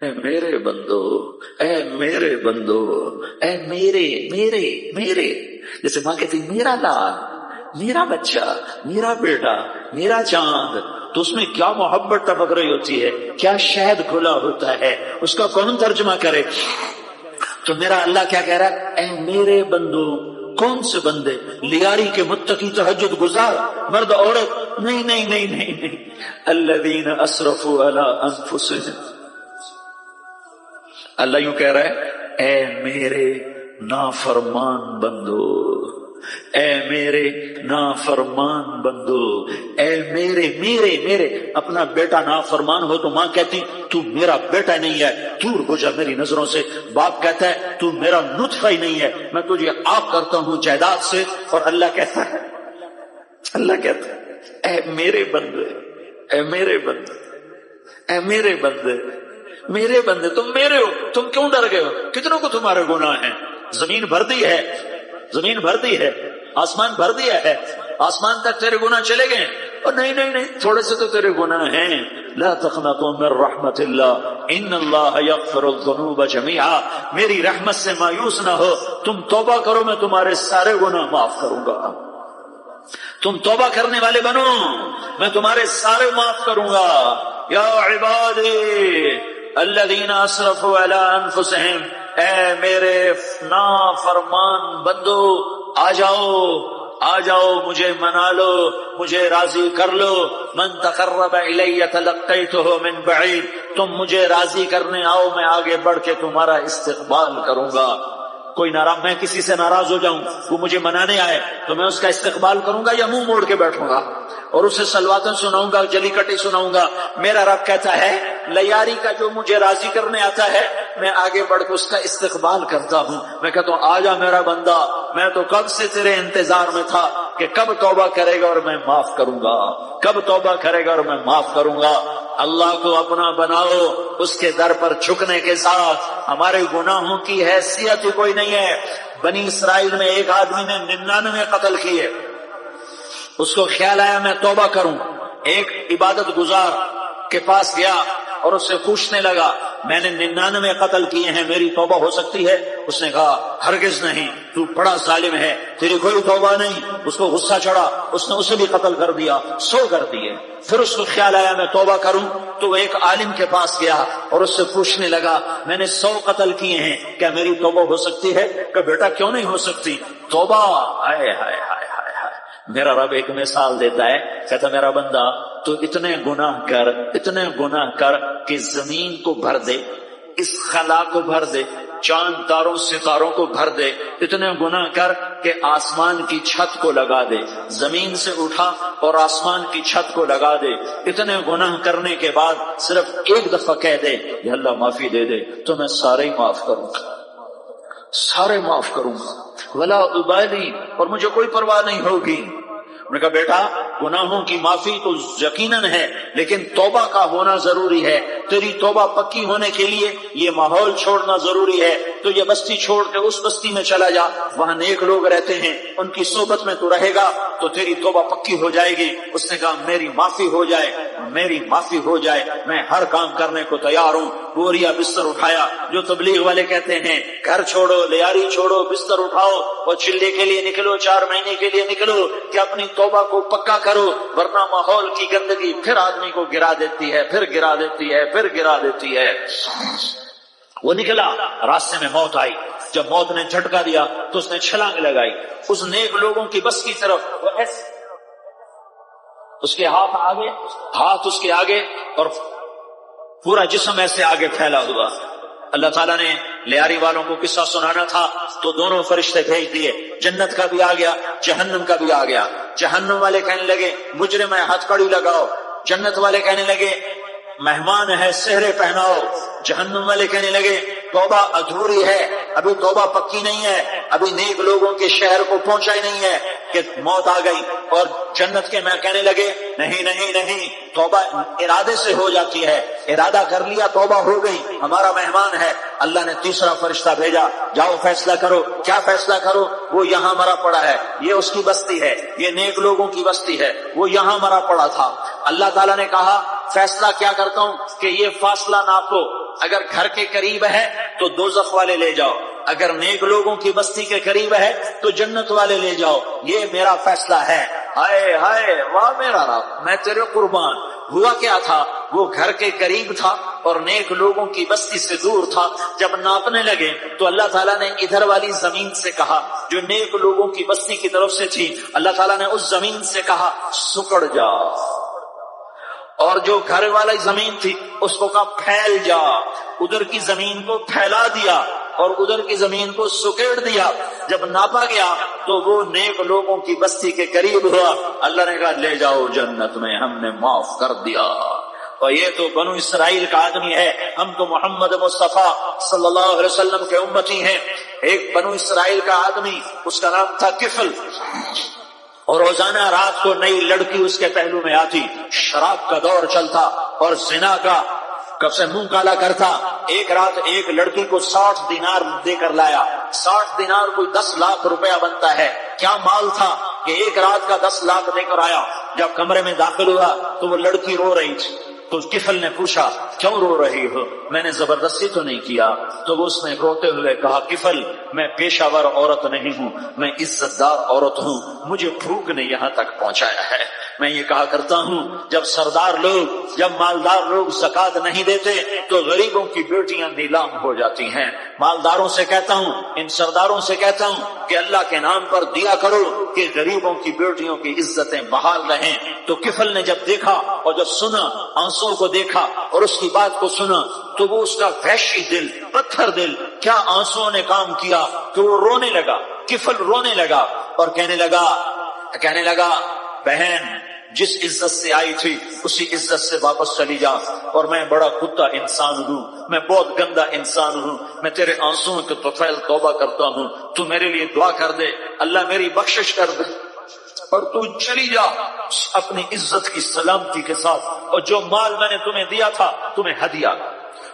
اے میرے بندو، اے میرے بندو، اے میرے میرے میرے، جیسے ماں کہتی میرا لال، میرا بچہ، میرا بیٹا، میرا چاند، تو اس میں کیا محبت ٹپک رہی ہوتی ہے، کیا شہد کھلا ہوتا ہے، اس کا کون ترجمہ کرے؟ تو میرا اللہ کیا کہہ رہا ہے؟ اے میرے بندو، کون سے بندے؟ لیاری کے متقی تہجد گزار مرد عورت؟ نہیں نہیں نہیں نہیں نہیں، الذین اسرفوا علی انفسہم۔ اللہ یوں کہہ رہا ہے اے میرے نافرمان بندو، اے میرے نافرمان بندو، اے میرے میرے میرے۔ اپنا بیٹا نافرمان ہو تو ماں کہتی تو میرا بیٹا نہیں ہے، دور ہو جا میری نظروں سے۔ باپ کہتا ہے تو میرا نطفہ ہی نہیں ہے، میں تجھے آگ کرتا ہوں جائیداد سے۔ اور اللہ کہتا ہے اے میرے بندے، اے میرے بندے، اے میرے بندے، میرے بندے، تم میرے ہو، تم کیوں ڈر گئے ہو؟ کتنوں کو تمہارے گناہ ہیں؟ زمین بھر دی ہے، زمین بھر دی ہے، آسمان بھر دیا ہے، آسمان تک تیرے گناہ چلے گئے؟ اور نہیں نہیں نہیں، تھوڑے سے تو تیرے گناہ ہیں۔ لا تقنطوا من رحمت اللہ ان اللہ یغفر الذنوب جميعا، میری رحمت سے مایوس نہ ہو، تم توبہ کرو، میں تمہارے سارے گناہ معاف کروں گا۔ تم توبہ کرنے والے بنو، میں تمہارے سارے معاف کروں گا۔ یا عبادی الذین اسرفوا علی انفسہم، اے میرے نافرمان بندو، آ جاؤ مجھے منا لو، مجھے راضی کر لو۔ من تقرب الی تلقیتہ من بعید، تم مجھے راضی کرنے آؤ، میں آگے بڑھ کے تمہارا استقبال کروں گا۔ کوئی ناراض، میں کسی سے ناراض ہو جاؤں، وہ مجھے منانے آئے تو میں اس کا استقبال کروں گا یا منہ موڑ کے بیٹھوں گا اور اسے سلواتیں سناؤں گا، جلی کٹی سناؤں گا؟ میرا رب کہتا ہے لیاری کا جو مجھے راضی کرنے آتا ہے، میں آگے بڑھ کے اس کا استقبال کرتا ہوں۔ میں کہتا ہوں آجا میرا بندہ، میں تو کب سے تیرے انتظار میں تھا کہ کب توبہ کرے گا اور میں معاف کروں گا، کب توبہ کرے گا اور میں معاف کروں گا۔ اللہ کو اپنا بناؤ، اس کے در پر جھکنے کے ساتھ۔ ہمارے گناہوں کی حیثیت ہی کوئی نہیں ہے۔ بنی اسرائیل میں ایک آدمی نے 99 قتل کیے، اس کو خیال آیا میں توبہ کروں، ایک عبادت گزار کے پاس گیا اور اس سے پوچھنے لگا میں نے 99 قتل کیے ہیں، میری توبہ ہو سکتی ہے؟ اس نے کہا ہرگز نہیں، تو بڑا ظالم ہے، تیری کوئی توبہ نہیں۔ اس کو غصہ چڑھا، اس نے اسے بھی قتل کر دیا، 100 کر دیے۔ پھر اس کو خیال آیا میں توبہ کروں، تو وہ ایک عالم کے پاس گیا اور اس سے پوچھنے لگا میں نے 100 قتل کیے ہیں، کیا میری توبہ ہو سکتی ہے؟ کہ بیٹا کیوں نہیں ہو سکتی توبہ؟ ہائے ہائے ہائے ہائے ہائے۔ میرا رب ایک مثال دیتا ہے، کہتا میرا بندہ تو اتنے گناہ کر کہ زمین کو بھر دے، اس خلا کو بھر دے، چاند تاروں ستاروں کو بھر دے، اتنے گناہ کر کہ آسمان کی چھت کو لگا دے، زمین سے اٹھا اور آسمان کی چھت کو لگا دے۔ اتنے گناہ کرنے کے بعد صرف ایک دفعہ کہہ دے یا اللہ معافی دے دے، تو میں سارے ہی معاف کروں گا، سارے معاف کروں گا، ولا ابالی، اور مجھے کوئی پرواہ نہیں ہوگی۔ انہوں نے کہا بیٹا گناہوں کی معافی تو یقیناً ہے، لیکن توبہ کا ہونا ضروری ہے۔ تیری توبہ پکی ہونے کے لیے یہ ماحول چھوڑنا ضروری ہے۔ تو یہ بستی چھوڑ کے اس بستی میں چلا جا، وہاں نیک لوگ رہتے ہیں، ان کی صحبت میں تو رہے گا تو تیری توبہ پکی ہو جائے گی۔ اس نے کہا میری معافی ہو جائے، میری معافی ہو جائے، میں ہر کام کرنے کو تیار ہوں۔ بوریا بستر اٹھایا، جو تبلیغ والے کہتے ہیں گھر چھوڑو، لیاری چھوڑو، بستر اٹھاؤ اور چلے کے لیے نکلو، 4 مہینے کے لیے نکلو کہ اپنی توبہ کو پکا کرو، ورنہ ماحول کی گندگی پھر آدمی کو گرا دیتی ہے، پھر گرا دیتی ہے، پھر گرا دیتی ہے۔ وہ نکلا، راستے میں موت آئی۔ جب موت نے جھٹکا دیا تو اس نے چھلانگ لگائی اس نیک لوگوں کی بس کی طرف، وہ ایسے اس کے ہاتھ آگے، ہاتھ اس کے آگے اور پورا جسم ایسے آگے پھیلا ہوا۔ اللہ تعالیٰ نے لیاری والوں کو قصہ سنانا تھا تو دونوں فرشتے بھیج دیے، جنت کا بھی آ گیا، جہنم کا بھی آ گیا۔ جہنم والے کہنے لگے مجرم ہے ہتھ کڑی لگاؤ، جنت والے کہنے لگے مہمان ہے سہرے پہناؤ۔ جہنم والے کہنے لگے توبہ ادھوری ہے، ابھی توبہ پکی نہیں ہے، ابھی نیک لوگوں کے شہر کو پہنچا ہی نہیں ہے کہ موت آ گئی۔ اور جنت کے میں کہنے لگے نہیں نہیں نہیں، توبہ ارادے سے ہو جاتی ہے، ارادہ کر لیا توبہ ہو گئی، ہمارا مہمان ہے۔ اللہ نے تیسرا فرشتہ بھیجا، جاؤ فیصلہ کرو۔ کیا فیصلہ کرو؟ وہ یہاں مرا پڑا ہے، یہ اس کی بستی ہے، یہ نیک لوگوں کی بستی ہے، وہ یہاں مرا پڑا تھا۔ اللہ تعالیٰ نے کہا فیصلہ کیا کرتا ہوں کہ یہ فاصلہ ناپو، اگر گھر کے قریب ہے تو دوزخ والے لے جاؤ، اگر نیک لوگوں کی بستی کے قریب ہے تو جنت والے لے جاؤ، یہ میرا فیصلہ ہے۔ ہائے ہائے واہ میرا رب، میں تیرے قربان۔ ہوا کیا تھا، وہ گھر کے قریب تھا اور نیک لوگوں کی بستی سے دور تھا۔ جب ناپنے لگے تو اللہ تعالیٰ نے ادھر والی زمین سے کہا جو نیک لوگوں کی بستی کی طرف سے تھی، اللہ تعالیٰ نے اس زمین سے کہا سکڑ جا، اور جو گھر والی زمین تھی اس کو کہا پھیل جا، ادھر کی زمین کو پھیلا دیا اور ادھر کی زمین کو سکیڑ دیا۔ جب ناپا گیا تو وہ نیک لوگوں کی بستی کے قریب ہوا، اللہ نے کہا لے جاؤ جنت میں، ہم نے معاف کر دیا۔ اور یہ تو بنو اسرائیل کا آدمی ہے، ہم تو محمد مصطفیٰ صلی اللہ علیہ وسلم کے امتی ہیں۔ ایک بنو اسرائیل کا آدمی، اس کا نام تھا کفل، اور روزانہ رات کو نئی لڑکی اس کے پہلو میں آتی، شراب کا دور چلتا اور زنا کا کب سے منہ کالا کرتا۔ ایک رات ایک لڑکی کو 60 دینار دے کر لایا۔ 60 دینار کوئی 10 لاکھ روپیہ بنتا ہے۔ کیا مال تھا کہ ایک رات کا 10 لاکھ دے کر آیا۔ جب کمرے میں داخل ہوا تو وہ لڑکی رو رہی تھی، تو کفل نے پوچھا کیوں رو رہی ہو، میں نے زبردستی تو نہیں کیا۔ تو وہ اس نے روتے ہوئے کہا کفل میں پیشہ ور عورت نہیں ہوں، میں عزت دار عورت ہوں، مجھے بھوک نے یہاں تک پہنچایا ہے۔ میں یہ کہا کرتا ہوں جب سردار لوگ، جب مالدار لوگ زکوٰۃ نہیں دیتے تو غریبوں کی بیٹیاں نیلام ہو جاتی ہیں۔ مالداروں سے کہتا ہوں، ان سرداروں سے کہتا ہوں کہ اللہ کے نام پر دیا کرو کہ غریبوں کی بیٹیوں کی عزتیں بحال رہیں۔ تو کفل نے جب دیکھا اور جب سنا، آنسوں کو دیکھا اور اس کی بات کو سنا، تو وہ اس کا وحشی دل، پتھر دل، کیا آنسوں نے کام کیا کہ وہ رونے لگا۔ کفل رونے لگا اور کہنے لگا بہن جس عزت سے آئی تھی اسی عزت سے واپس چلی جا، اور میں بڑا کتا انسان ہوں، میں بہت گندا انسان ہوں، میں تیرے آنسوں کے طفیل توبہ کرتا ہوں، تو میرے لیے دعا کر دے، اللہ میری بخشش کر دے، اور تو چلی جا اپنی عزت کی سلامتی کے ساتھ، اور جو مال میں نے تمہیں دیا تھا تمہیں ہدیہ۔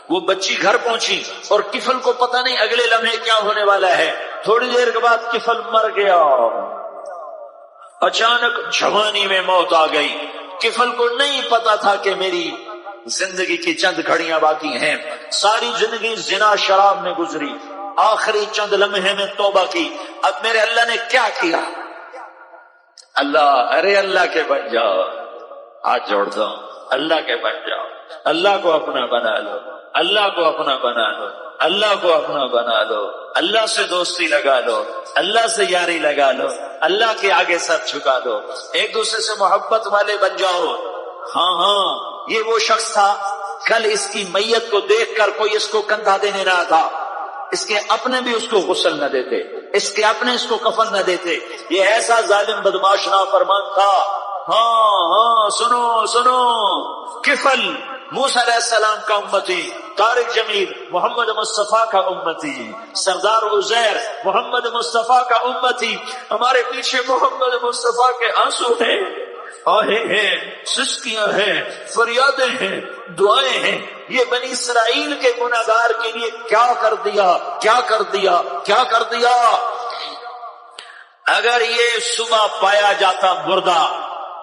وہ بچی گھر پہنچی اور کفل کو پتہ نہیں اگلے لمحے کیا ہونے والا ہے۔ تھوڑی دیر کے بعد کفل مر گیا، اچانک جوانی میں موت آ گئی۔ کفل کو نہیں پتا تھا کہ میری زندگی کی چند گھڑیاں باقی ہیں، ساری زندگی زنا شراب میں گزری، آخری چند لمحے میں توبہ کی، اب میرے اللہ نے کیا کیا؟ اللہ کے بن جاؤ، ہاتھ جوڑتا ہوں، اللہ کے بن جاؤ، اللہ کو اپنا بنا لو، اللہ کو اپنا بنا لو، اللہ کو اپنا بنا لو، اللہ سے دوستی لگا لو، اللہ سے یاری لگا لو، اللہ کے آگے سر جھکا دو، ایک دوسرے سے محبت والے بن جاؤ۔ ہاں یہ وہ شخص تھا، کل اس کی میت کو دیکھ کر کوئی اس کو کندھا دینے نہ تھا، اس کے اپنے بھی اس کو غسل نہ دیتے، اس کے اپنے اس کو کفن نہ دیتے، یہ ایسا ظالم بدماش نافرمان تھا۔ ہاں سنو، کفل موسیٰ علیہ السلام کا امتی، طارق جمیل محمد مصطفیٰ کا امتی، سردار عزیر محمد مصطفیٰ کا امتی، ہمارے پیچھے محمد مصطفیٰ کے آنسو ہیں، آہیں ہیں، سسکیاں ہیں، فریادیں ہیں، دعائیں ہیں۔ یہ بنی اسرائیل کے گناہگار کے لیے کیا کر دیا۔ اگر یہ صبح پایا جاتا مردہ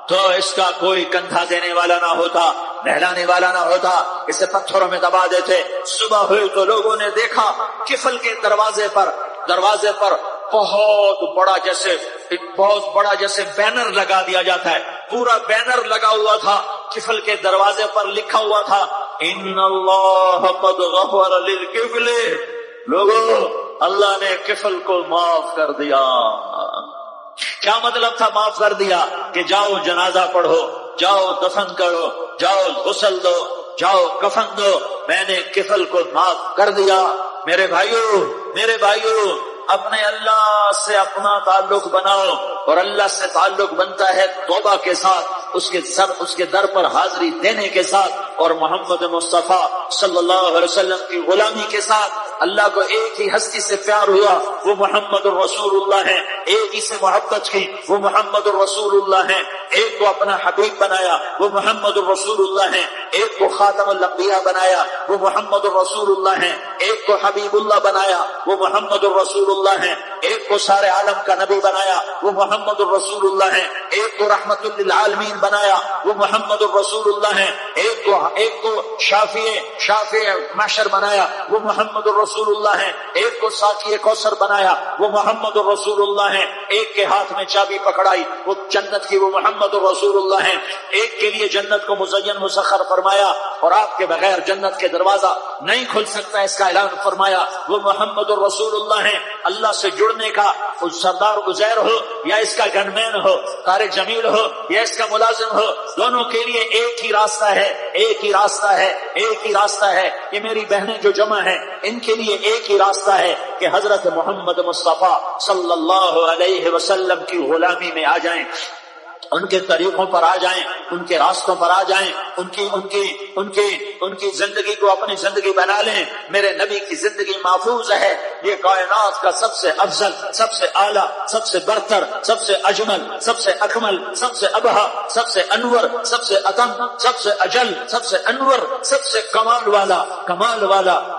تو اس کا کوئی کندھا دینے والا نہ ہوتا، نہلانے والا نہ ہوتا، اسے پتھروں میں دبا دیتے۔ صبح ہوئی تو لوگوں نے دیکھا کفل کے دروازے پر بہت بڑا جیسے بینر لگا دیا جاتا ہے، پورا بینر لگا ہوا تھا، کفل کے دروازے پر لکھا ہوا تھا ان اللہ قد غفر للکفل، لوگوں اللہ نے کفل کو معاف کر دیا۔ کیا مطلب تھا معاف کر دیا؟ کہ جاؤ جنازہ پڑھو، جاؤ دفن کرو، جاؤ غسل دو، جاؤ کفن دو، میں نے کفل کو معاف کر دیا۔ میرے بھائیو اپنے اللہ سے اپنا تعلق بناؤ، اور اللہ سے تعلق بنتا ہے توبہ کے ساتھ، اس کے در پر حاضری دینے کے ساتھ، اور محمد مصطفیٰ صلی اللہ علیہ وسلم کی غلامی کے ساتھ۔ اللہ کو ایک ہی ہستی سے پیار ہوا، وہ محمد الرسول اللہ ہے، ایک ہی سے محبت کی، وہ محمد الرسول اللہ ہے، ایک کو اپنا حبیب بنایا، وہ محمد الرسول اللہ ہے، ایک کو خاتم الانبیاء بنایا، وہ محمد الرسول اللہ ہے، ایک کو حبیب اللہ بنایا، وہ محمد الرسول اللہ ہے، ایک کو سارے عالم کا نبی بنایا، وہ محمد الرسول اللہ ہے، ایک کو رحمت للعالمین بنایا، وہ محمد الرسول اللہ ہے، ایک ایک کو شافع محشر بنایا، وہ محمد الرسول اللہ ہیں، ایک کو ساقی کوثر بنایا، وہ محمد الرسول اللہ ہیں، ایک کے ہاتھ میں چابی پکڑائی وہ جنت کی، وہ محمد الرسول اللہ ہیں، ایک کے لیے جنت کو مزین مسخر فرمایا اور آپ کے بغیر جنت کے دروازہ نہیں کھل سکتا اس کا اعلان فرمایا، وہ محمد الرسول اللہ ہیں۔ اللہ سے جڑنے کا سردار عزیر ہو یا اس کا گن مین ہو، طارق جمیل ہو یا اس کا ملازم ہو، دونوں کے لیے ایک ہی راستہ ہے، ایک ہی راستہ ہے، ایک ہی راستہ ہے۔ یہ میری بہنیں جو جمع ہیں ان کے لیے ایک ہی راستہ ہے کہ حضرت محمد مصطفیٰ صلی اللہ علیہ وسلم کی غلامی میں آ جائیں، ان کے طریقوں پر آ جائیں، ان کے راستوں پر آ جائیں، ان کی زندگی کو اپنی زندگی بنا لیں۔ میرے نبی کی زندگی محفوظ ہے، یہ کائنات کا سب سے افضل، سب سے اعلیٰ، سب سے برتر، سب سے اجمل، سب سے اکمل، سب سے ابہا، سب سے انور، سب سے اتم، سب سے اجل، سب سے انور، سب سے کمال والا،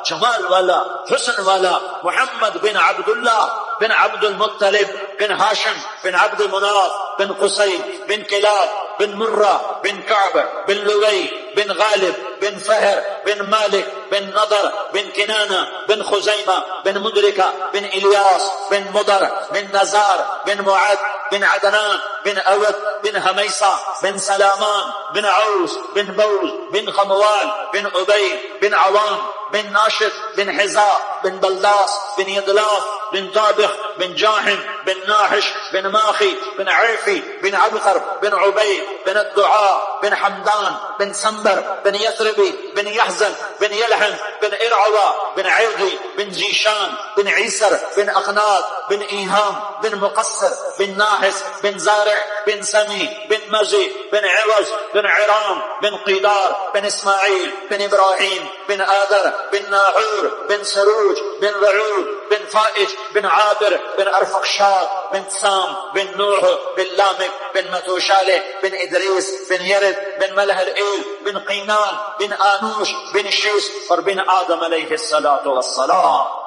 جمال والا، حسن والا محمد بن عبداللہ بن عبد المطلب بن ہاشم بن عبد مناف بن قصی بن کلاب بن مرہ بن کعب بن لوی بن غالب بن فہر بن مالک بن نضر بن کنانہ بن خزیمہ بن مدرکہ بن الیاس بن مدر بن نزار بن معد بن عدنان بن اود بن حمیسہ بن سلامان بن عوس بن بوز بن خموال بن عبید بن عوام بن ناشد بن حزاء بن بلداس بن یدلاف بن طابخ بن جاحم بن ناحش بن ماخی بن عیفی بن عبقر بن عبید بن الدعاء بن حمدان بن سنبر بن یثربی بن یحزن بن یلحن بن ارعوا بن عیغی بن زیشان بن عیسر بن اقناد بن ایہام بن مقصر بن ناحس بن زارع بن سمی بن مزی بن عوض بن عرام بن قیدار بن اسماعیل بن ابراہیم بن آدر بن ناحور بن سروج بن رعود بن فائج بن عابر بن ارفخشاد بن سام بن نوح بن لامک بن متوشالح بن ادریس بن یرد بن ملح الایل بن قینان بن آنوش بن شیس اور بن آدم علیہ السلام۔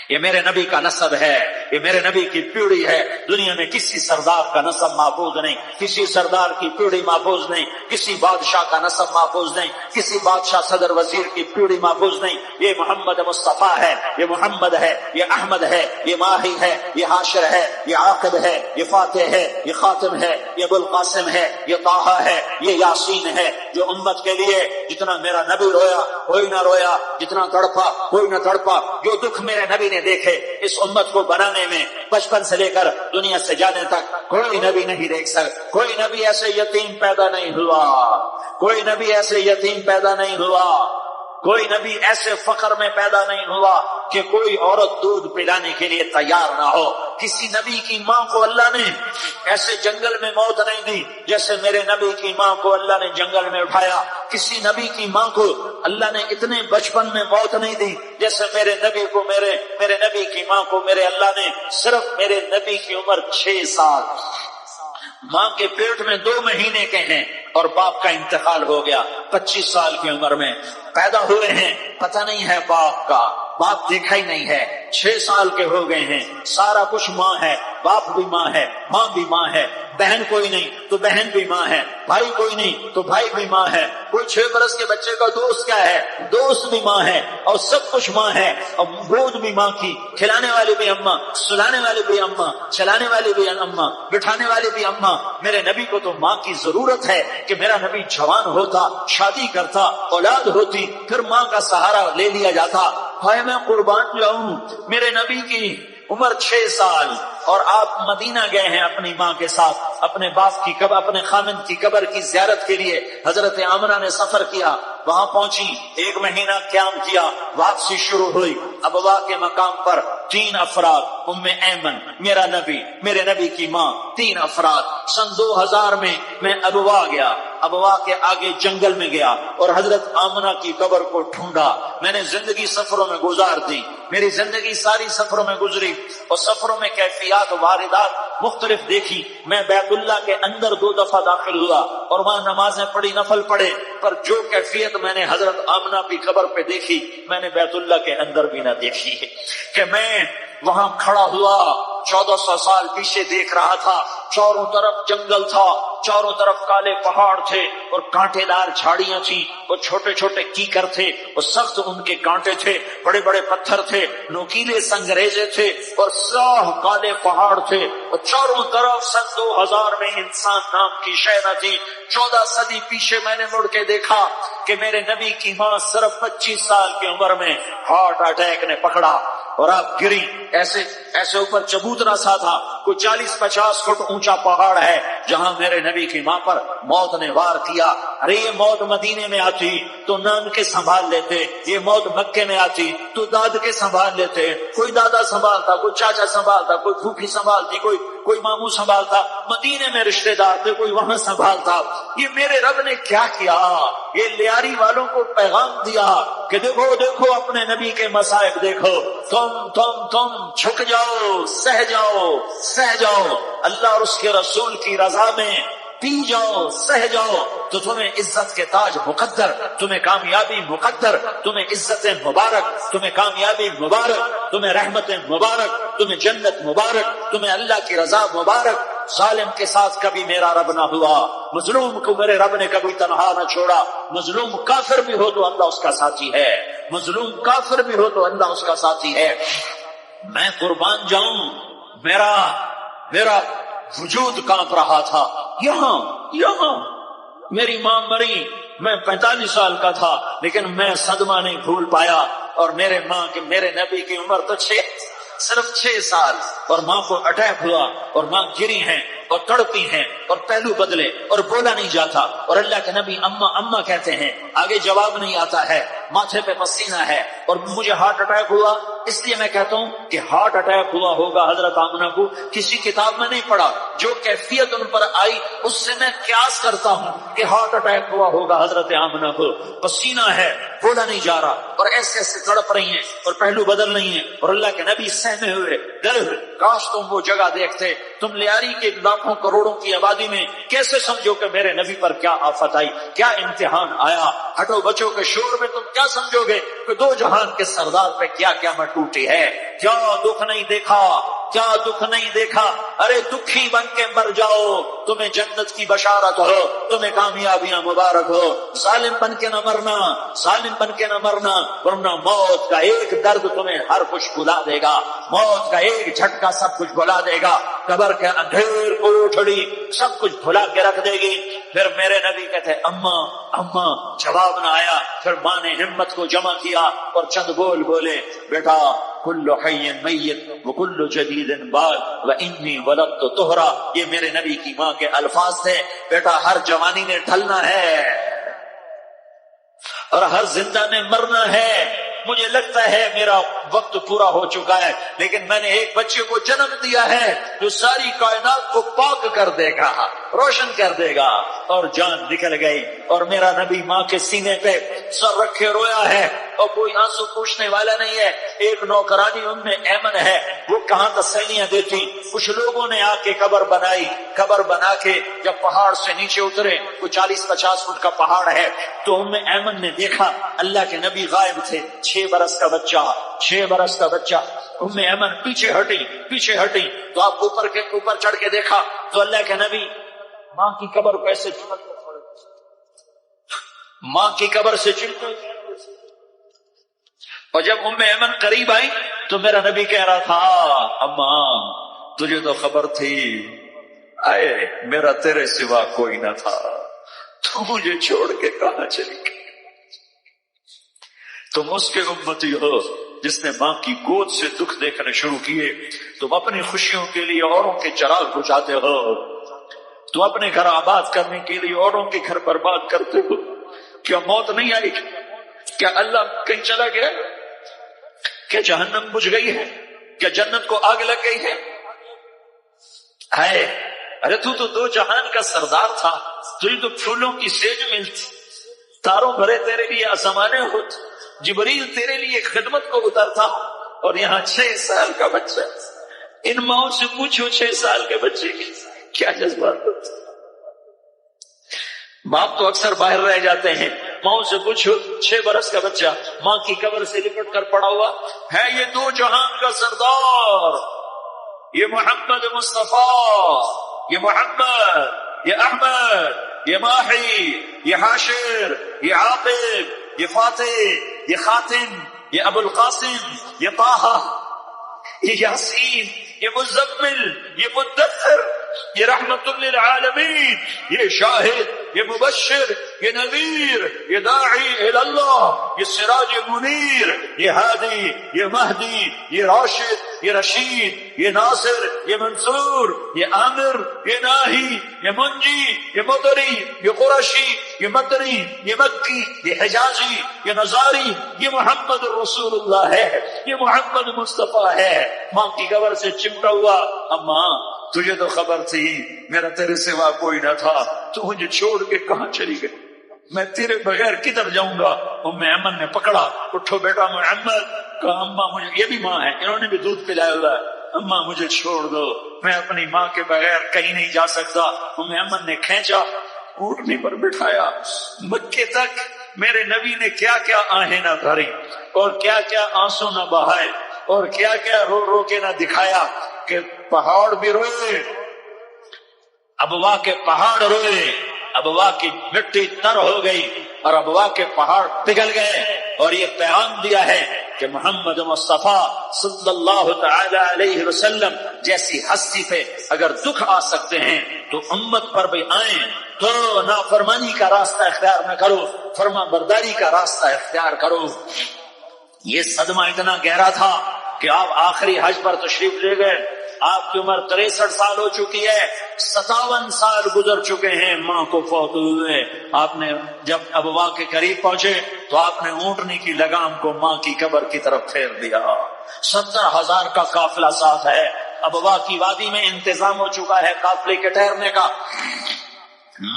یہ میرے نبی کا نسب ہے، یہ میرے نبی کی پیڑھی ہے۔ دنیا میں کسی سردار کا نسب محفوظ نہیں، کسی سردار کی پیڑھی محفوظ نہیں، کسی بادشاہ کا نسب محفوظ نہیں، کسی بادشاہ صدر وزیر کی پیڑھی محفوظ نہیں۔ یہ محمد مصطفیٰ ہے، یہ محمد ہے، یہ احمد ہے، یہ ماہی ہے، یہ حاشر ہے، یہ عاقب ہے، یہ فاتح ہے، یہ خاتم ہے، یہ ابو القاسم ہے، یہ طٰہٰ ہے، یہ یاسین ہے۔ جو امت کے لیے جتنا میرا نبی رویا کوئی نہ رویا، جتنا تڑپا کوئی نہ تڑپا، جو دکھ میرے نبی نے دیکھے اس امت کو بنانے میں، بچپن سے لے کر دنیا سے جانے تک کوئی نبی نہیں دیکھ سکتا۔ کوئی نبی ایسے یتیم پیدا نہیں ہوا، کوئی نبی ایسے یتیم پیدا نہیں ہوا، کوئی نبی ایسے فقر میں پیدا نہیں ہوا کہ کوئی عورت دودھ پلانے کے لیے تیار نہ ہو۔ کسی نبی کی ماں کو اللہ نے ایسے جنگل میں موت نہیں دی جیسے میرے نبی کی ماں کو اللہ نے جنگل میں اٹھایا۔ کسی نبی کی ماں کو اللہ نے اتنے بچپن میں موت نہیں دی جیسے میرے نبی کو، میرے نبی کی ماں کو میرے اللہ نے صرف میرے نبی کی عمر 6 سال، ماں کے پیٹ میں 2 مہینے کے ہیں اور باپ کا انتقال ہو گیا 25 سال کی عمر میں پیدا ہوئے ہیں، پتہ نہیں ہے باپ کا، باپ دیکھا ہی نہیں ہے، 6 سال کے ہو گئے ہیں، سارا کچھ ماں ہے، باپ بھی ماں ہے، ماں بھی ماں ہے، بہن کوئی نہیں تو بہن بھی ماں ہے، بھائی کوئی نہیں تو بھائی بھی ماں ہے، کوئی 6 برس کے بچے کا دوست کیا ہے، دوست بھی ماں ہے، اور سب کچھ ماں ہے، اور گود بھی ماں کی، کھلانے والی بھی اماں، سلانے والی بھی اماں، چلانے والی بھی اماں، بٹھانے والی بھی اماں۔ میرے نبی کو تو ماں کی ضرورت ہے کہ میرا نبی جوان ہوتا، شادی کرتا، اولاد ہوتی، پھر ماں کا سہارا لے لیا جاتا۔ ہائے میں قربان جاؤں، میرے نبی کی عمر 6 سال اور آپ مدینہ گئے ہیں اپنی ماں کے ساتھ، اپنے باپ کی قبر، اپنے خامند کی قبر کی زیارت کے لیے حضرت آمنہ نے سفر کیا، وہاں پہنچی، 1 مہینہ قیام کیا، واپسی شروع ہوئی۔ ابوا کے مقام پر 3 افراد، ام ایمن، میرا نبی، میرے نبی کی ماں، 3 افراد۔ سن 2000 میں ابوا گیا، ابوا کے آگے جنگل میں گیا اور حضرت آمنہ کی قبر کو ڈھونڈا۔ میں نے زندگی سفروں میں گزار دی، میری زندگی ساری سفروں میں گزری اور سفروں میں کیفیات واردات مختلف دیکھی۔ میں بیت اللہ کے اندر 2 دفعہ داخل ہوا اور وہاں نمازیں پڑھی، نفل پڑھے، پر جو کیفیت میں نے حضرت آمنہ کی قبر پہ دیکھی میں نے بیت اللہ کے اندر بھی نہ دیکھی ہے۔ کہ میں وہاں کھڑا ہوا 1400 سال پیچھے دیکھ رہا تھا، چاروں طرف جنگل تھا، چاروں طرف کالے پہاڑ تھے اور کانٹے دار جھاڑیاں تھیں، وہ چھوٹے چھوٹے کیکر تھے، وہ سخت ان کے کانٹے تھے، بڑے بڑے پتھر تھے، نوکیلے سنگریزے تھے اور سیاہ کالے پہاڑ تھے، اور چاروں طرف 2000 میں انسان نام کی شے نہ تھی۔ 14 صدی پیچھے میں نے مڑ کے دیکھا کہ میرے نبی کی ماں صرف 25 سال کی عمر میں ہارٹ اٹیک نے پکڑا اور آپ گری، ایسے ایسے اوپر چبوترا سا تھا، کوئی 40-50 فٹ اونچا پہاڑ ہے جہاں میرے نبی کی ماں پر موت نے وار کیا۔ ارے یہ موت مدینے میں آتی تو نان کے سنبھال لیتے، یہ موت مکے میں آتی تو داد کے سنبھال لیتے، کوئی دادا سنبھالتا، کوئی چاچا سنبھالتا، کوئی پھوپھی سنبھالتی، کوئی ماموں سنبھالتا، مدینے میں رشتہ دار تھے، کوئی وہاں سنبھالتا۔ یہ میرے رب نے کیا کیا؟ یہ لیاری والوں کو پیغام دیا کہ دیکھو دیکھو اپنے نبی کے مصائب دیکھو، تم جھک جاؤ، سہ جاؤ اللہ اور اس کے رسول کی رضا میں، پی جاؤ، سہ جاؤ تو تمہیں عزت کے تاج مقدر، تمہیں کامیابی مقدر، تمہیں عزت مبارک، تمہیں کامیابی مبارک، تمہیں رحمت مبارک، تمہیں جنت مبارک، تمہیں اللہ کی رضا مبارک۔ ظالم کے ساتھ کبھی میرا رب نہ ہوا، مظلوم کو میرے رب نے کبھی تنہا نہ چھوڑا۔ مظلوم کافر بھی ہو تو اللہ اس کا ساتھی ہے، مظلوم کافر بھی ہو تو اللہ اس کا ساتھی ہے۔ میں قربان جاؤں، میرا وجود کانپ رہا تھا۔ یہاں میری ماں مری، میں 45 سال کا تھا، لیکن میں صدمہ نہیں بھول پایا، اور میرے نبی کی عمر تو صرف 6 سال، اور ماں کو اٹیک ہوا اور ماں گری ہیں اور تڑپی ہیں اور پہلو بدلے اور بولا نہیں جاتا، اور اللہ کے نبی اما اما کہتے ہیں، آگے جواب نہیں آتا ہے، ماتھے پہ پسینہ ہے، اور مجھے ہارٹ اٹیک ہوا۔ اس لیے میں کہتا ہوں کہ ہارٹ اٹیک ہوا ہوگا حضرت آمنہ کو، کسی کتاب میں نہیں پڑھا، جو کیفیت ان پر آئی اس سے میں قیاس کرتا ہوں کہ ہارٹ اٹیک ہوا ہوگا حضرت آمنہ کو۔ پسینہ ہے، بولا نہیں جا رہا، اور ایسے ایسے تڑپ رہی ہیں اور پہلو بدل نہیں ہے، اور اللہ کے نبی سہمے ہوئے ڈرے ہوئے۔ کاش تم وہ جگہ دیکھتے، تم لیاری کے لاکھوں کروڑوں کی آبادی میں کیسے سمجھو کہ میرے نبی پر کیا آفت آئی، کیا امتحان آیا۔ ہٹو بچوں کے شور میں تم کیا سمجھو گے کہ 2 جہان کے سردار پہ کیا قیامت ٹوٹی ہے۔ کیا دکھ نہیں دیکھا، کیا دکھ نہیں دیکھا؟ ارے دکھی بن کے مر جاؤ، تمہیں جنت کی بشارت ہو، تمہیں کامیابیاں مبارک ہو۔ ظالم بن کے نہ مرنا، ظالم بن کے نہ مرنا، ورنہ موت کا ایک درد تمہیں ہر کچھ بھلا دے گا، موت کا ایک جھٹکا سب کچھ بھلا دے گا، قبر کے اندھیر کو اٹھڑی سب کچھ بھلا کے رکھ دے گی۔ پھر میرے نبی کہتے اما اما، جواب نہ آیا۔ پھر ماں نے ہمت کو جمع کیا اور چند بولے، بیٹا کل حی میت وکل جدید بال وانی ولدت طہرا، یہ میرے نبی کی ماں کے الفاظ تھے۔ بیٹا ہر جوانی نے ڈھلنا ہے اور ہر زندہ نے مرنا ہے۔ مجھے لگتا ہے میرا وقت پورا ہو چکا ہے، لیکن میں نے ایک بچے کو جنم دیا ہے جو ساری کائنات کو پاک کر دے گا، روشن کر دے گا۔ اور جان نکل گئی، اور میرا نبی ماں کے سینے پہ سر رکھے رویا ہے، اور کوئی آنسو پوچھنے والا نہیں ہے۔ ایک نوکرانی ام ایمن ہے، وہ کہاں تسلیاں دیتی۔ کچھ لوگوں نے آ کے قبر بنائی، قبر بنا کے جب پہاڑ سے نیچے اترے، کوئی 40-50 فٹ کا پہاڑ ہے، تو ام ایمن نے دیکھا اللہ کے نبی غائب تھے، 6 برس کا بچہ۔ ام ایمن پیچھے ہٹی تو آپ اوپر چڑھ کے دیکھا تو اللہ کے نبی ماں کی قبر کو ایسے ماں کی قبر سے چمٹے، اور جب ام ایمن قریب آئی تو میرا نبی کہہ رہا تھا اما تجھے تو خبر تھی، آئے میرا تیرے سوا کوئی نہ تھا، تو مجھے چھوڑ کے کہاں چلی گئی۔ تم اس کے امتی ہو جس نے ماں کی گود سے دکھ دیکھنے شروع کیے۔ تم اپنی خوشیوں کے لیے اوروں کے چراغ بجھاتے ہو، تم اپنے گھر آباد کرنے کے لیے اوروں کے گھر برباد کرتے ہو۔ کیا موت نہیں آئی؟ کیا اللہ کہیں چلا گیا؟ کیا جہنم بجھ گئی ہے؟ کیا جنت کو آگ لگ گئی ہے؟ ارے تو 2 جہان کا سردار تھا، تجھے تو پھولوں کی سیج ملتی، تاروں بھرے تیرے لیے آسمانے ہوتے، جبریل تیرے لیے خدمت کو اترتا، اور یہاں 6 سال کا بچہ۔ ان ماؤں سے پوچھو 6 سال کے بچے کی کیا جذبات ہوتے۔ باپ تو اکثر باہر رہ جاتے ہیں، ماؤں سے پوچھو 6 برس کا بچہ ماں کی قبر سے لپٹ کر پڑا ہوا ہے، یہ 2 جہان کا سردار، یہ محمد مصطفیٰ، یہ محمد، یہ احمد، یہ ماہی، یہ حاشر، یہ عاقب، یہ فاتح، یہ خاتم، یہ ابو القاسم، یہ طہ، یہ یاسین، یہ مزمل، یہ مدثر، یہ رحمت للعالمین، یہ شاہد، یہ مبشر، یہ نذیر، یہ داعی اللہ، یہ سراج منیر، یہ ہادی، یہ مہدی، یہ راشد، یہ رشید، یہ ناصر، یہ منصور، یہ عامر، یہ ناہی، یہ منجی، یہ مدری، یہ قرشی، یہ مدنی، یہ مکی، یہ حجازی، یہ نظاری، یہ محمد رسول اللہ ہے، یہ محمد مصطفیٰ ہے۔ ماں کی قبر سے چمٹا ہوا، اماں تجھے تو خبر تھی میرا تیرے سوا کوئی نہ تھا، تو مجھے چھوڑ کے کہاں چلی گئی، میں تیرے بغیر کدھر جاؤں گا؟ ام ایمن نے پکڑا، اٹھو بیٹا محمد، کہا اماں مجھے، یہ بھی ماں ہے، انہوں نے بھی دودھ پلایا ہوا ہے، اماں مجھے چھوڑ دو، میں اپنی ماں کے بغیر کہیں نہیں جا سکتا۔ ام ایمن نے کھینچا، اونٹنی پر بٹھایا، مکے تک میرے نبی نے کیا کیا آہیں نہ بھری اور کیا کیا آنسو نہ بہائے اور کیا کیا رو رو کے نہ دکھایا کہ پہاڑ بھی روئے، ابوا کے پہاڑ روئے، ابوا کی مٹی تر ہو گئی اور ابوا کے پہاڑ پگھل گئے، اور یہ پیغام دیا ہے کہ محمد مصطفیٰ صلی اللہ تعالی علیہ وسلم جیسی ہستی پہ اگر دکھ آ سکتے ہیں تو امت پر بھی آئیں، تو نافرمانی کا راستہ اختیار نہ کرو، فرما برداری کا راستہ اختیار کرو۔ یہ صدمہ اتنا گہرا تھا کہ آپ آخری حج پر تشریف لے گئے، آپ کی عمر 63 سال ہو چکی ہے، 57 سال گزر چکے ہیں ماں کو فوت ہوئے۔ آپ نے جب ابوا کے قریب پہنچے تو آپ نے اونٹنی کی لگام کو ماں کی قبر کی طرف پھیر دیا۔ 70,000 کا قافلہ ساتھ ہے، ابوا کی وادی میں انتظام ہو چکا ہے قافلے کے ٹھہرنے کا۔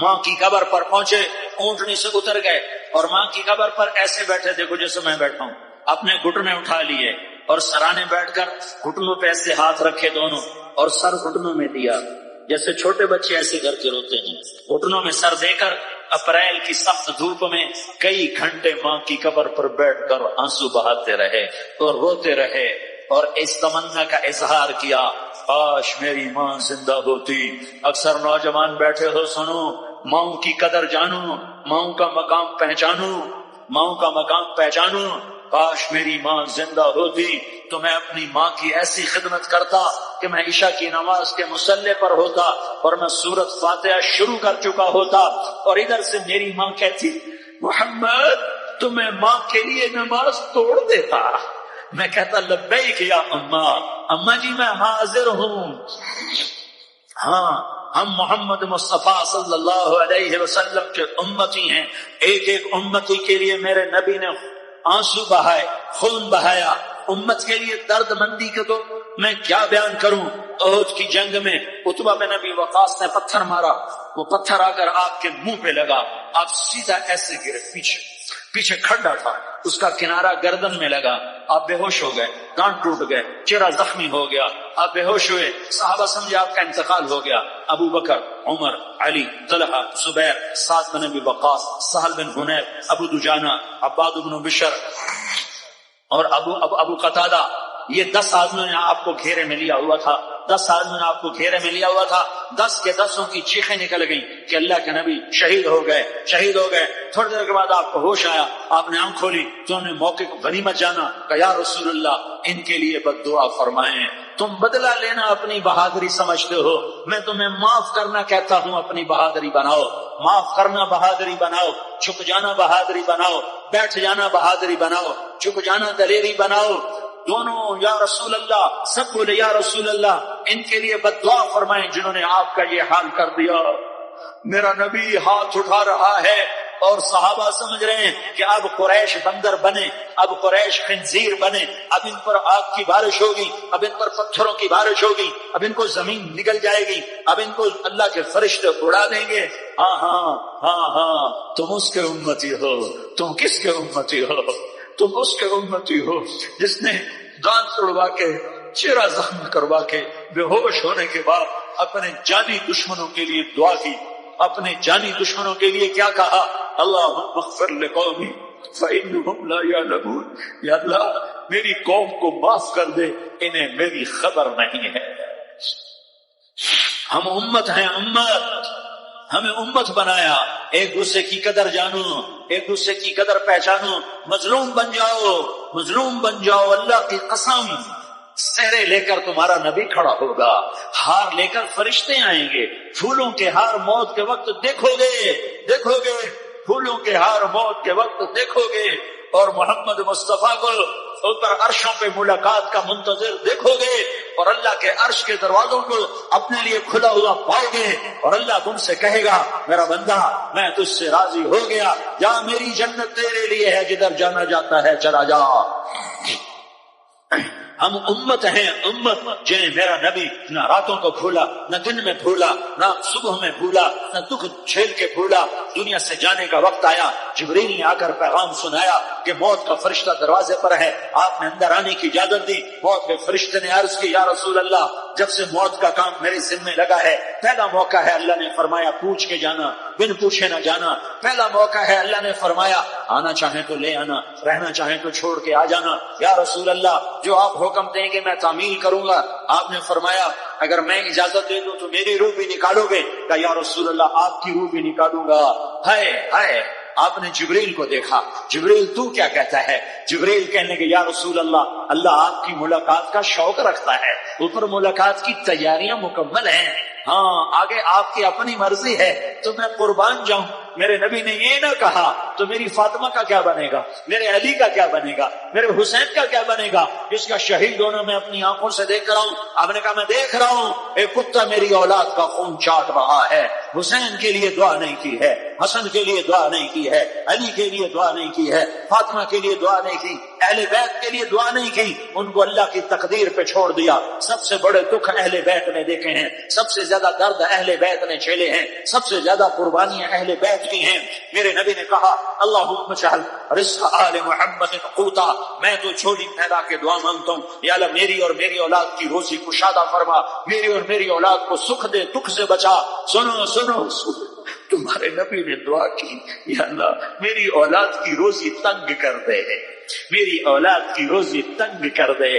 ماں کی قبر پر پہنچے، اونٹنی سے اتر گئے اور ماں کی قبر پر ایسے بیٹھے، دیکھو جیسے میں بیٹھا ہوں، اپنے گھٹنے اٹھا لیے اور سرانے بیٹھ کر گھٹنوں پہ ایسے ہاتھ رکھے دونوں اور سر گھٹنوں میں دیا، جیسے چھوٹے بچے ایسے کر کے روتے ہیں، گھٹنوں میں سر دے کر اپریل کی سخت دھوپ میں کئی گھنٹے ماں کی قبر پر بیٹھ کر آنسو بہاتے رہے اور روتے رہے اور اس تمنا کا اظہار کیا، کاش میری ماں زندہ ہوتی۔ اکثر نوجوان بیٹھے ہو، سنو، ماں کی قدر جانو، ماں کا مقام پہچانو، ماں کا مقام پہچانو۔ کاش میری ماں زندہ ہوتی تو میں اپنی ماں کی ایسی خدمت کرتا کہ میں عشاء کی نماز کے مصلی پر ہوتا اور میں سورۃ فاتحہ شروع کر چکا ہوتا، اور ادھر سے میری ماں کہتی محمد تو میں ماں کے لیے نماز توڑ دیتا، میں کہتا لبیک یا اماں، اماں جی میں حاضر ہوں۔ ہاں، ہم محمد مصطفیٰ صلی اللہ علیہ وسلم کے امتی ہیں، ایک ایک امتی کے لیے میرے نبی نے آنسو بہائے، خون بہایا، امت کے لیے درد مندی کے تو میں کیا بیان کروں۔ احد کی جنگ میں عتبہ بن ابی وقاص نے پتھر مارا، وہ پتھر آ کر آپ کے منہ پہ لگا، آپ سیدھا ایسے گرے، پیچھے کھڈا تھا، اس کا کنارہ گردن میں لگا، آپ بے ہوش ہو گئے، دانت ٹوٹ گئے، چہرہ زخمی ہو گیا، آپ بے ہوش ہوئے، صحابہ سمجھے آپ کا انتقال ہو گیا۔ ابو بکر، عمر، علی، طلحہ، زبیر، سعد بن ابی وقاص، سہل بن حنیف، ابو دجانہ، عباد بن بشر اور ابو قتادہ، یہ 10 آدمیوں نے آپ کو گھیرے میں لیا ہوا تھا، 10 آدمیوں نے آپ کو گھیرے میں لیا ہوا تھا، 10 کے 10 کی چیخیں نکل گئیں کہ اللہ کے نبی شہید ہو گئے۔ تھوڑی دیر کے بعد آپ کو ہوش آیا، آپ نے آنکھ کھولی تو انہوں نے موقع کو غنیمت جانا کہ یا رسول اللہ ان کے لیے بد دعا فرمائیں، تم بدلہ لینا اپنی بہادری سمجھتے ہو، میں تمہیں معاف کرنا کہتا ہوں اپنی بہادری بناؤ، معاف کرنا بہادری بناؤ، جھک جانا بہادری بناؤ، بیٹھ جانا بہادری بناؤ، جھک جانا دلیری بناؤ۔ دونوں یا رسول اللہ، سب بولے یا رسول اللہ ان کے لیے بد دعا فرمائیں جنہوں نے آپ کا یہ حال کر دیا۔ میرا نبی ہاتھ اٹھا رہا ہے اور صحابہ سمجھ رہے ہیں کہ اب قریش بندر بنے، اب قریش خنزیر بنے، اب ان پر آگ کی بارش ہوگی، اب ان پر پتھروں کی بارش ہوگی، اب ان کو زمین نگل جائے گی، اب ان کو اللہ کے فرشتے اڑا دیں گے۔ ہاں ہاں ہاں ہاں، تم اس کے امتی ہو۔ تم کس کے امتی ہو؟ تم اس کے امتی ہو جس نے دانت توڑوا کے، چہرہ زخم کروا کے، بے ہوش ہونے کے بعد اپنے جانی دشمنوں کے لیے دعا کی، اپنے جانی دشمنوں کے لیے کیا کہا؟ اللہم اغفر لقومی فإنہم لا یعلمون، یا اللہ میری قوم کو معاف کر دے، انہیں میری خبر نہیں ہے۔ ہم امت ہیں، امت، ہمیں امت بنایا، ایک دوسرے کی قدر جانو، ایک دوسرے کی قدر پہچانو، مظلوم بن جاؤ، مظلوم بن جاؤ۔ اللہ کی قسم، سہرے لے کر تمہارا نبی کھڑا ہوگا، ہار لے کر فرشتے آئیں گے، پھولوں کے ہار موت کے وقت دیکھو گے، دیکھو گے، پھولوں کے ہار موت کے وقت دیکھو گے، اور محمد مصطفیٰ کو اوپر عرشوں پہ ملاقات کا منتظر دیکھو گے، اور اللہ کے عرش کے دروازوں کو اپنے لیے کھلا ہوا پاؤ گے، اور اللہ تم سے کہے گا میرا بندہ میں تجھ سے راضی ہو گیا، جا میری جنت تیرے لیے ہے، جدھر جانا جاتا ہے چلا جا۔ ہم امت ہیں، امت جنہیں میرا نبی نہ راتوں کو بھولا، نہ دن میں بھولا، نہ صبح میں بھولا، نہ دکھ جھیل کے بھولا۔ دنیا سے جانے کا وقت آیا، جبریل نے آ کر پیغام سنایا کہ موت کا فرشتہ دروازے پر ہے، آپ نے اندر آنے کی اجازت دی۔ موت کے فرشتے نے عرض کی یا رسول اللہ، جب سے موت کا کام میرے ذمہ لگا ہے پہلا موقع ہے، اللہ نے فرمایا پوچھ کے جانا، بن پوچھے نہ جانا۔ پہلا موقع ہے، اللہ نے فرمایا آنا چاہیں تو لے آنا، رہنا چاہیں تو چھوڑ کے آ جانا۔ یا رسول اللہ جو آپ حکم دیں گے میں تعمیل کروں گا۔ آپ نے فرمایا اگر میں اجازت دے دوں تو میری روح بھی نکالو گے؟ کہا یا رسول اللہ آپ کی روح بھی نکالوں گا۔ ہائے ہائے، آپ نے جبریل کو دیکھا، جبریل تو کیا کہتا ہے؟ جبریل کہنے کے یا رسول اللہ، اللہ آپ کی ملاقات کا شوق رکھتا ہے، اوپر ملاقات کی تیاریاں مکمل ہیں، ہاں آگے آپ کی اپنی مرضی ہے تو میں قربان جاؤں۔ میرے نبی نے یہ نہ کہا تو میری فاطمہ کا کیا بنے گا، میرے علی کا کیا بنے گا، میرے حسین کا کیا بنے گا، جس کا شہید ہونا میں اپنی آنکھوں سے دیکھ رہا ہوں۔ آپ نے کہا میں دیکھ رہا ہوں ایک کتا میری اولاد کا خون چاٹ رہا ہے، حسین کے لیے دعا نہیں کی ہے، حسن کے لیے دعا نہیں کی ہے، علی کے لیے دعا نہیں کی ہے، فاطمہ کے لیے دعا نہیں کی، اہل بیت کے لیے دعا نہیں کی، ان کو اللہ کی تقدیر پہ چھوڑ دیا۔ سب سے بڑے دکھ اہل بیت نے دیکھے ہیں، سب سے زیادہ درد اہل بیت نے جھیلے ہیں، سب سے زیادہ قربانیاں اہل بیت کی ہیں۔ میرے نبی نے کہا اللہم اجعل رزق آل محمد قوتا، میں تو جھولی پھیلا کے دعا مانگتا ہوں یا اللہ میری اور میری اولاد کی روزی کشادہ فرما، میری اور میری اولاد کو سکھ دے، دکھ سے بچا۔ سنو سنو سنو، تمہارے نبی نے دعا کی یا اللہ میری اولاد کی روزی تنگ کر دے، میری اولاد کی روزی تنگ کر دے،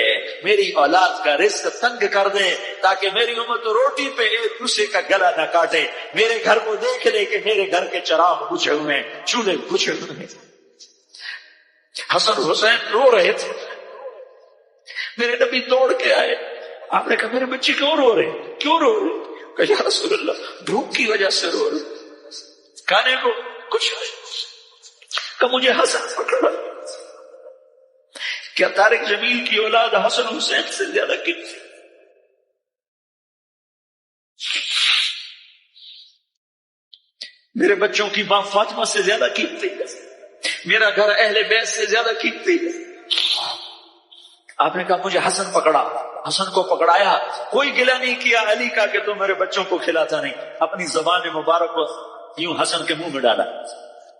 میری اولاد کا رزق تنگ کر دے، تاکہ میری امت روٹی پہ ایک دوسرے کا گلا نہ کاٹے، میرے گھر کو دیکھ لے کہ میرے گھر کے چراغ بجھے ہوئے، چولہے بجھے ہوئے۔ حسن حسین رو رہے تھے، میرے نبی دوڑ کے آئے، آپ نے کہا میرے بچے کیوں رو رہے، کیوں رو رہے؟ کہ یا رسول اللہ بھوک کی وجہ سے رو رہے، کھانے کو کچھ کہ مجھے حسن پکڑا۔ کیا طارق جمیل کی اولاد حسن حسین سے زیادہ قیمتی؟ میرے بچوں کی ماں فاطمہ سے زیادہ قیمتی ہے، میرا گھر اہل بیت سے زیادہ قیمتی ہے۔ آپ نے کہا مجھے حسن پکڑا، حسن کو پکڑایا، کوئی گلہ نہیں کیا علی کا کہ تم میرے بچوں کو کھلاتا نہیں، اپنی زبان مبارک کو یوں حسن کے منہ میں ڈالا،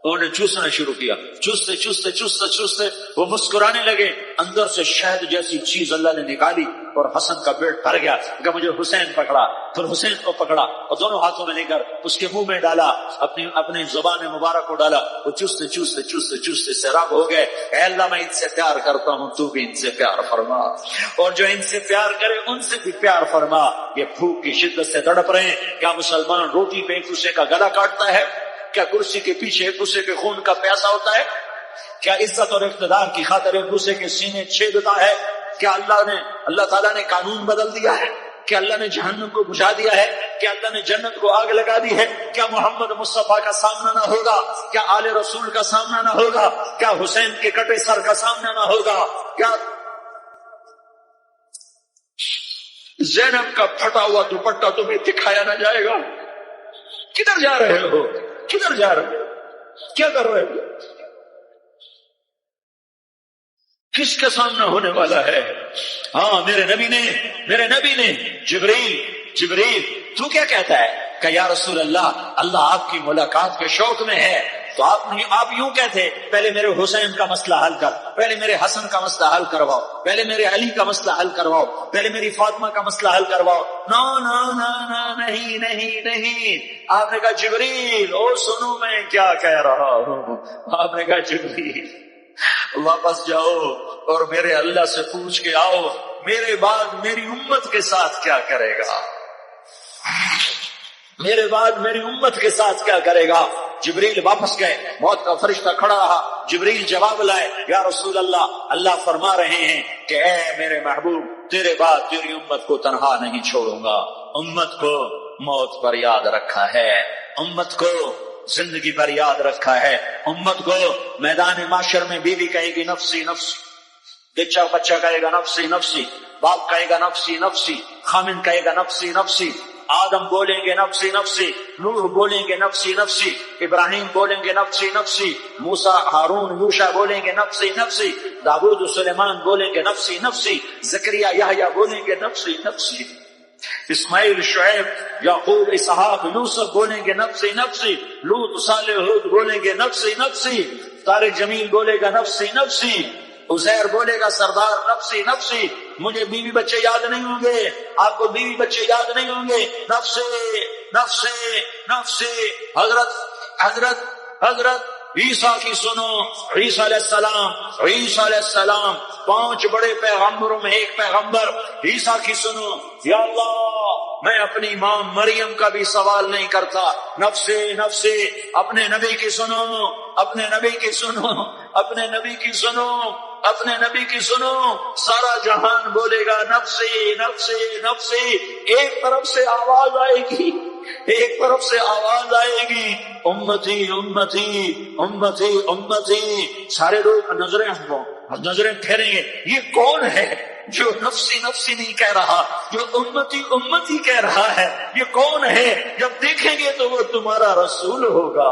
انہوں نے چوسنا شروع کیا، چوستے چوستے چوستے چوستے وہ مسکرانے لگے، اندر سے شہد جیسی چیز اللہ نے نکالی اور حسن کا پیٹ بھر گیا کہ مجھے حسین پکڑا، پھر حسین کو پکڑا اور دونوں ہاتھوں میں لے کر اس کے منہ میں ڈالا، اپنی زبان مبارک کو ڈالا، وہ چوستے چوستے چوستے چوستے سیراب ہو گئے۔ اے اللہ میں ان سے پیار کرتا ہوں، تو بھی ان سے پیار فرما، اور جو ان سے پیار کرے ان سے بھی پیار فرما۔ یہ بھوک کی شدت سے تڑپ رہے ہیں، کیا مسلمان روٹی پہ ایک دوسرے کا گلا کاٹتا ہے؟ کیا کرسی کے پیچھے ایک دوسرے کے خون کا پیاسا ہوتا ہے؟ کیا عزت اور اقتدار کی خاطر ایک دوسرے کے سینے چھیدتا ہے؟ کیا اللہ تعالیٰ نے قانون بدل دیا ہے؟ کیا اللہ نے جہنم کو بجھا دیا ہے؟ کیا اللہ نے جنت کو آگ لگا دی ہے؟ کیا محمد مصطفیٰ کا سامنا نہ ہوگا؟ کیا آل رسول کا سامنا نہ ہوگا؟ کیا حسین کے کٹے سر کا سامنا نہ ہوگا؟ کیا زینب کا پھٹا ہوا دوپٹہ تمہیں دکھایا نہ جائے گا؟ کدھر جا رہے ہو؟ کدھر جا رہے ہو؟ کیا کر رہے ہو؟ کس کا سامنا ہونے والا ہے؟ ہاں میرے نبی نے جبریل تو کیا کہتا ہے کہ یا رسول اللہ آپ کی ملاقات کے شوق میں ہے، تو آپ یوں کہتے پہلے میرے حسین کا مسئلہ حل کر، پہلے میرے حسن کا مسئلہ حل کرواؤ، پہلے میرے علی کا مسئلہ حل کرواؤ، پہلے میری فاطمہ کا مسئلہ حل کرواؤ۔ نا نا نا نا نہیں نہیں نہیں، آپ نے کہا جبریل او سنو میں کیا کہہ رہا ہوں۔ آپ نے کہا جبریل واپس جاؤ اور میرے اللہ سے پوچھ کے آؤ میرے بعد میری امت کے ساتھ کیا کرے گا، میرے بعد میری امت کے ساتھ کیا کرے گا۔ جبریل واپس گئے، موت کا فرشتہ کھڑا رہا، جبریل جواب لائے، یا رسول اللہ، اللہ فرما رہے ہیں کہ اے میرے محبوب، تیرے بعد تیری امت کو تنہا نہیں چھوڑوں گا۔ امت کو موت پر یاد رکھا ہے، امت کو زندگی پر یاد رکھا ہے، امت کو میدان معاشر میں بیوی کہے گی نفسی نفسی، بچہ کہے گا نفسی نفسی، باپ کہے گا نفسی نفسی، خامن کہے گا نفسی نفسی، آدم بولیں گے نفسی نفسی، نوح بولیں گے نفسی نفسی، ابراہیم بولیں گے نفسی نفسی، موسیٰ ہارون یوشع بولیں گے نفسی نفسی، داؤد سلیمان بولیں گے نفسی نفسی، زکریا یحییٰ بولیں گے نفسی نفسی، اسماعیل شعیب یعقوب اسحاق یوسف بولیں گے نفسی نفسی، لوط صالح ہود بولیں گے نفسی نفسی، طارق جمیل بولے گا نفسی نفسی، عزیر بولے گا سردار نفسی نفسی، مجھے بیوی بچے یاد نہیں ہوں گے، آپ کو بیوی بچے یاد نہیں ہوں گے، نفسی نفسی نفسی۔ حضرت عیسیٰ کی سنو، عیسیٰ علیہ السلام 5 بڑے پیغمبروں میں ایک پیغمبر، عیسیٰ کی سنو، یا اللہ میں اپنی ماں مریم کا بھی سوال نہیں کرتا، نفسی نفسی۔ اپنے نبی کی سنو، اپنے نبی کی سنو، اپنے نبی کی سنو، اپنے نبی کی سنو، سارا جہان بولے گا نفسی نفسی نفسی۔ ایک طرف سے آواز آئے گی، ایک طرف سے آواز آئے گی، امتی امتی امتی امتی۔ سارے لوگ نظریں پھیریں گے، یہ کون ہے جو نفسی نفسی نہیں کہہ رہا، جو امتی امتی کہہ رہا ہے، یہ کون ہے؟ جب دیکھیں گے تو وہ تمہارا رسول ہوگا،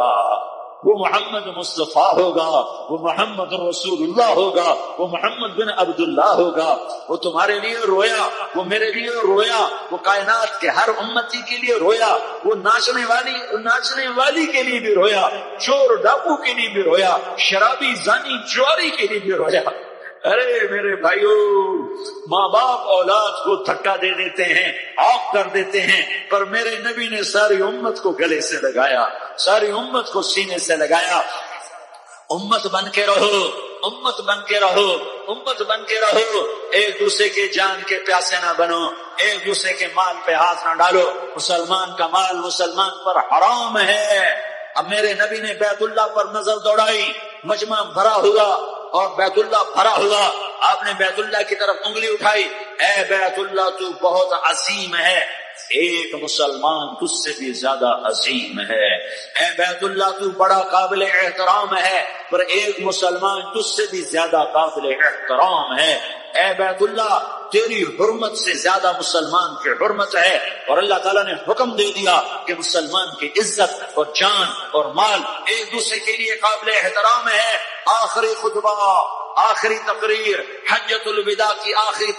وہ محمد مصطفیٰ ہوگا، وہ محمد رسول اللہ ہوگا، وہ محمد بن عبداللہ ہوگا۔ وہ تمہارے لیے رویا، وہ میرے لیے رویا، وہ کائنات کے ہر امتی کے لیے رویا، وہ ناچنے والی کے لیے بھی رویا، چور ڈاکو کے لیے بھی رویا، شرابی زانی چوری کے لیے بھی رویا۔ ارے میرے بھائیو، ماں باپ اولاد کو دھکا دے دیتے ہیں، آف کر دیتے ہیں، پر میرے نبی نے ساری امت کو گلے سے لگایا، ساری امت کو سینے سے لگایا۔ امت بن کے رہو، امت بن کے رہو، امت بن کے رہو، ایک دوسرے کے جان کے پیاسے نہ بنو، ایک دوسرے کے مال پہ ہاتھ نہ ڈالو۔ مسلمان کا مال مسلمان پر حرام ہے۔ اب میرے نبی نے بیت اللہ پر نظر دوڑائی، مجمع بھرا ہوا اور بیت اللہ بھرا ہوا، آپ نے بیت اللہ کی طرف انگلی اٹھائی، اے بیت اللہ تو بہت عظیم ہے، ایک مسلمان تجھ سے بھی زیادہ عظیم ہے، اے بیت اللہ تو بڑا قابل احترام ہے، پر ایک مسلمان تجھ سے بھی زیادہ قابل احترام ہے، اے بیت اللہ تیری حرمت سے زیادہ مسلمان کی حرمت ہے۔ اور اللہ تعالیٰ نے حکم دے دیا کہ مسلمان کی عزت اور جان اور مال ایک دوسرے کے لیے قابل احترام ہے۔ آخری خطبہ، آخری تقریر، حجۃ الوداع کی آخری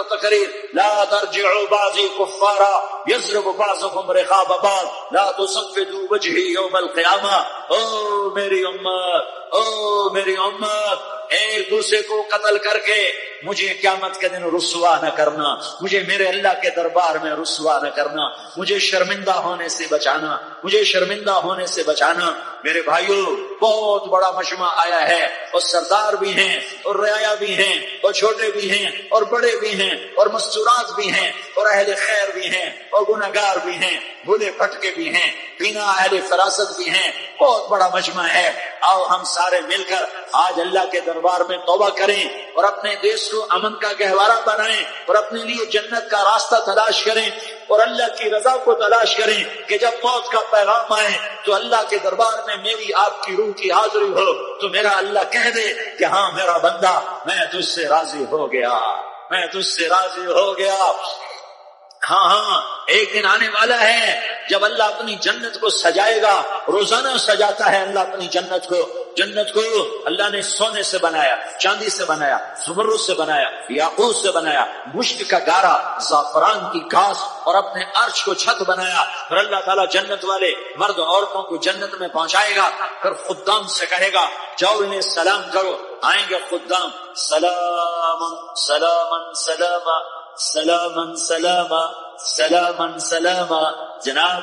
تقریر، لا ترجعوا بعضی کفارا یضرب بعضکم رقاب بعض لا تصفدوا وجہی یوم القیامہ۔ او میری امت، او میری امت، ایک دوسرے کو قتل کر کے مجھے قیامت کے دن رسوا نہ کرنا، مجھے میرے اللہ کے دربار میں رسوا نہ کرنا، مجھے شرمندہ ہونے سے بچانا، مجھے شرمندہ ہونے سے بچانا۔ میرے بھائیو، بہت بڑا مجمع آیا ہے، اور سردار بھی ہیں اور رعایا بھی ہیں اور چھوٹے بھی ہیں اور بڑے بھی ہیں اور مستورات بھی ہیں اور اہل خیر بھی ہیں اور گنہگار بھی ہیں، بھولے پھٹکے بھی ہیں، بینا اہل فراست بھی ہیں، بہت بڑا مجمع ہے۔ آؤ ہم سارے مل کر آج اللہ کے دربار میں توبہ کریں اور اپنے دیش کو امن کا گہوارہ بنائیں اور اپنے لیے جنت کا راستہ تلاش کریں اور اللہ کی رضا کو تلاش کریں کہ جب موت کا پیغام آئے تو اللہ کے دربار میں میری آپ کی روح کی حاضری ہو تو میرا اللہ کہہ دے کہ ہاں میرا بندہ، میں تجھ سے راضی ہو گیا، میں تجھ سے راضی ہو گیا۔ ہاں ایک دن آنے والا ہے جب اللہ اپنی جنت کو سجائے گا، روزانہ سجاتا ہے اللہ اپنی جنت کو۔ جنت کو اللہ نے سونے سے بنایا، چاندی سے بنایا، زمرد سے بنایا، یاقوت سے بنایا، مشک کا گارا، زعفران کی گھاس اور اپنے عرش کو چھت بنایا۔ پھر اللہ تعالیٰ جنت والے مرد عورتوں کو جنت میں پہنچائے گا، پھر خدام سے کہے گا جاؤ انہیں سلام کرو۔ آئیں گے خدام، سلامن سلامن سلاما سلامن سلاما سلامن سلاما۔ جناب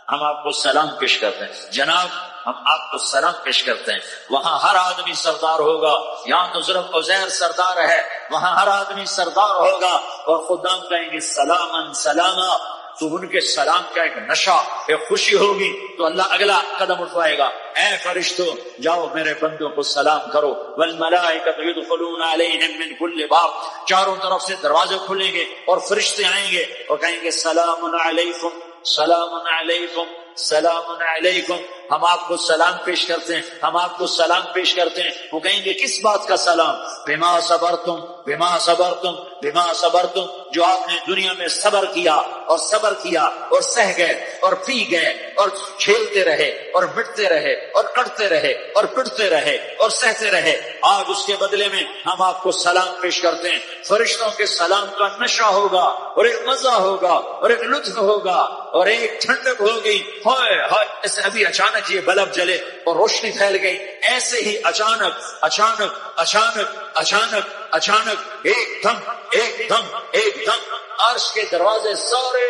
ہم آپ کو سلام پیش کرتے ہیں، جناب ہم آپ کو سلام پیش کرتے ہیں. وہاں ہر آدمی سردار ہوگا. یہاں تو صرف عزیر سردار ہے, وہاں ہر آدمی سردار ہوگا. اور خدام کہیں گے سلامن سلاما, تو ان کے سلام کا ایک نشہ, ایک خوشی ہوگی. تو اللہ اگلا قدم اٹھوائے گا, اے فرشتوں جاؤ میرے بندوں کو سلام کرو. والملائکۃ یدخلون علیہم من کل باب, چاروں طرف سے دروازے کھلیں گے اور فرشتے آئیں گے اور کہیں گے سلام علیکم سلام علیکم سلام علیکم. ہم آپ کو سلام پیش کرتے ہیں, ہم آپ کو سلام پیش کرتے ہیں. وہ کہیں گے کس بات کا سلام؟ بما صبرتم بما صبرتم بما صبرتم, جو آپ نے دنیا میں صبر کیا اور صبر کیا اور سہ گئے اور پی گئے اور کھیلتے رہے اور مٹتے رہے اور کٹتے رہے اور پٹتے رہے اور سہتے رہے, آج اس کے بدلے میں ہم آپ کو سلام پیش کرتے ہیں. فرشتوں کے سلام کا نشہ ہوگا اور ایک مزہ ہوگا اور ایک لطف ہوگا اور ایک ٹھنڈک ہوگی. ہائے ہائے, ایسے ابھی اچانک یہ بلب جلے اور روشنی پھیل گئی, ایسے ہی اچانک اچانک اچانک اچانک اچانک ایک دم عرش کے دروازے سارے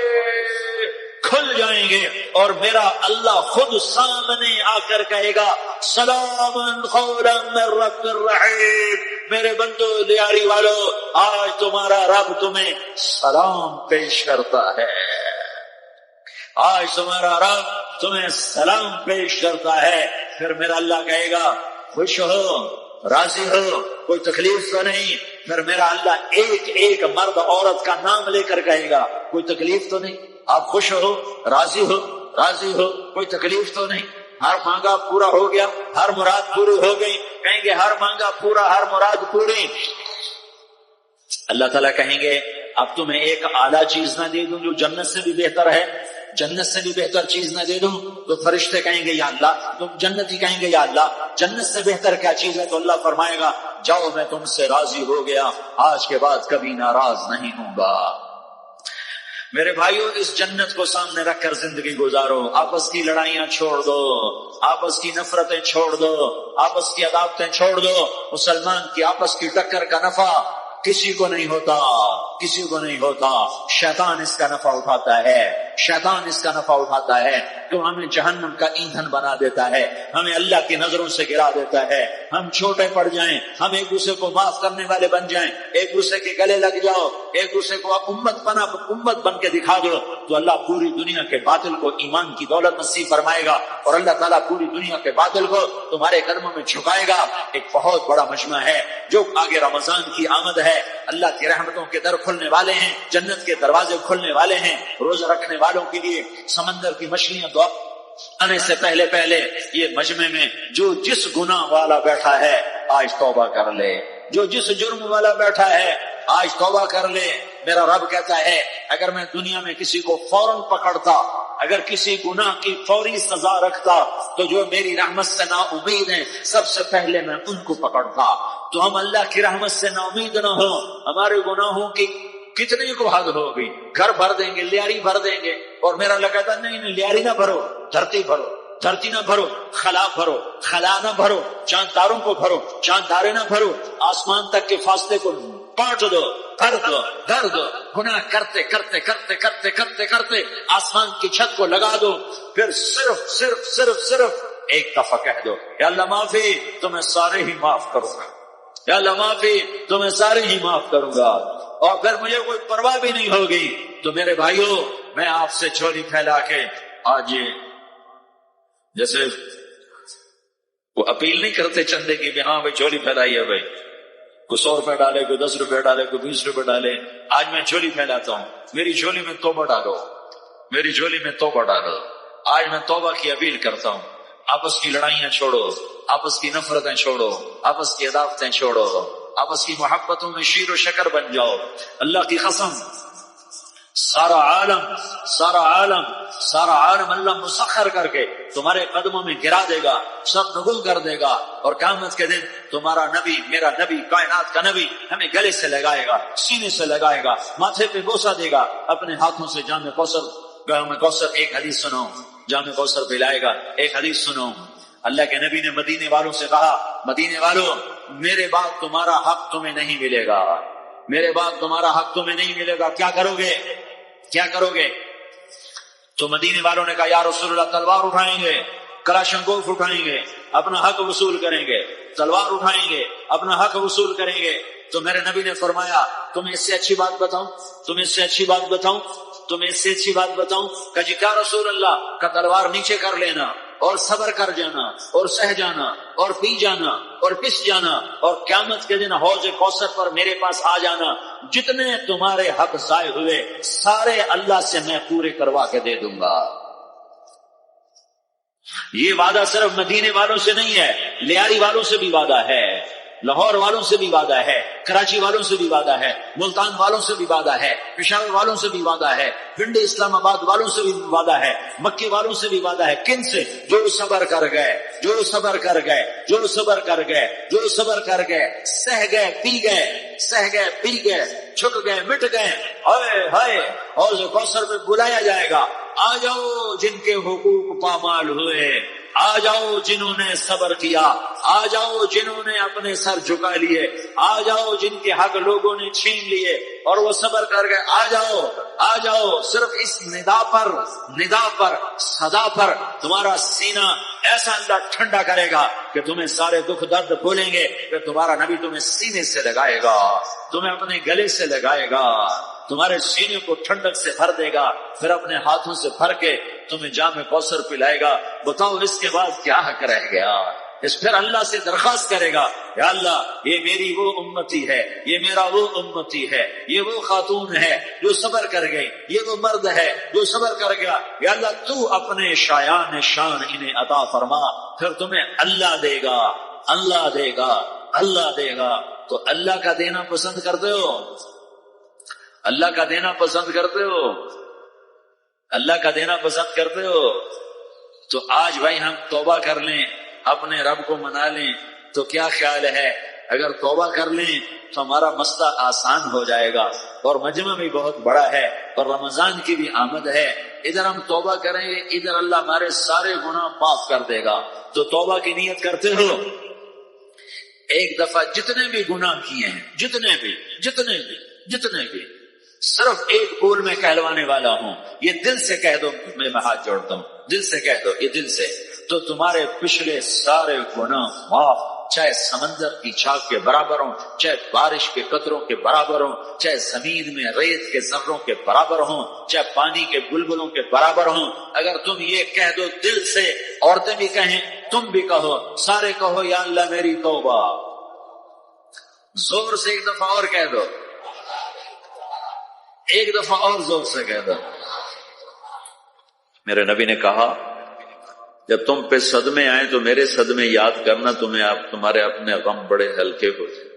کھل جائیں گے اور میرا اللہ خود سامنے آ کر کہے گا سلام قولا من رب الرحیم. میرے بندو دیاری والو, آج تمہارا رب تمہیں سلام پیش کرتا ہے. آج تمہارا رب تمہیں سلام پیش کرتا ہے. پھر میرا اللہ کہے گا خوش ہو, راضی ہو, کوئی تکلیف تو نہیں. پھر میرا اللہ ایک ایک مرد عورت کا نام لے کر کہے گا کوئی تکلیف تو نہیں, آپ خوش ہو, راضی ہو, راضی ہو, کوئی تکلیف تو نہیں. ہر مانگا پورا ہو گیا, ہر مراد پوری ہو گئی. کہیں گے ہر مانگا پورا, ہر مراد پوری. اللہ تعالیٰ کہیں گے اب تمہیں ایک اعلیٰ چیز نہ دے دوں جو جنت سے بھی بہتر ہے, جنت سے بھی بہتر چیز نہ دے دوں؟ تو فرشتے کہیں گے یا اللہ, تم جنت ہی کہیں گے یا اللہ جنت سے بہتر کیا چیز ہے؟ تو اللہ فرمائے گا جاؤ میں تم سے راضی ہو گیا, آج کے بعد کبھی ناراض نہیں ہوں گا. میرے بھائیوں, اس جنت کو سامنے رکھ کر زندگی گزارو. آپس کی لڑائیاں چھوڑ دو, آپس کی نفرتیں چھوڑ دو, آپس کی عداوتیں چھوڑ دو. مسلمان کی آپس کی ٹکر کا نفع کسی کو نہیں ہوتا, کسی کو نہیں ہوتا. شیطان اس کا نفع اٹھاتا ہے, شیطان اس کا نفع اٹھاتا ہے. تو ہمیں جہنم کا ایندھن بنا دیتا ہے, ہمیں اللہ کی نظروں سے گرا دیتا ہے. ہم چھوٹے پڑ جائیں, ہم ایک دوسرے کو معاف کرنے والے بن جائیں, ایک دوسرے کے گلے لگ جاؤ, ایک دوسرے کو امت بن کے دکھا دو, تو اللہ پوری دنیا کے باطل کو ایمان کی دولت نصیب فرمائے گا اور اللہ تعالیٰ پوری دنیا کے باطل کو تمہارے قدموں میں جھکائے گا. ایک بہت بڑا مجمع ہے جو آگے رمضان کی آمد ہے. اللہ کی رحمتوں کے در کھلنے والے ہیں, جنت کے دروازے کھلنے والے ہیں. روزہ رکھنے والوں کے لیے سمندر کی مچھلیاں دعا آنے سے پہلے یہ مجمع میں جو جس گناہ والا بیٹھا ہے آج توبہ کر لے, جو جس جرم والا بیٹھا ہے آج توبہ کر لے. میرا رب کہتا ہے اگر میں دنیا میں کسی کو فوراً پکڑتا, اگر کسی گناہ کی فوری سزا رکھتا, تو جو میری رحمت سے نا امید ہیں سب سے پہلے میں ان کو پکڑتا. تو ہم اللہ کی رحمت سے نا امید نہ ہو, ہمارے گناہوں کی کتنی کو حد ہوگی, گھر بھر دیں گے, لیاری بھر دیں گے. اور میرا اللہ کہتا نہیں لیاری نہ بھرو, دھرتی بھرو, دھرتی نہ بھرو, خلا بھرو, خلا نہ بھرو, چاند تاروں کو بھرو, چاند تارے نہ بھرو, آسمان تک کے فاصلے کو پاٹ دو, بھر دو, بھر دو. گناہ کرتے کرتے کرتے کرتے کرتے کرتے آسمان کی چھت کو لگا دو. پھر صرف صرف صرف صرف ایک دفعہ کہہ دو یا اللہ معافی, تو میں سارے ہی معاف کروں گا, یا اللہ معافی, تو میں سارے ہی معاف کروں گا. اور پھر مجھے کوئی پرواہ بھی نہیں ہوگی. تو میرے بھائیوں, میں آپ سے جھولی پھیلا کے آج جیسے وہ اپیل نہیں کرتے چندے کی بھی ہاں بھائی جھولی پھیلائی ہے, بھائی کوئی 100 روپے ڈالے, کوئی 10 روپے ڈالے, کوئی 20 روپے ڈالے. آج میں جھولی پھیلاتا ہوں, میری جھولی میں توبہ ڈالو, میری جھولی میں توبہ ڈالو. آج میں توبہ کی اپیل کرتا ہوں. آپس کی لڑائیاں چھوڑو, آپس کی نفرتیں چھوڑو, آپس کی عداوتیں چھوڑو, آپس کی محبتوں میں شیر و شکر بن جاؤ. اللہ کی قسم سارا عالم اللہ مسخر کر کے تمہارے قدموں میں گرا دے گا, سب نگل کر دے گا. اور قیامت کے دن تمہارا نبی, میرا نبی, کائنات کا نبی ہمیں گلے سے لگائے گا, سینے سے لگائے گا, ماتھے پہ بوسہ دے گا, اپنے ہاتھوں سے جام کوثر ایک حدیث سنو, جام کوثر پلائے گا. ایک حدیث سنو, اللہ کے نبی نے مدینے والوں سے کہا, مدینے والوں میرے بعد تمہارا حق تمہیں نہیں ملے گا, میرے بعد تمہارا حق تمہیں نہیں ملے گا, کیا کرو گے, کیا کرو گے؟ تو مدینے والوں نے کہا یا رسول اللہ تلوار اٹھائیں گے. کلاشنکوف اٹھائیں گے اپنا حق وصول کریں گے، تلوار اٹھائیں گے اپنا حق وصول کریں گے. تو میرے نبی نے فرمایا تمہیں اس سے اچھی بات بتاؤں، تمہیں اس سے اچھی بات بتاؤں، تمہیں اس سے اچھی بات بتاؤں. کہ جی کیا رسول اللہ؟ کا تلوار نیچے کر لینا اور صبر کر جانا اور سہ جانا اور پی جانا اور پس جانا اور قیامت کے دن حوض کوثر پر میرے پاس آ جانا. جتنے تمہارے حق ضائع ہوئے سارے اللہ سے میں پورے کروا کے دے دوں گا. یہ وعدہ صرف مدینے والوں سے نہیں ہے، لیاری والوں سے بھی وعدہ ہے، لاہور والوں سے بھی وعدہ ہے، کراچی والوں سے بھی وعدہ ہے، ملتان والوں سے بھی وعدہ ہے، پشاور والوں سے بھی وعدہ ہے، پنڈی اسلام آباد والوں سے بھی وعدہ ہے، مکی والوں سے بھی وعدہ ہے. کن سے؟ جو صبر کر گئے، جو صبر کر گئے، جو صبر کر گئے، جو صبر کر گئے، سہ گئے پی گئے، سہ گئے پی گئے، چھک گئے مٹ گئے. ہائے ہائے حوض کوثر میں بلایا جائے گا، آ جاؤ جن کے حقوق پامال ہوئے، آ جاؤ جنہوں نے صبر کیا، آ جاؤ جنہوں نے اپنے سر جھکا لیے، آ جاؤ جن کے حق لوگوں نے چھین لیے اور وہ صبر کر گئے. آ جاؤ آ جاؤ. صرف اس ندا پر صدا پر تمہارا سینہ ایسا اللہ ٹھنڈا کرے گا کہ تمہیں سارے دکھ درد بھولیں گے. پھر تمہارا نبی تمہیں سینے سے لگائے گا، تمہیں اپنے گلے سے لگائے گا، تمہارے سینے کو ٹھنڈک سے بھر دے گا، پھر اپنے ہاتھوں سے بھر کے تمہیں جام کوثر پلائے گا. بتاؤ اس کے بعد کیا حق رہ گیا؟ اس پھر اللہ سے درخواست کرے گا، یا اللہ یہ میری وہ امتی ہے، یہ میرا وہ امتی ہے، یہ وہ خاتون ہے جو صبر کر گئی، یہ وہ مرد ہے جو صبر کر گیا. یا اللہ تو اپنے شایان شان انہیں عطا فرما. پھر تمہیں اللہ دے گا، اللہ دے گا، اللہ دے گا. تو اللہ کا دینا پسند کرتے ہو؟ اللہ کا دینا پسند کرتے ہو؟ اللہ کا دینا پسند کرتے ہو؟ تو آج بھائی ہم توبہ کر لیں، اپنے رب کو منا لیں. تو کیا خیال ہے اگر توبہ کر لیں تو ہمارا مسئلہ آسان ہو جائے گا. اور مجمع بھی بہت بڑا ہے اور رمضان کی بھی آمد ہے. ادھر ہم توبہ کریں گے، ادھر اللہ ہمارے سارے گناہ معاف کر دے گا. تو توبہ کی نیت کرتے ہو؟ ایک دفعہ جتنے بھی گناہ کیے ہیں، جتنے بھی صرف ایک بول میں کہلوانے والا ہوں، یہ دل سے کہہ دو. میں ہاتھ جوڑتا ہوں، دل سے کہہ دو، یہ دل سے. تو تمہارے پچھلے سارے گناہ معاف، چاہے سمندر کی جھاگ کے برابر ہوں، چاہے بارش کے قطروں کے برابر ہوں، چاہے زمین میں ریت کے ذروں کے برابر ہوں، چاہے پانی کے بلبلوں کے برابر ہوں. اگر تم یہ کہہ دو دل سے، عورتیں بھی کہیں، تم بھی کہو، سارے کہو یا اللہ میری توبہ. زور سے ایک دفعہ اور کہہ دو، ایک دفعہ اور زور سے کہہ دو. میرے نبی نے کہا جب تم پہ صدمے آئیں تو میرے صدمے یاد کرنا، تمہارے اپنے غم بڑے ہلکے ہو جائیں.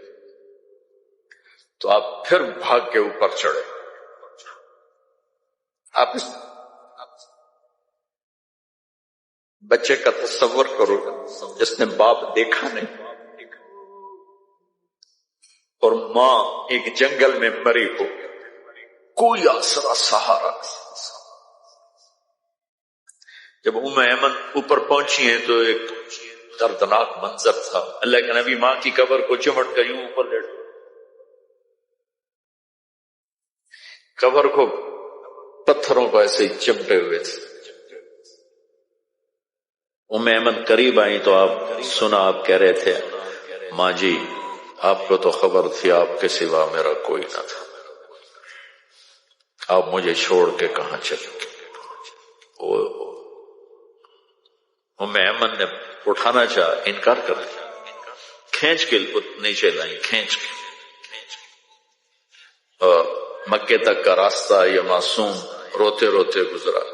تو آپ پھر بھاگ کے اوپر چڑھے. آپ بچے کا تصور کرو جس نے باپ دیکھا نہیں اور ماں ایک جنگل میں مری ہو، کوئی آسرا سہارا نہیں. جب ایمن اوپر پہنچی ہیں تو ایک دردناک منظر تھا. اللہ کے نبی ماں کی قبر کو چمٹ کر یوں اوپر لیٹ، قبر کو پتھروں کو ایسے ہی چمٹے ہوئے تھے. ایمن قریب آئی تو آپ سنا، آپ کہہ رہے تھے ماں جی آپ کو تو خبر تھی آپ کے سوا میرا کوئی نہ تھا، آپ مجھے چھوڑ کے کہاں چلے گے. ایمن نے اٹھانا چاہا، انکار کر دیا، کھینچ کے نیچے لائیں، کھینچ کے. اور مکے تک کا راستہ یہ معصوم روتے روتے گزرا،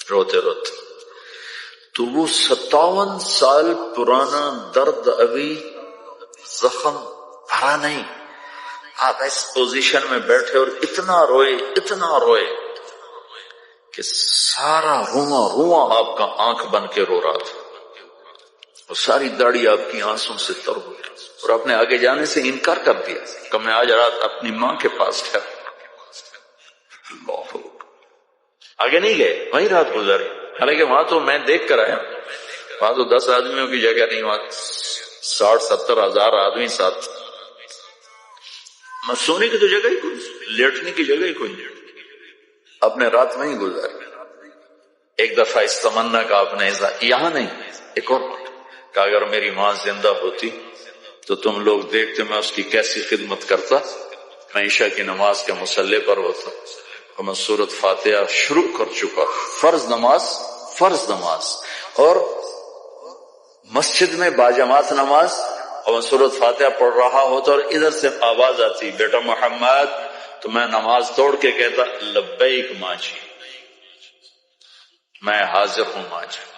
روتے روتے. تو وہ 57 سال پرانا درد ابھی زخم بھرا نہیں. آپ اس پوزیشن میں بیٹھے اور اتنا روئے کہ سارا رواں آپ کا آنکھ بن کے رو رہا تھا اور ساری داڑھی آپ کی آنسوں سے تر ہو گئی. اور اپنے آگے جانے سے انکار کر دیا کہ میں آج رات اپنی ماں کے پاس ٹھہرا. آگے نہیں گئے، وہیں رات گزاری. حالانکہ وہاں تو میں دیکھ کر آیا، وہاں تو 10 آدمیوں کی جگہ نہیں، وہاں 60-70 ہزار آدمی ساتھ. سونے کی تو جگہ ہی کوئی، لیٹنے کی جگہ ہی کوئی نہیں. اپنے رات میں ہی گزاری. ایک دفعہ اس تمنا کا آپ نے یہاں نہیں، ایک اور کہ اگر میری ماں زندہ ہوتی تو تم لوگ دیکھتے میں اس کی کیسی خدمت کرتا، میں عشاء کی نماز کے مصلی پر ہوتا اور میں سورۃ فاتحہ شروع کر چکا، فرض نماز اور مسجد میں باجماعت نماز، اور میں سورۃ فاتحہ پڑھ رہا ہوتا اور ادھر سے آواز آتی بیٹا محمد، تو میں نماز توڑ کے کہتا لبیک ماں جی، میں حاضر ہوں ماں جی۔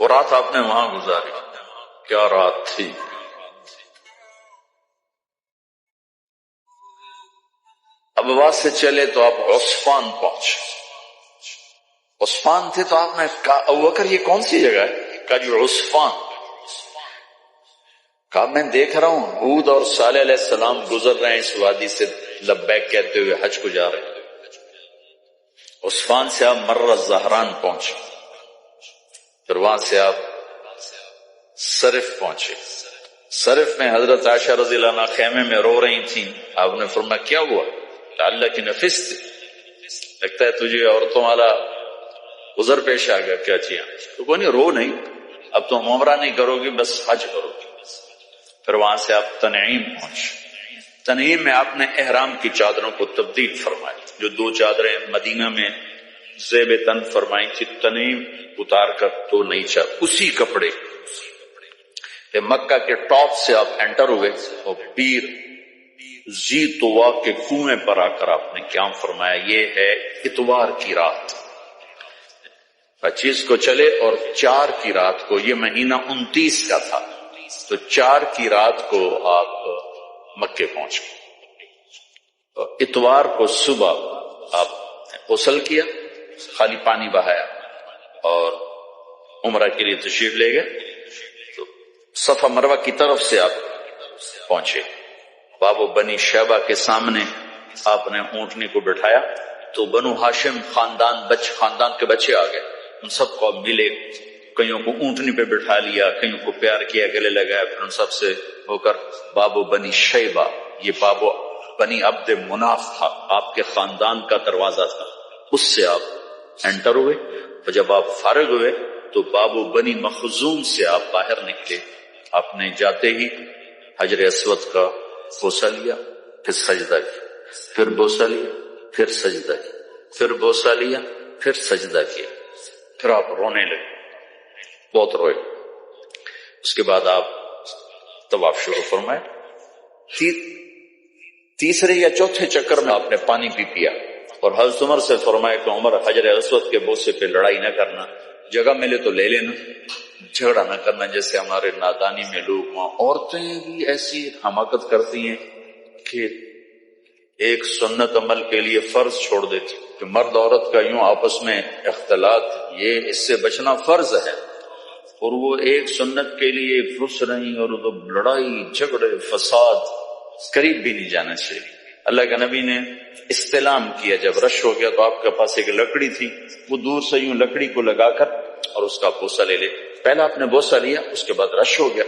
وہ رات آپ نے وہاں گزاری، کیا رات تھی! اب وہاں سے چلے تو آپ عثفان پہنچے، عثفان تھے تو آپ نے کہا ابوبکر یہ کون سی جگہ ہے؟ کہا جی عثفان۔ کہا میں دیکھ رہا ہوں ہود اور صالح علیہ السلام گزر رہے ہیں اس وادی سے لبیک کہتے ہوئے حج کو جا رہے ہیں۔ عثفان سے آپ مرہ زہران پہنچے، پھر وہاں سے آپ صرف پہنچے۔ صرف میں حضرت عائشہ رضی اللہ عنہا خیمے میں رو رہی تھیں، آپ نے فرمایا کیا ہوا؟ اللہ کی نفس تھی، لگتا ہے تجھے عورتوں والا عذر پیش آ گیا کیا؟ جی ہاں۔ تو کوئی نہیں، رو نہیں، اب تم عمرہ نہیں کرو گی، بس حج کرو گی۔ پھر وہاں سے آپ تنعیم پہنچے، تنعیم میں آپ نے احرام کی چادروں کو تبدیل فرمایا، جو 2 چادریں مدینہ میں زیب تن فرمائی تھی، تنعیم اتار کر تو نہیں چاہ اسی کپڑے کہ مکہ کے ٹاپ سے آپ انٹر ہوئے اور پیر زی طوا کے کنویں پر آ کر آپ نے قیام فرمایا۔ یہ ہے اتوار کی رات، 25 کو چلے اور 4 کی رات کو، یہ مہینہ 29 کا تھا، تو 4 کی رات کو آپ مکے پہنچ گئے۔ اتوار کو صبح آپ نے غسل کیا، خالی پانی بہایا اور عمرہ کے لیے تشریف لے گئے، تو صفا مروہ کی طرف سے آپ پہنچے۔ باب بنی شیبہ کے سامنے آپ نے اونٹنی کو بٹھایا تو بنو ہاشم خاندان کے بچے آ گئے، ان سب کو ملے، کئیوں کو اونٹنی پہ بٹھا لیا، کئیوں کو پیار کیا، گلے لگایا، پھر ان سب سے ہو کر بابو بنی شیبہ، یہ بابو بنی عبد مناف تھا، آپ کے خاندان کا دروازہ تھا، اس سے آپ انٹر ہوئے، اور جب آپ فارغ ہوئے تو بابو بنی مخزوم سے آپ باہر نکلے۔ آپ نے جاتے ہی حجر اسود کا بوسہ لیا، پھر سجدہ کیا، پھر بوسہ لیا، پھر سجدہ کیا، پھر بوسہ لیا، پھر سجدہ کیا، پھر آپ رونے لگے، بہت روئے۔ اس کے بعد آپ طواف شروع فرمائے۔ تیسرے یا چوتھے چکر میں آپ نے پانی بھی پیا اور حضرت عمر سے فرمایا کہ عمر حجر اسود کے بوسے پہ لڑائی نہ کرنا، جگہ ملے تو لے لینا، جھگڑا نہ کرنا، جیسے ہمارے نادانی میں لوگ وہاں عورتیں بھی ایسی حماقت کرتی ہیں کہ ایک سنت عمل کے لیے فرض چھوڑ دیتی کہ مرد عورت کا یوں آپس میں اختلاط، یہ اس سے بچنا فرض ہے، اور وہ ایک سنت کے لیے فرس رہی اور تو لڑائی جھگڑے فساد، قریب بھی نہیں جانا چاہیے۔ اللہ کے نبی نے استلام کیا، جب رش ہو گیا تو آپ کے پاس ایک لکڑی تھی، وہ دور سے یوں لکڑی کو لگا کر اور اس کا بوسہ لے لے۔ پہلا آپ نے بوسہ لیا، اس کے بعد رش ہو گیا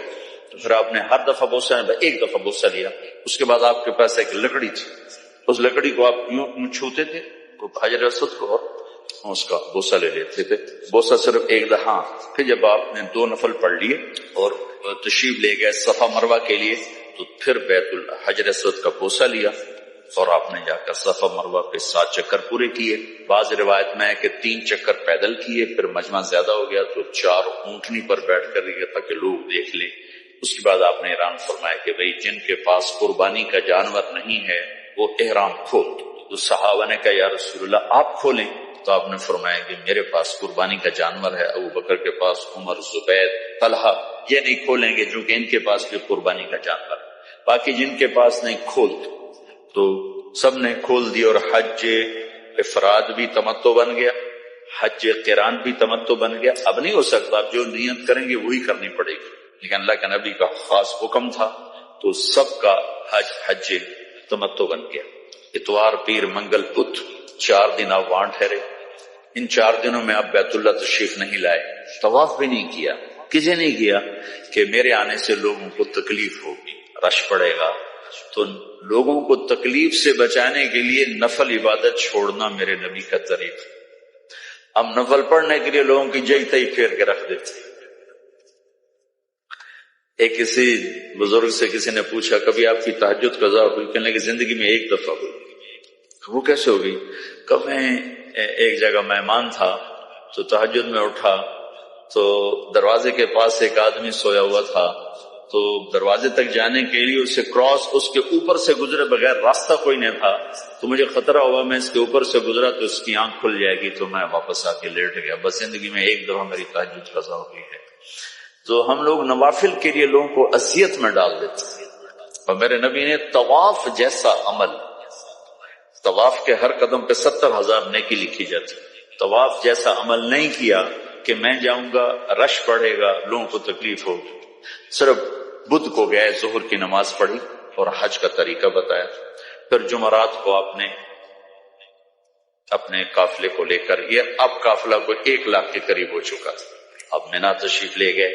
تو پھر آپ نے ہر دفعہ بوسہ ایک دفعہ بوسہ لیا، اس کے بعد آپ کے پاس ایک لکڑی تھی، اس لکڑی کو آپ یوں چھوتے تھے تو حجر اسود کو اور اس کا بوسہ لے لیتے تھے، بوسہ صرف ایک دفعہ۔ پھر جب آپ نے 2 نفل پڑھ لیے اور تشریف لے گئے صفا مروہ کے لیے تو پھر بیت الحجر اسود کا بوسہ لیا اور آپ نے جا کر صفا مروہ پہ 7 چکر پورے کیے۔ بعض روایت میں ہے کہ 3 چکر پیدل کیے، پھر مجمع زیادہ ہو گیا تو 4 اونٹنی پر بیٹھ کر گیا تاکہ لوگ دیکھ لیں۔ اس کے بعد آپ نے اعلان فرمایا کہ بھئی جن کے پاس قربانی کا جانور نہیں ہے وہ احرام کھول دو۔ تو صحابہ نے کہا یا رسول اللہ آپ کھولیں، تو آپ نے فرمایا کہ میرے پاس قربانی کا جانور ہے، ابو بکر کے پاس، عمر، زبیر، طلحہ یہ نہیں کھولیں گے جو کہ ان کے پاس بھی قربانی کا جانور ہے، باقی جن کے پاس نہیں کھول دو۔ تو سب نے کھول دی اور حج افراد بھی تمتع بن گیا، حج قران بھی تمتع بن گیا۔ اب نہیں ہو سکتا، اب جو نیت کریں گے وہی کرنی پڑے گی، لیکن اللہ کے نبی کا خاص حکم تھا تو سب کا حج تمتع بن گیا۔ اتوار، پیر، منگل، بدھ 4 دن آپ وہاں ٹھہرے۔ ان 4 دنوں میں آپ بیت اللہ تشریف نہیں لائے، طواف بھی نہیں کیا، کسی نہیں کیا کہ میرے آنے سے لوگوں کو تکلیف ہوگی، رش پڑے گا، تو لوگوں کو تکلیف سے بچانے کے لیے نفل عبادت چھوڑنا میرے نبی کا طریقہ. ہم نفل پڑھنے کے لیے لوگوں کی جئی تئی پھیر کے رکھ دیتے. ایک کسی بزرگ سے کسی نے پوچھا کبھی آپ کی تہجد قضا ہوئی؟ کہنے لگے زندگی میں ایک دفعہ ہوئی. وہ کیسے ہو گئی؟ کہ میں ایک جگہ مہمان تھا تو تہجد میں اٹھا تو دروازے کے پاس ایک آدمی سویا ہوا تھا، تو دروازے تک جانے کے لیے اسے کراس اس کے اوپر سے گزرے بغیر راستہ کوئی نہیں تھا، تو مجھے خطرہ ہوا میں اس کے اوپر سے گزرا تو اس کی آنکھ کھل جائے گی، تو میں واپس آ کے لیٹ گیا. بس زندگی میں ایک دفعہ میری تہجد قضا ہو گئی ہے. تو ہم لوگ نوافل کے لیے لوگوں کو اذیت میں ڈال دیتے ہیں. اور میرے نبی نے طواف جیسا عمل، طواف کے ہر قدم پہ 70,000 نیکی لکھی جاتی، طواف جیسا عمل نہیں کیا کہ میں جاؤں گا رش پڑے گا لوگوں کو تکلیف ہوگی. صرف بدھ کو گئے، ظہر کی نماز پڑھی اور حج کا طریقہ بتایا. پھر جمعرات کو آپ نے اپنے قافلے کو لے کر، یہ اب قافلہ کو 1 لاکھ کے قریب ہو چکا تھا، آپ مینا تشریف لے گئے،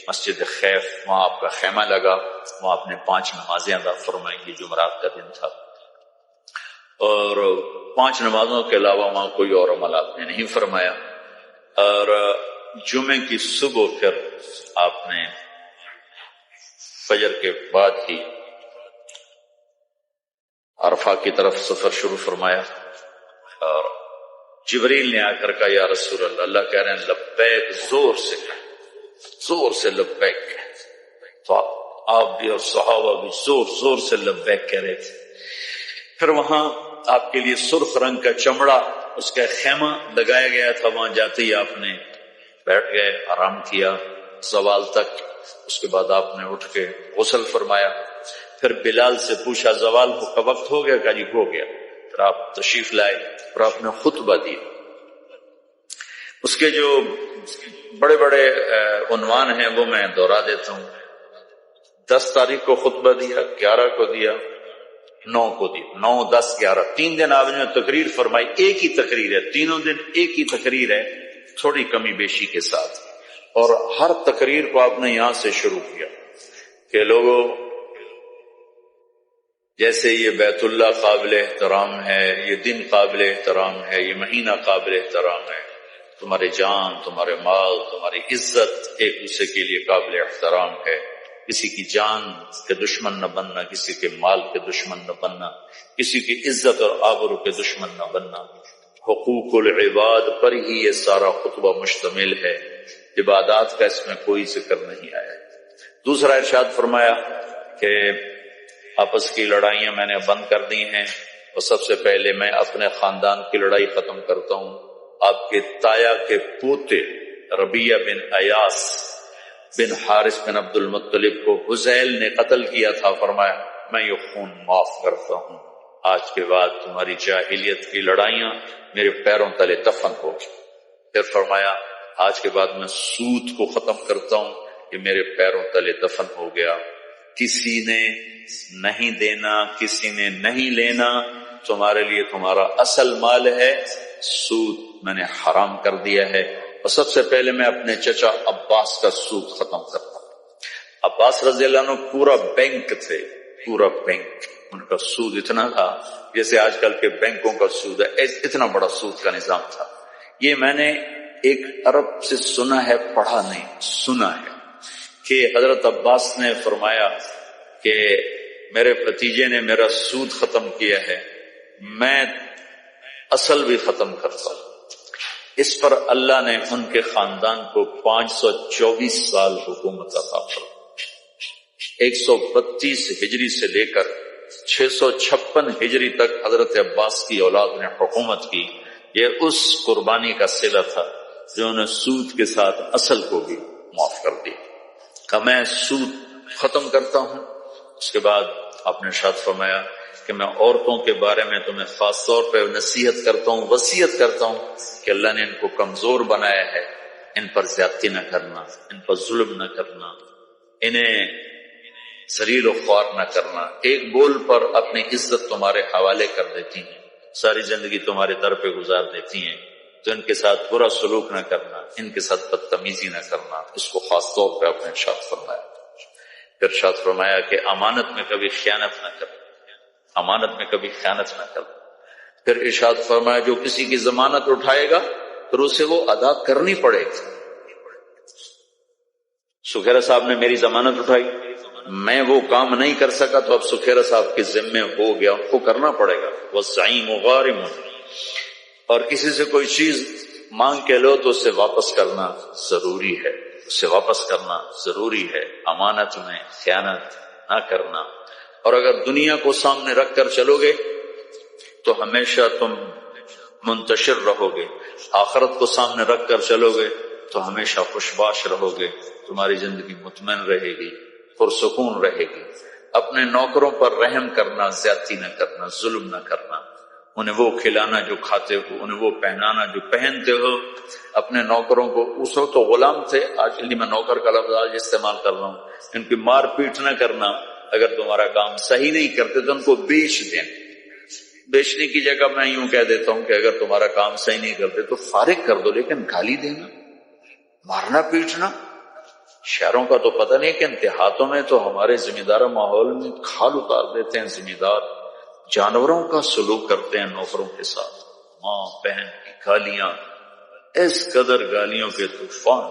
مسجد خیف وہاں آپ کا خیمہ لگا، وہاں آپ نے 5 نمازیں ادا فرمائی. یہ جمعرات کا دن تھا اور 5 نمازوں کے علاوہ وہاں کوئی اور عمل آپ نے نہیں فرمایا. اور جمعے کی صبح پھر آپ نے فجر کے بعد ہی عرفہ کی طرف سفر شروع فرمایا. اور جبریل نے آ کر کہا یا رسول اللہ، اللہ کہہ رہے ہیں لبیک، زور سے لبیک. تو آپ بھی اور صحابہ بھی زور سے لبیک کہہ رہے تھے. پھر وہاں آپ کے لیے سرخ رنگ کا چمڑا اس کا خیمہ لگایا گیا تھا، وہاں جاتے ہی آپ نے بیٹھ گئے، آرام کیا زوال تک. اس کے بعد آپ نے اٹھ کے غسل فرمایا. پھر بلال سے پوچھا زوال کا وقت ہو گیا؟ کہا جی ہو گیا. پھر آپ تشریف لائے اور آپ نے خطبہ دیا. اس کے جو بڑے بڑے عنوان ہیں وہ میں دوہرا دیتا ہوں. 10 تاریخ کو خطبہ دیا، 11 کو دیا، 9 کو دیا. 9، 10، 11 3 دن آپ نے تقریر فرمائی. ایک ہی تقریر ہے، تینوں دن ایک ہی تقریر ہے، تھوڑی کمی بیشی کے ساتھ. اور ہر تقریر کو آپ نے یہاں سے شروع کیا کہ لوگوں، جیسے یہ بیت اللہ قابل احترام ہے، یہ دن قابل احترام ہے، یہ مہینہ قابل احترام ہے، تمہارے جان، تمہارے مال، تمہاری عزت ایک دوسرے کے لیے قابل احترام ہے. کسی کی جان کے دشمن نہ بننا، کسی کے مال کے دشمن نہ بننا، کسی کی عزت اور آبرو کے دشمن نہ بننا. حقوق العباد پر ہی یہ سارا خطبہ مشتمل ہے، عبادات کا اس میں کوئی ذکر نہیں آیا. دوسرا ارشاد فرمایا کہ آپس کی لڑائیاں میں نے بند کر دی ہیں، اور سب سے پہلے میں اپنے خاندان کی لڑائی ختم کرتا ہوں. آپ کے تایا کے پوتے ربیہ بن ایاس بن حارث بن عبد المطلب کو حذیل نے قتل کیا تھا، فرمایا میں یہ خون معاف کرتا ہوں، آج کے بعد تمہاری جاہلیت کی لڑائیاں میرے پیروں تلے دفن ہوگی. پھر فرمایا آج کے بعد میں سود کو ختم کرتا ہوں، یہ میرے پیروں تلے دفن ہو گیا. کسی نے نہیں دینا، کسی نے نہیں لینا، تمہارے لیے تمہارا اصل مال ہے، سود میں نے حرام کر دیا ہے. اور سب سے پہلے میں اپنے چچا عباس کا سود ختم کرتا ہوں. عباس رضی اللہ عنہ پورا بینک تھے، پورا بینک، ان کا سود اتنا تھا جیسے آج کل کے بینکوں کا سود ہے، اتنا بڑا سود کا نظام تھا. یہ میں نے ایک عرب سے سنا ہے، پڑھا نہیں، سنا ہے کہ حضرت عباس نے فرمایا کہ میرے بھتیجے نے میرا سود ختم کیا ہے، میں اصل بھی ختم کرتا ہوں. اس پر اللہ نے ان کے خاندان کو 524 سال حکومت عطا فرمائی. 132 ہجری سے لے کر 656 ہجری تک حضرت عباس کی اولاد نے حکومت کی. یہ اس قربانی کا صلہ تھا جو انہیں سود کے ساتھ اصل کو بھی معاف کر دی. کہ میں سود ختم کرتا ہوں. اس کے بعد آپ نے ارشاد فرمایا کہ میں عورتوں کے بارے میں تمہیں خاص طور پہ نصیحت کرتا ہوں، وصیت کرتا ہوں کہ اللہ نے ان کو کمزور بنایا ہے، ان پر زیادتی نہ کرنا، ان پر ظلم نہ کرنا، انہیں ذلیل و خوار نہ کرنا. ایک بول پر اپنی عزت تمہارے حوالے کر دیتی ہیں، ساری زندگی تمہارے در پہ گزار دیتی ہیں، تو ان کے ساتھ برا سلوک نہ کرنا، ان کے ساتھ بدتمیزی نہ کرنا. اس کو خاص طور پہ اپنے ارشاد فرمایا. پھر ارشاد فرمایا کہ امانت میں کبھی خیانت نہ کر، امانت میں کبھی خیانت نہ کر۔ پھر ارشاد فرمایا جو کسی کی ضمانت اٹھائے گا پھر اسے وہ ادا کرنی پڑے گی۔ سکھیرا صاحب نے میری ضمانت اٹھائی، میں وہ کام نہیں کر سکا تو اب سکھیرا صاحب کے ذمے ہو گیا، ان کو کرنا پڑے گا۔ والزعیم غارم، اور کسی سے کوئی چیز مانگ کے لو تو اسے واپس کرنا ضروری ہے، اسے واپس کرنا ضروری ہے، امانت میں خیانت نہ کرنا۔ اور اگر دنیا کو سامنے رکھ کر چلو گے تو ہمیشہ تم منتشر رہو گے، آخرت کو سامنے رکھ کر چلو گے تو ہمیشہ خوشباش رہو گے، تمہاری زندگی مطمئن رہے گی، پرسکون رہے گی۔ اپنے نوکروں پر رحم کرنا، زیادتی نہ کرنا، ظلم نہ کرنا، انہیں وہ کھلانا جو کھاتے ہو، انہیں وہ پہنانا جو پہنتے ہو۔ اپنے نوکروں کو، اس وقت تو غلام تھے، آج میں نوکر کا لفظ آج استعمال کر رہا ہوں، ان کی مار پیٹ نہ کرنا۔ اگر تمہارا کام صحیح نہیں کرتے تو ان کو بیچ دیں۔ بیچنے کی جگہ میں یوں کہہ دیتا ہوں کہ اگر تمہارا کام صحیح نہیں کرتے تو فارغ کر دو، لیکن گالی دینا، مارنا پیٹنا، شہروں کا تو پتہ نہیں کہ دیہاتوں میں تو ہمارے ذمہ دار ماحول میں کھال اتار دیتے ہیں، ذمہ دار جانوروں کا سلوک کرتے ہیں نوکروں کے ساتھ، ماں بہن کی گالیاں، اس قدر گالیوں کے طوفان۔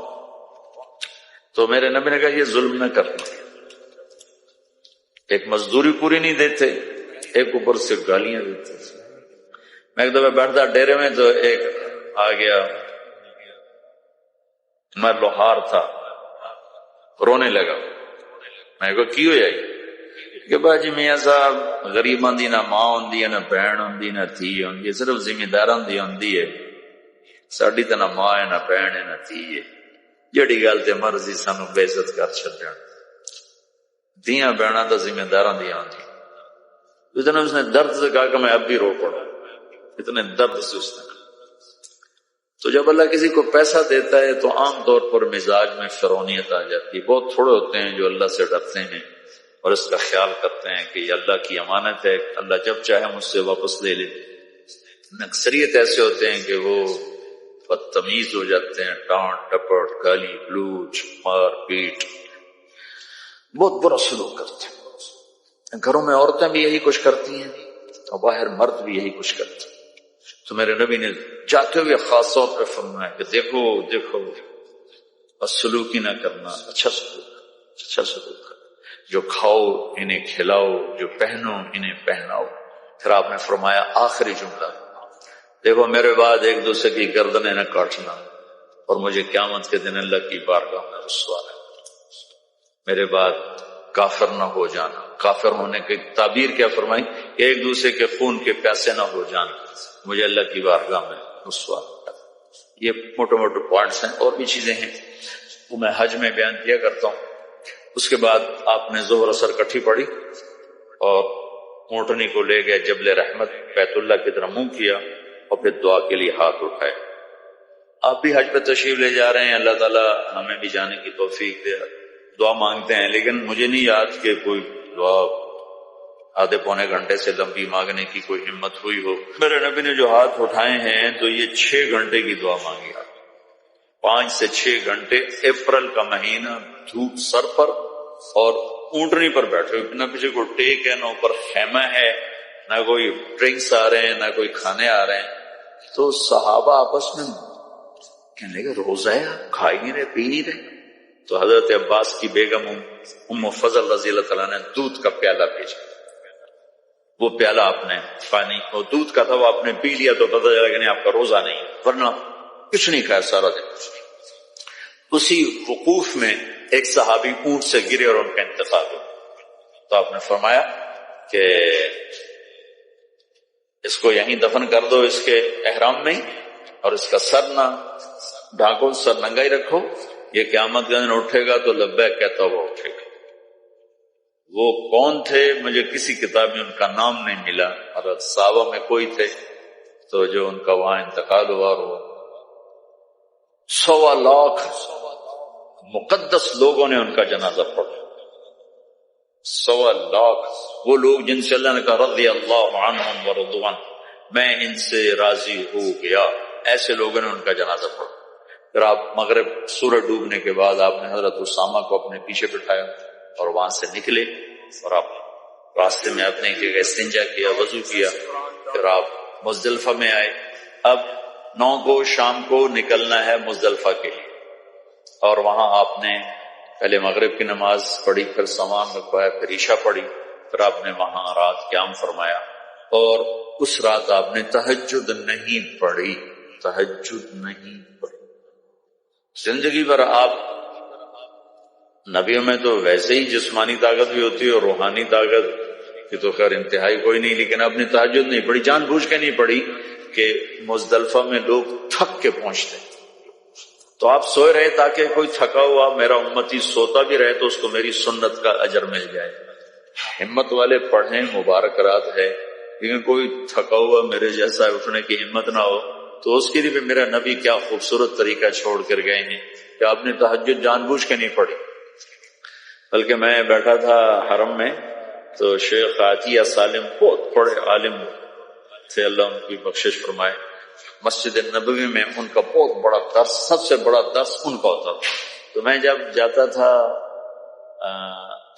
تو میرے نبی نے کہا یہ ظلم نہ کرنا، ایک مزدوری پوری نہیں دیتے، ایک اوپر سے گالیاں دیتے۔ میں ایک دفعہ بیٹھتا ڈیرے میں تو ایک آ گیا، میں لوہار تھا، رونے لگا۔ میں کہا کی ہو جائی کہ باجی میاں صاحب غریباں دی نہ ماں ہوندی ہے، نہ بہن ہوندی، نہ دھی ہوندی ہے، صرف ذمہ داراں دی ہوندی ہے، ساڈی تے نہ ماں ہے، نہ بہن ہے، نہ دھی ہے، جڑی گل تے مرضی سانو بے عزت کر چھڈن، دیاں بہناں تو ذمہ داراں دی ہوندی۔ اتنا اس نے درد سے کہا کہ میں اب بھی رو پڑا، اتنے درد سے اس نے کہا۔ تو جب اللہ کسی کو پیسہ دیتا ہے تو عام طور پر مزاج میں فرونیت آ جاتی ہے۔ بہت تھوڑے ہوتے ہیں جو اللہ سے ڈرتے ہیں اور اس کا خیال کرتے ہیں کہ یہ اللہ کی امانت ہے، اللہ جب چاہے مجھ سے واپس لے لے۔ اکثریت ایسے ہوتے ہیں کہ وہ بدتمیز ہو جاتے ہیں، ڈانٹ ڈپٹ، گالی گلوچ، مار پیٹ، بہت برا سلوک کرتے ہیں۔ گھروں میں عورتیں بھی یہی کچھ کرتی ہیں اور باہر مرد بھی یہی کچھ کرتے ہیں۔ تو میرے نبی نے جاتے ہوئے خاص طور پہ فرمایا کہ دیکھو دیکھو، بس سلوک ہی نہ کرنا، اچھا سلوک، اچھا سلوک کرنا، جو کھاؤ انہیں کھلاؤ، جو پہنو انہیں پہناؤ۔ پھر آپ نے فرمایا آخری جملہ، دیکھو میرے بعد ایک دوسرے کی گردنیں نہ کاٹنا اور مجھے قیامت کے دن اللہ کی بارگاہ میں رسوا ہے۔ میرے بعد کافر نہ ہو جانا، کافر ہونے کی تعبیر کیا فرمائی کہ ایک دوسرے کے خون کے پیاسے نہ ہو جانا، مجھے اللہ کی بارگاہ میں رسوا ہے۔ یہ موٹے موٹے پوائنٹس ہیں، اور بھی چیزیں ہیں وہ میں حج میں بیان کیا کرتا ہوں۔ اس کے بعد آپ نے ظہر اثر کٹھی پڑھی اور اونٹنی کو لے گئے جبل رحمت، بیت اللہ کی طرف منہ کیا اور پھر دعا کے لیے ہاتھ اٹھائے۔ آپ بھی حج پہ تشریف لے جا رہے ہیں، اللہ تعالیٰ ہمیں بھی جانے کی توفیق دے، دعا مانگتے ہیں، لیکن مجھے نہیں یاد کہ کوئی دعا آدھے پونے گھنٹے سے لمبی مانگنے کی کوئی ہمت ہوئی ہو۔ میرے نبی نے جو ہاتھ اٹھائے ہیں تو یہ 6 گھنٹے کی دعا مانگی، 5 سے 6 گھنٹے، اپریل کا مہینہ، دھوپ سر پر اور اونٹنی پر بیٹھے ہوئے، نہ پیچھے کوئی ٹیک ہے، نہ اوپر خیمہ ہے، نہ کوئی ڈرنکس آ رہے ہیں، نہ کوئی کھانے آ رہے ہیں۔ تو صحابہ آپس میں کہنے لگے روزہ ہے، کھا ہی نہیں رہے، پی نہیں رہے۔ تو حضرت عباس کی بیگم ام فضل رضی اللہ تعالیٰ نے دودھ کا پیالہ بھیجا، وہ پیالہ آپ نے پانی اور دودھ کا تھا وہ آپ نے پی لیا تو پتہ چلا کہ نہیں آپ کا روزہ نہیں، ورنہ کچھ نہیں کھایا سارا دن۔ اسی وقوف میں ایک صحابی اونٹ سے گرے اور ان کا انتقال ہوا، تو آپ نے فرمایا کہ اس کو یہیں دفن کر دو اس کے احرام میں، اور اس کا سر نہ ڈھانکو، سر ننگا ہی رکھو، یہ قیامت کا دن اٹھے گا تو لبیک کہتا ہوا اٹھے گا۔ وہ کون تھے؟ مجھے کسی کتاب میں ان کا نام نہیں ملا، اور صحابہ میں کوئی تھے تو جو ان کا وہاں انتقال ہوا، اور وہ 1.25 لاکھ مقدس لوگوں نے ان کا جنازہ پڑھا، 1.25 لاکھ وہ لوگ جن سے اللہ نے کہا رضی اللہ عنہم ورضوا عنہ، میں ان سے راضی ہو گیا، ایسے لوگوں نے ان کا جنازہ پڑھا۔ پھر آپ مغرب سورج ڈوبنے کے بعد آپ نے حضرت اسامہ کو اپنے پیچھے بٹھایا، اور وہاں سے نکلے اور آپ راستے میں اپنے جگہ استنجا کیا، وضو کیا، پھر آپ مزدلفہ میں آئے۔ اب 9 کو شام کو نکلنا ہے مزدلفہ کے لیے، اور وہاں آپ نے پہلے مغرب کی نماز پڑھی، پھر سامان رکھوایا، پھر عشاء پڑھی، پھر آپ نے وہاں رات قیام فرمایا، اور اس رات آپ نے تہجد نہیں پڑھی، تہجد نہیں پڑھی۔ زندگی بھر آپ، نبیوں میں تو ویسے ہی جسمانی طاقت بھی ہوتی ہے اور روحانی طاقت کی تو خیر انتہائی کوئی نہیں، لیکن آپ نے تہجد نہیں پڑھی، جان بوجھ کے نہیں پڑھی کہ مزدلفہ میں لوگ تھک کے پہنچتے ہیں، تو آپ سوئے رہے تاکہ کوئی تھکا ہوا میرا امتی سوتا بھی رہے تو اس کو میری سنت کا اجر مل جائے۔ ہمت والے پڑھیں، مبارک رات ہے، لیکن کوئی تھکا ہوا میرے جیسا اٹھنے کی ہمت نہ ہو تو اس کے لیے بھی میرا نبی کیا خوبصورت طریقہ چھوڑ کر گئے ہیں کہ آپ نے تہجد جان بوجھ کے نہیں پڑھی۔ بلکہ میں بیٹھا تھا حرم میں تو شیخ عطیہ سالم بہت بڑے عالم تھے، اللہ ان کی بخشش فرمائے، مسجد نبوی میں ان کا بہت بڑا درس، سب سے بڑا درس ان کا ہوتا تھا، تو میں جب جاتا تھا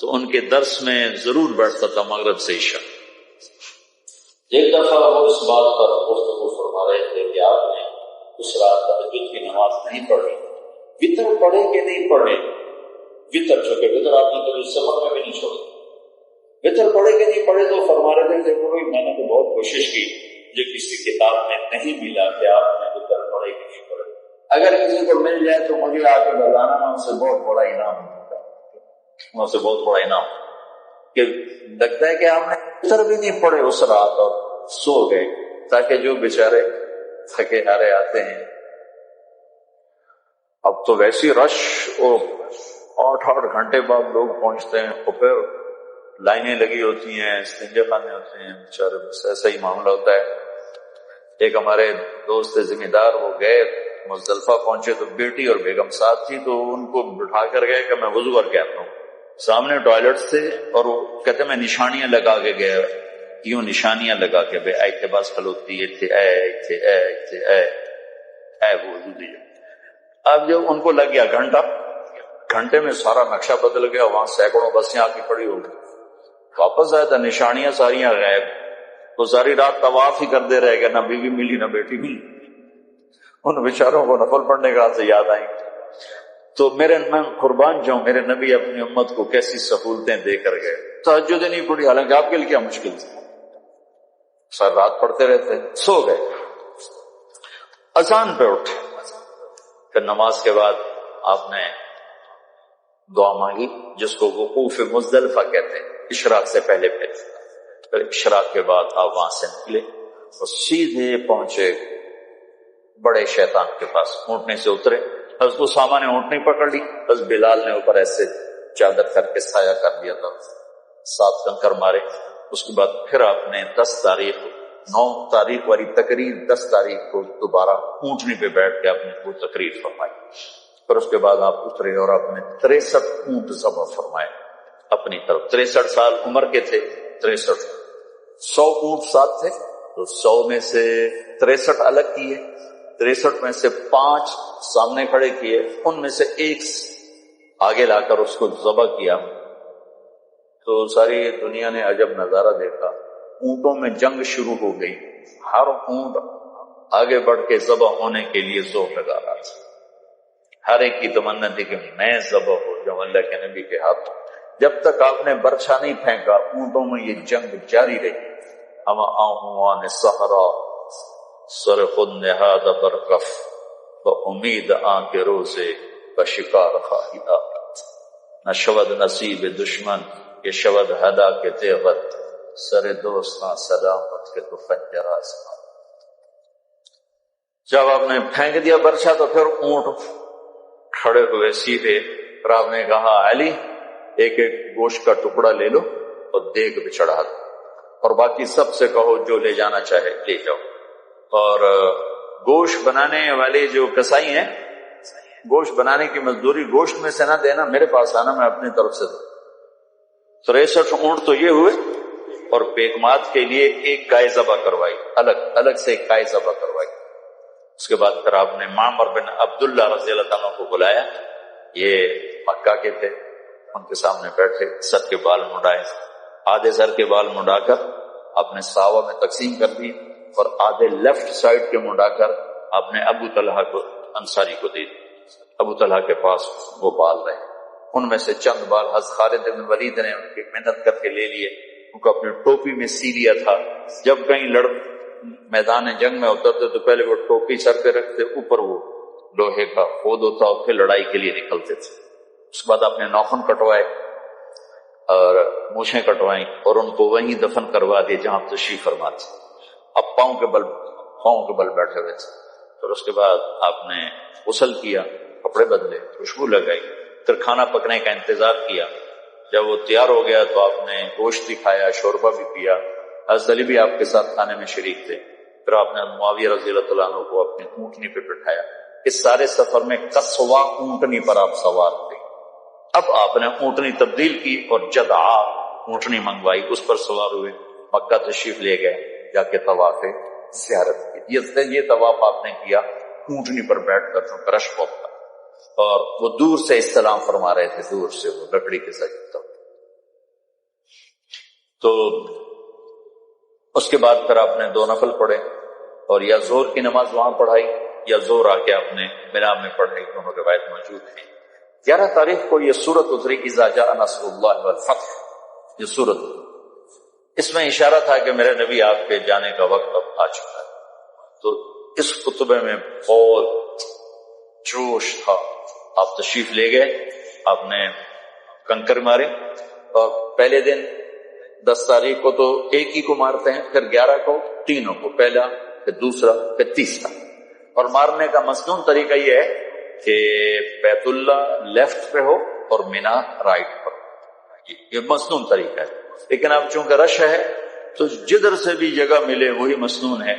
تو ان کے درس میں ضرور بیٹھتا تھا مغرب سے عشاء۔ ایک دفعہ وہ اس بات پر گفتگو فرما رہے تھے کہ آپ نے اس رات تہجد کی نماز نہیں پڑھی، وتر پڑھے کہ نہیں پڑھے، وتر چونکہ وتر آپ نے کبھی سفر میں بھی نہیں چھوڑی، وتر پڑھے کہ نہیں پڑھے، تو فرما رہے تھے دیکھو بھائی میں نے تو بہت کوشش کی، جو کسی کتاب میں نہیں ملا کہ آپ نے وتر پڑھے کہ نہیں پڑھے، اگر کسی کو مل جائے تو مجھے آ کے بتانا، میں اسے بہت بڑا انعام دوں، میں اسے بہت بڑا انعام کہ لگتا ہے کہ آپ نے وتر بھی نہیں پڑھے اس رات اور سو گئے، تاکہ جو بیچارے تھکے ہارے آتے ہیں۔ اب تو ویسی رش، اور 8 گھنٹے بعد لوگ پہنچتے ہیں، اور پھر لائنیں لگی ہوتی ہیں، استنجا خانے ہوتے ہیں، بیچارے بس ایسا ہی معاملہ ہوتا ہے۔ ایک ہمارے دوست ذمہ دار، وہ گئے مزدلفہ پہنچے تو بیٹی اور بیگم ساتھ تھی، تو ان کو بٹھا کر گئے کہ میں وضو کر کے آتا ہوں، سامنے ٹوائلٹ تھے، اور وہ کہتے میں نشانیاں لگا کے گیا، یوں نشانیاں لگا کے بے اے کے پاس کھلوتی تھے، اے وضو دیجیے۔ اب جب ان کو لگ گیا گھنٹے میں سارا نقشہ بدل گیا، وہاں سینکڑوں بسیں آ کے کھڑی ہو گئی، واپس آیا تھا نشانیاں ساریاں غائب، تو ساری رات طواف ہی کرتے رہ گئے، نہ بیوی ملی نہ بیٹی ملی، ان بیچاروں کو نفل پڑھنے کا سے یاد آئیں۔ تو میں قربان جاؤں، میرے نبی اپنی امت کو کیسی سہولتیں دے کر گئے، تہجد نہیں پڑھی، حالانکہ آپ کے لیے کیا مشکل تھی، سر رات پڑھتے رہتے، سو گئے، اذان پہ اٹھے، پھر نماز کے بعد آپ نے دعا مانگی جس کو وقوف مزدلفہ کہتے ہیں، اشراق سے پہلے پھر اشراق کے بعد آپ وہاں سے نکلے اور سیدھے پہنچے بڑے شیطان کے پاس، اونٹنے سے اترے، حضرت اسامہ نے اونٹنی پکڑ لی، بس بلال نے اوپر ایسے چادر کر کے سایہ کر دیا تھا، 7 کنکر مارے۔ اس کے بعد پھر آپ نے 10 تاریخ 9 تاریخ والی تقریر 10 تاریخ کو دوبارہ اونٹنی پہ بیٹھ کے آپ نے وہ تقریر فرمائی، پھر اس کے بعد آپ اترے اور آپ نے 63 اونٹ ذبح فرمائے اپنی طرف، 63 سال عمر کے تھے، 63 100 اونٹ ساتھ تھے، تو 100 میں سے 63 الگ کیے، 63 میں سے 5 سامنے کھڑے کیے، ان میں سے ایک آگے لا کر اس کو ذبح کیا، تو ساری دنیا نے عجب نظارہ دیکھا، اونٹوں میں جنگ شروع ہو گئی، ہر اونٹ آگے بڑھ کے ذبح ہونے کے لیے زور لگا رہا تھا، ہر ایک کی تمنا تھی کہ میں ذبح ہو جاؤں اللہ کے نبی کے ہاتھوں۔ جب تک آپ نے برچھا نہیں پھینکا اونٹوں میں یہ جنگ جاری رہی، ہم آہوان صحرا سر خود نہاد برکف و امید آن کے روزے بشکار خواہی آت، نہ شود نصیب دشمن کہ شود ہدا کے تیغت، سر دوستاں سلامت کے تو خنجر آزمائے۔ جب آپ نے پھینک دیا برچھا تو پھر اونٹ کھڑے ہوئے سیدھے، پھر آپ نے کہا علی ایک ایک گوشت کا ٹکڑا لے لو اور دیگ پہ چڑھا دو، اور باقی سب سے کہو جو لے جانا چاہے لے جاؤ، اور گوشت بنانے والے جو کسائی ہیں گوشت بنانے کی مزدوری گوشت میں سے نہ دینا، میرے پاس آنا، میں اپنی طرف سے دوں۔ 63 اونٹ تو یہ ہوئے، اور بیگمات کے لیے ایک گائے ذبح کروائی، الگ سے ایک گائے ذبح کروائی۔ اس کے بعد پھر آپ نے معمر بن عبداللہ رضی اللہ عنہ کو بلایا، یہ مکہ کے تھے، ان کے سامنے بیٹھے، سر کے بال منڈائے، آدھے سر کے بال منڈا کر آپ نے ساوا میں تقسیم کر دی اور آدھے لیفٹ سائڈ کے منڈا کر آپ نے ابو طلحہ کو انصاری کو دے دی۔ ابو طلحہ کے پاس وہ بال رہے، ان میں سے چند بال حضرت خالد بن ولید نے ان کی محنت کر کے لے لیے، ان کو اپنی ٹوپی میں سی لیا تھا۔ جب کہیں میدان جنگ میں اترتے تو پہلے وہ ٹوپی سر پہ رکھتے، اوپر وہ لوہے کا خود ہوتا اور پھر لڑائی کے لیے نکلتے تھے۔ اس کے بعد آپ نے ناخن کٹوائے اور مونچھیں کٹوائیں اور ان کو وہیں دفن کروا دیے جہاں تشریف فرما تھے۔ اب پاؤں کے بل بیٹھے ہوئے تھے۔ پھر اس کے بعد آپ نے غسل کیا، کپڑے بدلے، خوشبو لگائی، پھر کھانا پکنے کا انتظار کیا۔ جب وہ تیار ہو گیا تو آپ نے گوشت بھی کھایا، شوربہ بھی پیا، حضرت علی بھی آپ کے ساتھ کھانے میں شریک تھے۔ پھر آپ نے معاویہ رضی اللہ عنہ کو اپنی اونٹنی پہ بٹھایا۔ اس سارے سفر میں قصوا اونٹنی پر آپ سوار تھے۔ اب آپ نے اونٹنی تبدیل کی اور جدعا اونٹنی منگوائی، اس پر سوار ہوئے، مکہ تشریف لے گئے، جا کے طواف زیارت کی۔ یہ طواف آپ نے کیا اونٹنی پر بیٹھ کر، جو رش بہت تھا، اور وہ دور سے استلام فرما رہے تھے، دور سے وہ لکڑی کے ساتھ۔ تو اس کے بعد پھر آپ نے 2 نفل پڑھے اور یا زہر کی نماز وہاں پڑھائی یا زہر آ کے آپ نے مینا میں پڑھائی، دونوں روایت موجود ہیں۔ 11 تاریخ کو یہ سورت اتری، اذا جاء نصر اللہ والفتح، یہ سورت، اس میں اشارہ تھا کہ میرے نبی آپ کے جانے کا وقت اب آ چکا ہے۔ تو اس خطبے میں بہت جوش تھا۔ آپ تشریف لے گئے، آپ نے کنکر مارے، اور پہلے دن 10 تاریخ کو تو ایک ہی کو مارتے ہیں، پھر 11 کو تینوں کو، پہلا پھر دوسرا پھر تیسرا۔ اور مارنے کا مصنون طریقہ یہ ہے کہ بیت اللہ لیفٹ پہ ہو اور مینا رائٹ پر ہو، یہ مصنون طریقہ ہے۔ لیکن اب چونکہ رش ہے تو جدھر سے بھی جگہ ملے وہی مصنون ہے۔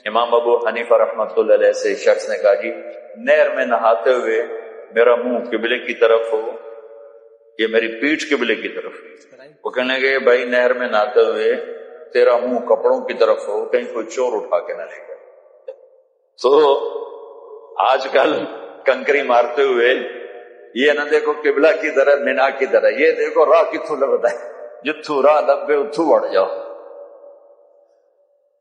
امام ابو حنیفہ رحمۃ اللہ علیہ سے شخص نے کہا جی نہر میں نہاتے ہوئے میرا منہ قبلے کی طرف ہو، یہ میری پیٹھ قبلے کی طرف ہے۔ وہ کہنے لگے بھائی نہر میں نہاتے ہوئے تیرا منہ کپڑوں کی طرف ہو، کہیں کوئی چور اٹھا کے نہ لے گا۔ تو آج کل کنکری مارتے ہوئے یہ نہ دیکھو قبلہ کی طرح مینا کی طرح، یہ دیکھو راہ کتوں لگتا ہے، جتھو راہ لبے اتھو بڑھ جاؤ۔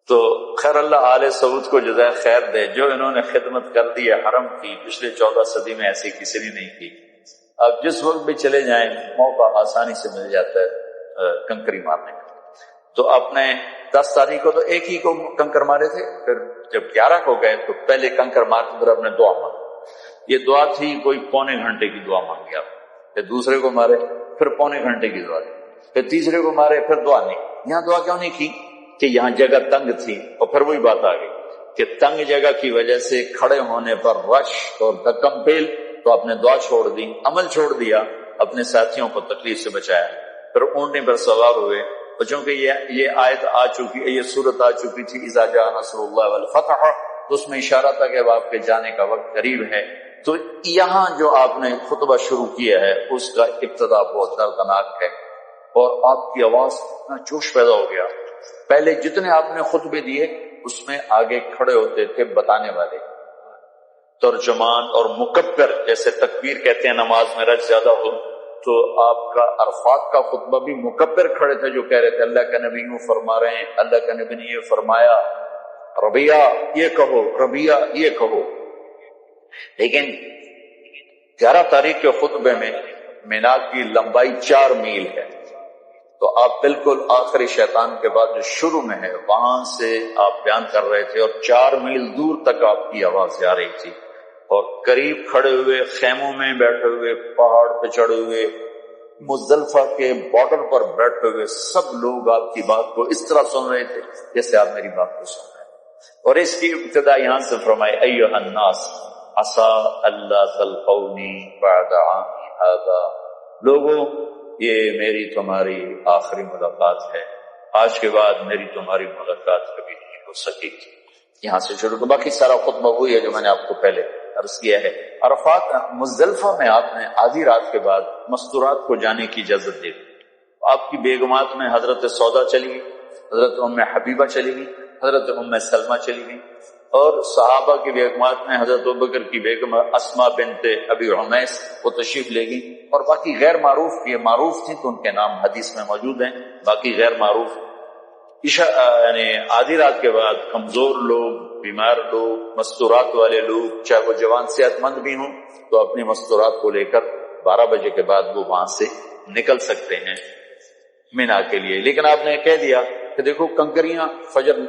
تو خیر اللہ آل سعود کو جزائے خیر دے، جو انہوں نے خدمت کر دی ہے حرم کی، پچھلے 14 صدی میں ایسی کسی نے نہیں کی۔ اب جس وقت بھی چلے جائیں موقع آسانی سے مل جاتا ہے کنکری مارنے کا۔ تو آپ نے 10 تاریخ کو تو ایک ہی کو کنکر مارے تھے، پھر جب 11 کو گئے تو پہلے کنکر مار کے پھر آپ نے دعا مانگی۔ یہ دعا تھی کوئی پونے گھنٹے کی دعا مانگی آپ، پھر دوسرے کو مارے پھر پونے گھنٹے کی دعا دی، پھر تیسرے کو مارے پھر دعا نہیں۔ یہاں دعا کیوں نہیں کی کہ یہاں جگہ تنگ تھی، اور پھر وہی بات آ گئی کہ تنگ جگہ کی وجہ سے کھڑے ہونے پر رش اور دکم پیل، تو آپ نے دعا چھوڑ دی، عمل چھوڑ دیا، اپنے ساتھیوں کو تکلیف سے بچایا، پھر اونٹنے پر سوار ہوئے۔ اور چونکہ یہ آیت آ چکی، یہ صورت آ چکی تھی اذا جاء نصر اللہ والفتح، تو اس میں اشارہ تھا کہ اب آپ کے جانے کا وقت قریب ہے۔ تو یہاں جو آپ نے خطبہ شروع کیا ہے اس کا ابتدا بہت دردناک ہے، اور آپ کی آواز اتنا جوش پیدا ہو گیا۔ پہلے جتنے آپ نے خطبے دیے اس میں آگے کھڑے ہوتے تھے بتانے والے، ترجمان اور مکبر، جیسے تکبیر کہتے ہیں نماز میں رش زیادہ ہو، تو آپ کا عرفات کا خطبہ بھی مکبر کھڑے تھے جو کہہ رہے تھے اللہ کا نبی یوں فرما رہے ہیں، اللہ کا نبی نے یہ فرمایا، ربیہ یہ کہو، ربیہ یہ کہو۔ لیکن 11 تاریخ کے خطبے میں مینا کی لمبائی 4 میل ہے، تو آپ بالکل آخری شیطان کے بعد جو شروع میں ہے وہاں سے آپ بیان کر رہے تھے، اور 4 میل دور تک آپ کی آواز جا رہی تھی، اور قریب کھڑے ہوئے، خیموں میں بیٹھے ہوئے، پہاڑ پہ چڑھے ہوئے، مزدلفہ کے بارڈر پر بیٹھے ہوئے سب لوگ آپ کی بات کو اس طرح سن رہے تھے جیسے آپ میری بات کو سن رہے ہیں۔ اور اس کی ابتدا یہاں سے فرمائی ایھا الناس عسى الا تلقوني بعد عامی ھذا، لوگوں یہ میری تمہاری آخری ملاقات ہے، آج کے بعد میری تمہاری ملاقات کبھی نہیں ہو سکے گی۔ یہاں سے شروع، باقی سارا خطبہ وہی ہے جو میں نے آپ کو پہلے عرض کیا ہے۔ عرفات مزدلفہ میں آپ نے آدھی رات کے بعد مستورات کو جانے کی اجازت دے دی۔ آپ کی بیگمات میں حضرت سودا چلی گئی، حضرت ام حبیبہ چلی گئی، حضرت ام سلمہ چلی گئی، اور صحابہ کی بیگمات میں حضرت ابوبکر کی بیگم اسما بنت ابی عمیس وہ تشریف لے گئی، اور باقی غیر معروف، یہ معروف تھیں تو ان کے نام حدیث میں موجود ہیں، باقی غیر معروف یعنی آدھی رات کے بعد کمزور لوگ، بیمار لوگ، مستورات والے لوگ، چاہے وہ جوان صحت مند بھی ہوں تو اپنی مستورات کو لے کر 12 بجے کے بعد وہ وہاں سے نکل سکتے ہیں مینا کے لیے۔ لیکن آپ نے کہہ دیا کہ دیکھو کنکریاں فجر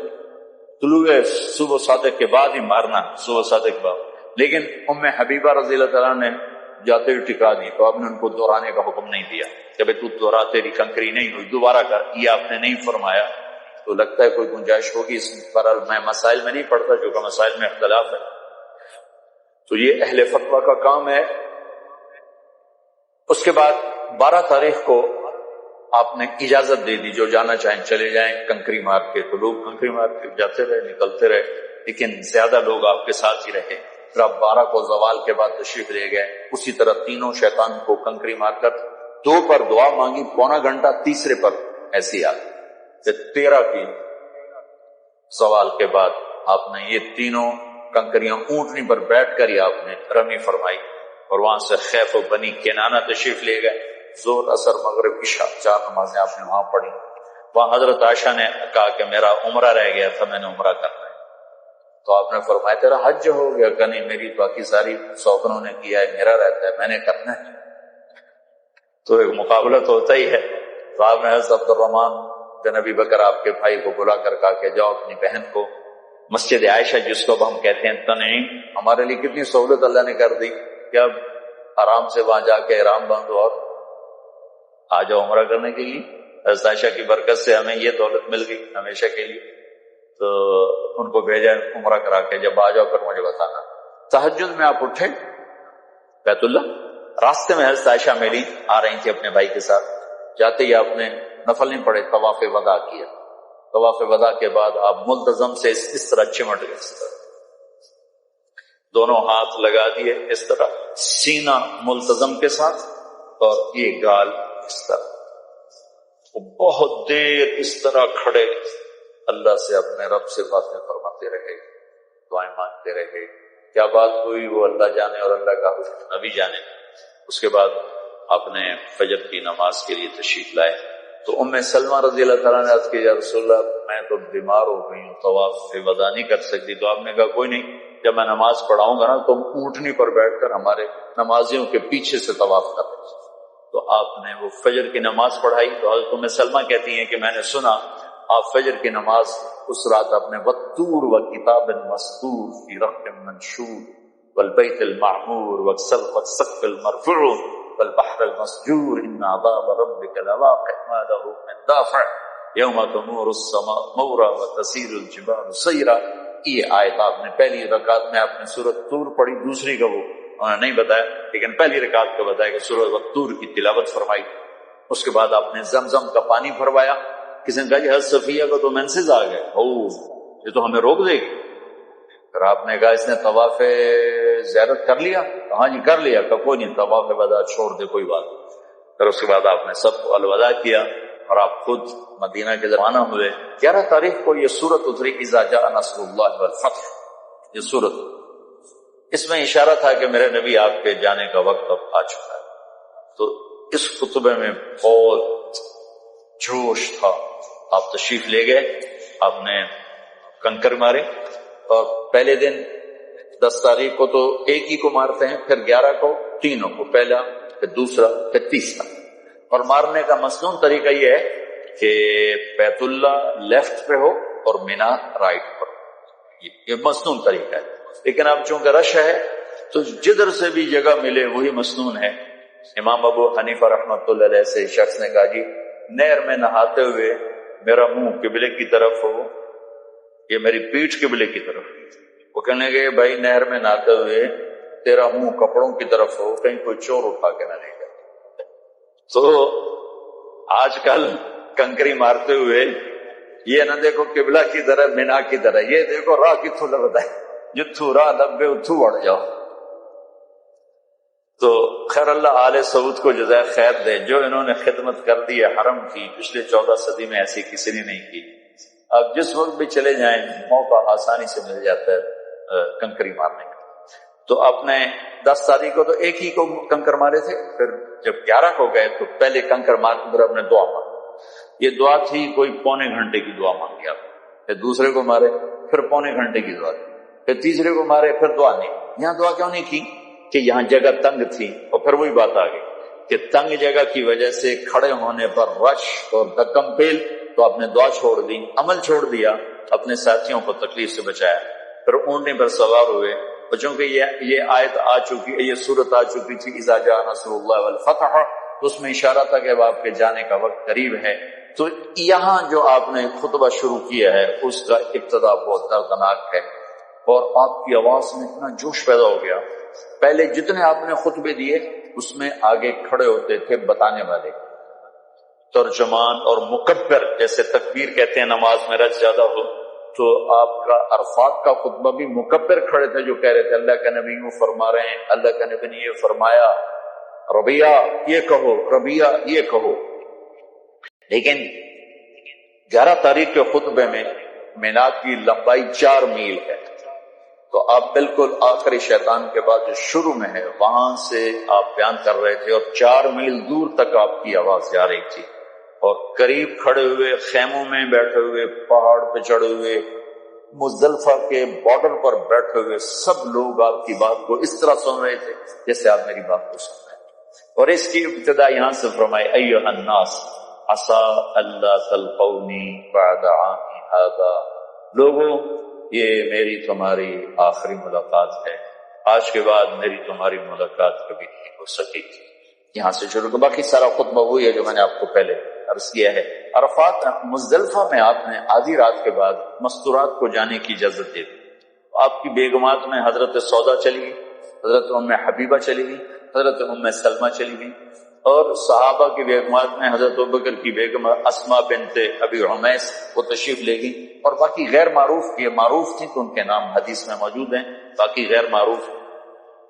طلوع صبح صادق کے بعد ہی مارنا، صبح صادق کے بعد، لیکن ام حبیبہ رضی اللہ تعالیٰ نے جاتے ہوئے ٹکا دی تو آپ نے ان کو دہرانے کا حکم نہیں دیا کہ بھائی تو دوہرا، تیری کنکری نہیں ہوئی، دوبارہ کر، یہ آپ نے نہیں فرمایا۔ تو لگتا ہے کوئی گنجائش ہوگی اس پر، میں مسائل میں نہیں پڑھتا جو کہ مسائل میں اختلاف ہے، تو یہ اہل فتویٰ کا کام ہے۔ اس کے بعد 12 تاریخ کو آپ نے اجازت دے دی، جو جانا چاہیں چلے جائیں کنکری مار کے، تو لوگ کنکری مار کے جاتے رہے، نکلتے رہے، لیکن زیادہ لوگ آپ کے ساتھ ہی رہے۔ پھر آپ 12 کو زوال کے بعد تشریف لے گئے، اسی طرح تینوں شیطان کو کنکری مار کر 2 پر دعا مانگی، پونا گھنٹہ، تیسرے پر ایسی آئی کہ 13 کی زوال کے بعد آپ نے یہ تینوں کنکریاں اونٹنی پر بیٹھ کر ہی آپ نے رمی فرمائی، اور وہاں سے خیف و بنی کنانہ تشریف لے گئے۔ زور، اثر، مغرب، عشاء 4 نمازیں آپ نے وہاں پڑھی۔ وہاں حضرت عائشہ نے کہا کہ میرا عمرہ رہ گیا تھا، میں نے عمرہ کرنا ہے، تو آپ نے فرمایا تیرا حج ہو گیا؟ کہ نہیں، میری باقی ساری سوکنوں نے کیا ہے، میرا رہتا ہے، میں نے کرنا ہے۔ تو ایک مقابلہ تو ہوتا ہی ہے۔ تو آپ نے حضرت عبد الرحمن بن ابی بکر آپ کے بھائی کو بلا کر کہا کہ جاؤ اپنی بہن کو مسجد عائشہ، جس کو ہم کہتے ہیں تنعیم، ہمارے لیے کتنی سہولت اللہ نے کر دی کہ اب آرام سے وہاں جا کے احرام باندھو اور آ جاؤ عمرہ کرنے کے لیے۔ حضرت عائشہ کی برکت سے ہمیں یہ دولت مل گئی ہمیشہ کے لیے۔ تو ان کو بھیجا عمرہ کرا کے، جب آ جاؤ پھر مجھے بتانا۔ تہجد میں آپ اٹھے بیت اللہ، راستے میں حضرت عائشہ میری آ رہی تھی اپنے بھائی کے ساتھ، جاتے ہی آپ نے نفل نہیں پڑھے، طواف وداع کیا۔ طواف وداع کے بعد آپ ملتزم سے اس طرح چمٹ گئے، اس طرح دونوں ہاتھ لگا دیے، اس طرح سینہ ملتزم کے ساتھ، اور یہ گال اس طرح۔ وہ بہت دیر اس طرح کھڑے اللہ سے اپنے رب سے باتیں فرماتے رہے، دعائیں مانگتے رہے۔ کیا بات ہوئی وہ اللہ جانے اور اللہ کا نبی جانے۔ اس کے بعد آپ نے فجر کی نماز کے لیے تشریف لائے، تو ام سلمہ رضی اللہ تعالیٰ نے عرض کی یا رسول اللہ میں تو بیمار ہو گئی ہوں، طواف وداع نہیں کر سکتی۔ تو آپ نے کہا کوئی نہیں، جب میں نماز پڑھاؤں گا نا تم اونٹنی پر بیٹھ کر ہمارے نمازیوں کے پیچھے سے طواف کر۔ تو آپ نے وہ فجر کی نماز پڑھائی۔ تو حضرت ام سلمہ کہتی ہیں کہ میں نے سنا آپ فجر کی نماز اس رات اپنے والطور وکتاب مسطور فی رق منشور والبیت المعمور والسقف المرفوع والبحر المسجور ان عذاب ربک لواقع ما له من دافع یوم تمور السماء مورا وتسیر الجبال سیرا۔ یہ آیت آپ نے پہلی رکعت میں آپ نے سورۃ طور پڑھی، دوسری کا وہ نہیں بتایا، لیکن پہلی رکعت کو بتایا کہ سورۃ طور کی تلاوت فرمائی۔ اس کے بعد آپ نے زمزم کا پانی بھروایا۔ کسی نے کہا کہ حضرت صفیہ کو تو مینسز آ گئے، یہ تو ہمیں روک دے گی۔ پھر آپ نے کہا اس نے طواف زیارت کر لیا؟ ہاں جی کر لیا۔ کہ کوئی نہیں، طواف وداع چھوڑ دے، کوئی بات۔ پھر اس کے بعد آپ نے سب کو الوداع کیا اور آپ خود مدینہ کے روانہ ہوئے۔ 11 تاریخ کو یہ سورت اتری، اذا جاء نصر اللہ والفتح، یہ سورت، اس میں اشارہ تھا کہ میرے نبی آپ کے جانے کا وقت اب آ چکا ہے۔ تو اس خطبے میں بہت جوش تھا۔ آپ تشریف لے گئے، آپ نے کنکر مارے، اور پہلے دن 10 تاریخ کو تو ایک ہی کو مارتے ہیں، پھر 11 کو تینوں کو، پہلا پھر دوسرا پھر تیسرا۔ اور مارنے کا مصنون طریقہ یہ ہے کہ بیت اللہ لیفٹ پہ ہو اور مینا رائٹ پر، یہ مصنون طریقہ ہے۔ لیکن اب چونکہ رش ہے تو جدھر سے بھی جگہ ملے وہی مصنون ہے۔ امام ابو حنیفہ رحمۃ اللہ علیہ سے شخص نے کہا جی نہر میں نہاتے ہوئے میرا منہ قبلے کی طرف ہو، یہ میری پیٹھ قبلے کی طرف۔ وہ کہنے لگے بھائی نہر میں نہاتے ہوئے تیرا منہ کپڑوں کی طرف ہو، کہیں کوئی چور اٹھا کے نہ لے جائے۔ تو آج کل کنکری مارتے ہوئے یہ نہ دیکھو قبلہ کی طرح مینا کی طرح، یہ دیکھو راہ کتھوں لگتا ہے، جتھو راہ لبے اتھو اڑ جاؤ۔ تو خیر اللہ آل سعود کو جزائے خیر دے، جو انہوں نے خدمت کر دی ہے حرم کی، پچھلے 14 صدی میں ایسی کسی نے نہیں کی۔ آپ جس وقت بھی چلے جائیں موقع آسانی سے مل جاتا ہے کنکری مارنے کا. تو آپ نے 10 تاریخ کو تو ایک ہی کو کنکر مارے تھے، پھر جب 11 کو گئے تو پہلے کنکر مار کے پھر آپ نے دعا مانگی. یہ دعا تھی کوئی پونے گھنٹے کی دعا مانگی آپ. پھر دوسرے کو مارے پھر پونے گھنٹے کی دعا تھی، پھر تیسرے کو مارے پھر دعا نہیں. یہاں دعا کیوں نہیں کی؟ کہ یہاں جگہ تنگ تھی، اور پھر وہی بات آ گئی کہ تنگ جگہ کی وجہ سے کھڑے ہونے پر رش اور دکم پیل، تو آپ نے دعا چھوڑ دی، عمل چھوڑ دیا، اپنے ساتھیوں کو تکلیف سے بچایا. پھر اونٹنے پر سوار ہوئے، اور چونکہ یہ آیت آ چکی، یہ صورت آ چکی تھی اذا جاء نصر اللہ والفتح، تو اس میں اشارہ تھا کہ اب آپ کے جانے کا وقت قریب ہے. تو یہاں جو آپ نے خطبہ شروع کیا ہے اس کا ابتدا بہت دردناک ہے، اور آپ کی آواز میں اتنا جوش پیدا ہو گیا. پہلے جتنے آپ نے خطبے دیے اس میں آگے کھڑے ہوتے تھے بتانے والے، ترجمان اور مکبر، جیسے تکبیر کہتے ہیں نماز میں رش زیادہ ہو، تو آپ کا عرفات کا خطبہ بھی مکبر کھڑے تھے جو کہہ رہے تھے اللہ کا نبی یوں فرما رہے ہیں، اللہ کا نبی نے یہ فرمایا، ربیہ یہ کہو، ربیہ یہ کہو. لیکن 11 تاریخ کے خطبے میں مینا کی لمبائی 4 میل ہے، تو آپ بالکل آخری شیطان کے بعد جو شروع میں ہے وہاں سے آپ بیان کر رہے تھے، اور 4 میل دور تک آپ کی آواز جا رہی تھی. اور قریب کھڑے ہوئے، خیموں میں بیٹھے ہوئے، پہاڑ پہ چڑھے ہوئے، مزدلفہ کے بارڈر پر بیٹھے ہوئے سب لوگ آپ کی بات کو اس طرح سن رہے تھے جیسے آپ میری بات کو سن رہے ہیں. اور اس کی ابتدا یہاں سے فرمائی ایھا الناس عسى الا تلقوني بعد عامی هذا، لوگوں یہ میری تمہاری آخری ملاقات ہے، آج کے بعد میری تمہاری ملاقات کبھی نہیں ہو سکی. یہاں سے شروع. باقی سارا خطبہ وہی ہے جو میں نے آپ کو پہلے عرض کیا ہے. عرفات مزدلفہ میں آپ نے آدھی رات کے بعد مستورات کو جانے کی اجازت دے دی. آپ کی بیگمات میں حضرت سودا چلی گئی، حضرت ام حبیبہ چلی گئی، حضرت ام سلمہ چلی گئی، اور صحابہ کی بیگمات میں حضرت ابوبکر کی بیگم اسماء بنت ابی عمیس وہ تشریف لے گئی. اور باقی غیر معروف، یہ معروف تھی تو ان کے نام حدیث میں موجود ہیں، باقی غیر معروف.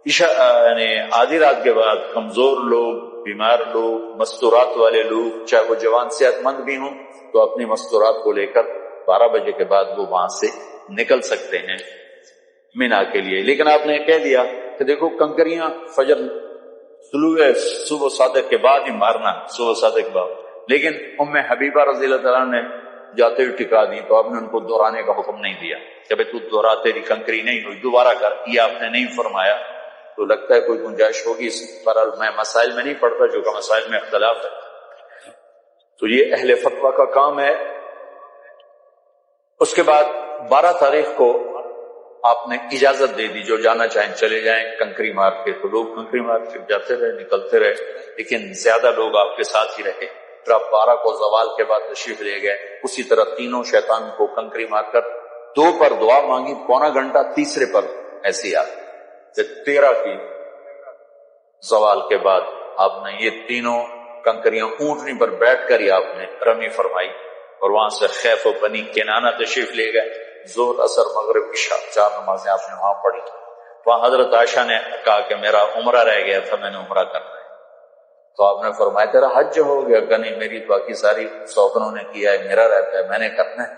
یعنی آدھی رات کے بعد کمزور لوگ، بیمار لوگ، مستورات والے لوگ، چاہے وہ جوان صحت مند بھی ہوں، تو اپنی مستورات کو لے کر 12 بجے کے بعد وہ وہاں سے نکل سکتے ہیں مینا کے لیے. لیکن آپ نے کہہ دیا کہ دیکھو کنکریاں فجر طلوع صبح صادق کے بعد ہی مارنا، صبح صادق کے بعد. لیکن ام حبیبہ رضی اللہ تعالیٰ نے جاتے ہوئے ٹکا دی، تو آپ نے ان کو دہرانے کا حکم نہیں دیا کہ بھائی تو دہرا، تیری کنکری نہیں ہوئی، دوبارہ کر، یہ آپ نے نہیں فرمایا. تو لگتا ہے کوئی گنجائش ہوگی اس پر. میں مسائل میں نہیں پڑھتا جو کہ مسائل میں اختلاف ہے، تو یہ اہل فتویٰ کا کام ہے. اس کے بعد 12 تاریخ کو آپ نے اجازت دے دی، جو جانا چاہیں چلے جائیں کنکری مار کے. تو لوگ کنکری مار کے جاتے رہے، نکلتے رہے، لیکن زیادہ لوگ آپ کے ساتھ ہی رہے. پھر آپ 12 کو زوال کے بعد تشریف لے گئے. اسی طرح تینوں شیطان کو کنکری مار کر 2 پر دعا مانگی، پونا گھنٹہ، تیسرے پر ایسی آ. 13 کی زوال کے بعد آپ نے یہ تینوں کنکریاں اونٹنی پر بیٹھ کر ہی آپ نے رمی فرمائی، اور وہاں سے خیف و بنی کنانہ تشریف لے گئے. ظہر، عصر، مغرب، عشاء 4 نمازیں آپ نے وہاں پڑھی. وہاں حضرت عائشہ نے کہا کہ میرا عمرہ رہ گیا تھا، میں نے عمرہ کرنا ہے. تو آپ نے فرمایا تیرا حج ہو گیا؟ کہ نہیں، میری باقی ساری سوکنوں نے کیا ہے، میرا رہتا ہے، میں نے کرنا ہے.